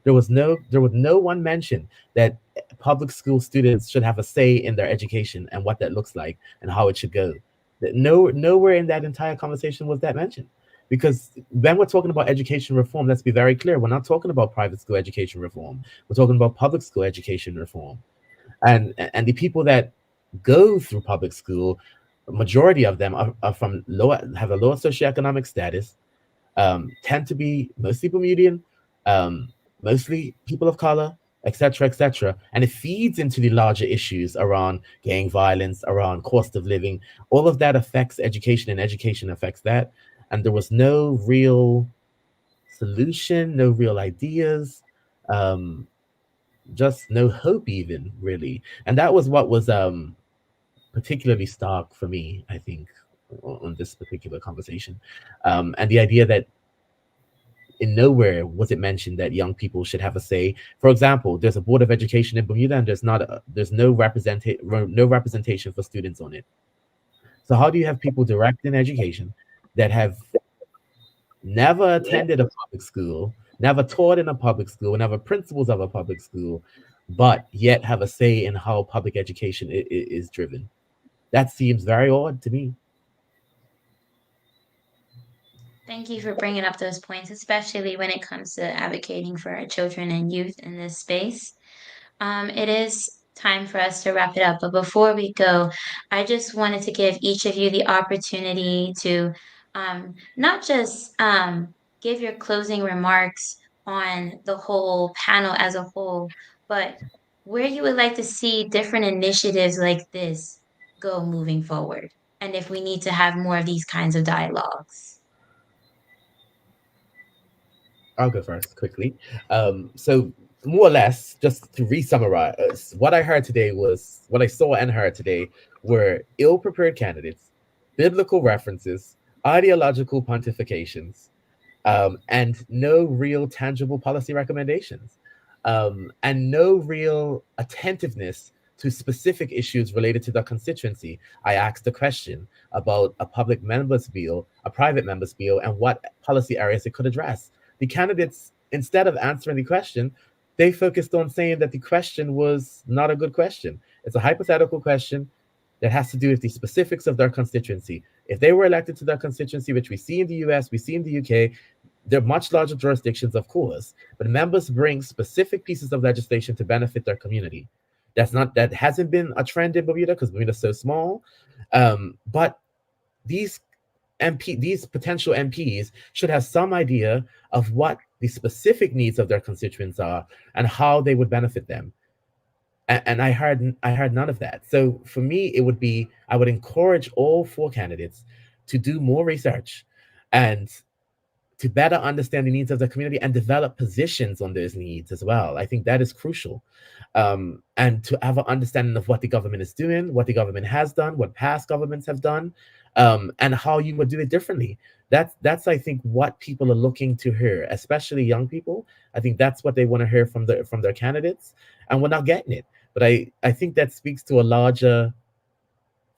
There was no one mention that public school students should have a say in their education and what that looks like and how it should go. Nowhere in that entire conversation was that mentioned. Because when we're talking about education reform, let's be very clear, we're not talking about private school education reform. We're talking about public school education reform. And the people that go through public school, a majority of them are have a lower socioeconomic status, tend to be mostly Bermudian, mostly people of color, etc., etc. And it feeds into the larger issues around gang violence, around cost of living. All of that affects education, and education affects that. And there was no real solution, no real ideas, just no hope even, really. And that was what was particularly stark for me, I think, on this particular conversation. And the idea that in nowhere was it mentioned that young people should have a say. For example, there's a board of education in Bermuda, and there's no representation for students on it. So how do you have people directing education that have never attended a public school, never taught in a public school, never principals of a public school, but yet have a say in how public education is driven? That seems very odd to me. Thank you for bringing up those points, especially when it comes to advocating for our children and youth in this space. It is time for us to wrap it up. But before we go, I just wanted to give each of you the opportunity to not just give your closing remarks on the whole panel as a whole, but where you would like to see different initiatives like this go moving forward, and if we need to have more of these kinds of dialogues. I'll go first quickly. So more or less, just to re-summarize, what I heard today was what I saw and heard today were ill-prepared candidates, biblical references, ideological pontifications, and no real tangible policy recommendations, and no real attentiveness to specific issues related to the constituency. I asked a question about a public members bill, a private members bill, and what policy areas it could address. The candidates, instead of answering the question, they focused on saying that the question was not a good question. It's a hypothetical question that has to do with the specifics of their constituency. If they were elected to their constituency, which we see in the US, we see in the UK, they're much larger jurisdictions, of course, but members bring specific pieces of legislation to benefit their community. That hasn't been a trend in Bermuda because Bermuda's so small. But these these potential MPs should have some idea of what the specific needs of their constituents are and how they would benefit them. And I heard none of that. So for me, it would be, I would encourage all four candidates to do more research and to better understand the needs of the community and develop positions on those needs as well. I think that is crucial. And to have an understanding of what the government is doing, what the government has done, what past governments have done, and how you would do it differently. That's I think what people are looking to hear, especially young people. I think that's what they want to hear from their candidates, and we're not getting it. But I think that speaks to a larger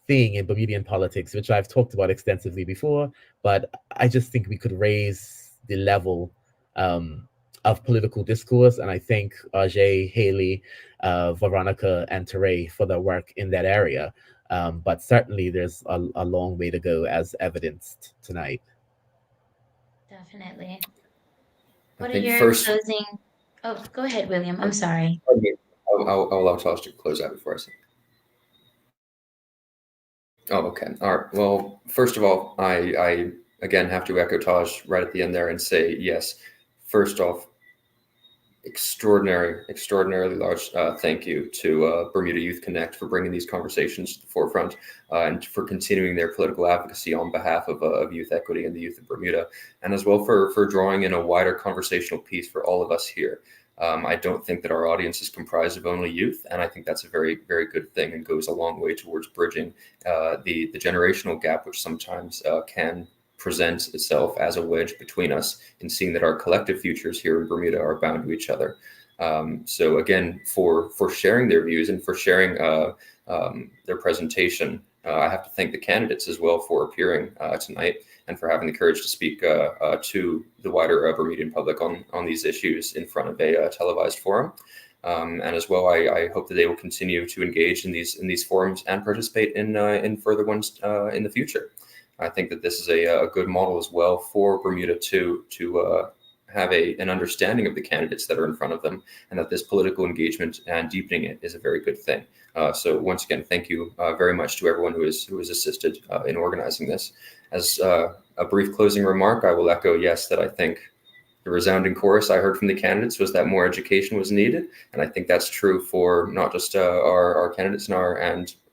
thing in Bermudian politics, which I've talked about extensively before, but I just think we could raise the level of political discourse. And I thank Ajay, Haley, Veronica, and Teray for their work in that area. But certainly there's a long way to go, as evidenced tonight. Definitely. I What are think your first, closing? Oh, go ahead, William. I'm sorry. I'll allow Taj to close out before I say. Oh, okay. All right. Well, first of all, I again have to echo Taj right at the end there and say, yes, first off, extraordinarily large thank you to Bermuda Youth Connect for bringing these conversations to the forefront and for continuing their political advocacy on behalf of youth equity and the youth of Bermuda, and as well for drawing in a wider conversational piece for all of us here. I don't think that our audience is comprised of only youth, and I think that's a very, very good thing and goes a long way towards bridging the generational gap, which sometimes can present itself as a wedge between us in seeing that our collective futures here in Bermuda are bound to each other. So again, for sharing their views and for sharing their presentation, I have to thank the candidates as well for appearing tonight and for having the courage to speak to the wider Bermudian public on these issues in front of a televised forum. And as well, I hope that they will continue to engage in these forums and participate in further ones in the future. I think that this is a good model as well for Bermuda to have an understanding of the candidates that are in front of them, and that this political engagement and deepening it is a very good thing. So once again, thank you very much to everyone who has assisted in organizing this. As a brief closing remark, I will echo, yes, that I think the resounding chorus I heard from the candidates was that more education was needed, and I think that's true for not just our candidates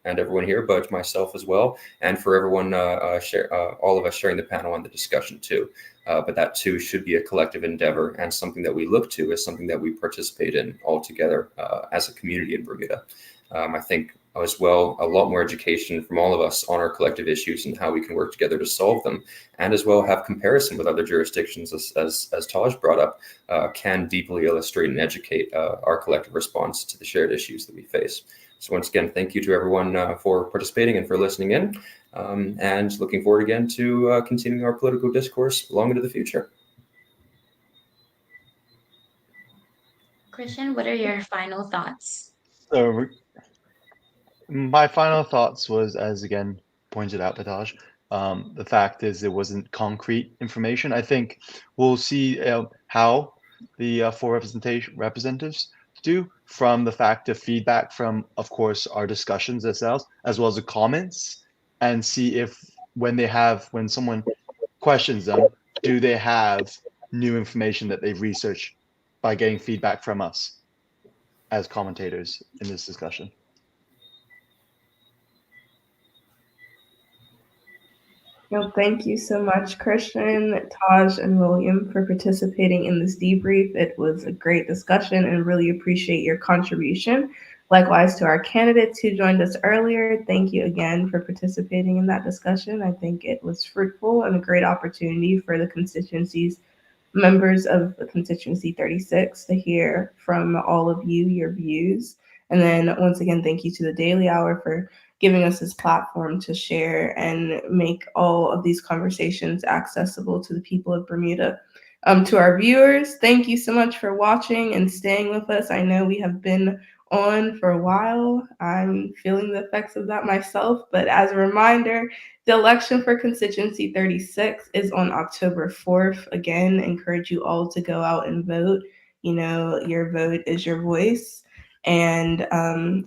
and everyone here, but myself as well, and for everyone, all of us sharing the panel and the discussion too. But that too should be a collective endeavor and something that we look to as something that we participate in all together as a community in Bermuda. I think as well, a lot more education from all of us on our collective issues and how we can work together to solve them, and as well have comparison with other jurisdictions, as Taj brought up, can deeply illustrate and educate our collective response to the shared issues that we face. So once again, thank you to everyone for participating and for listening in, and looking forward again to continuing our political discourse long into the future. Christian, what are your final thoughts? So my final thoughts was, as again pointed out by Taj, the fact is it wasn't concrete information. I think we'll see how the four representatives do from the fact of feedback from, of course, our discussions ourselves, as well as the comments, and see if when someone questions them, do they have new information that they've researched by getting feedback from us. as commentators in this discussion. Well, thank you so much, Christian, Taj, and William, for participating in this debrief. It was a great discussion and really appreciate your contribution. Likewise to our candidates who joined us earlier, thank you again for participating in that discussion. I think it was fruitful and a great opportunity for the constituencies, members of the constituency 36, to hear from all of you, your views. And then once again, thank you to the Daily Hour for giving us this platform to share and make all of these conversations accessible to the people of Bermuda. To our viewers, thank you so much for watching and staying with us. I know we have been on for a while. I'm feeling the effects of that myself, but as a reminder, the election for constituency 36 is on October 4th. Again, encourage you all to go out and vote. You know, your vote is your voice. And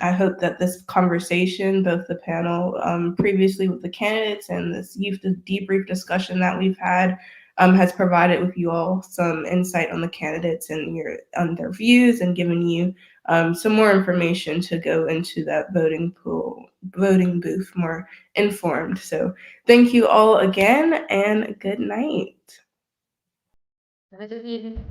I hope that this conversation, both the panel previously with the candidates and this youth debrief discussion that we've had, has provided with you all some insight on the candidates and their views, and given you some more information to go into that voting booth more informed. So thank you all again, and good night. Have a good evening.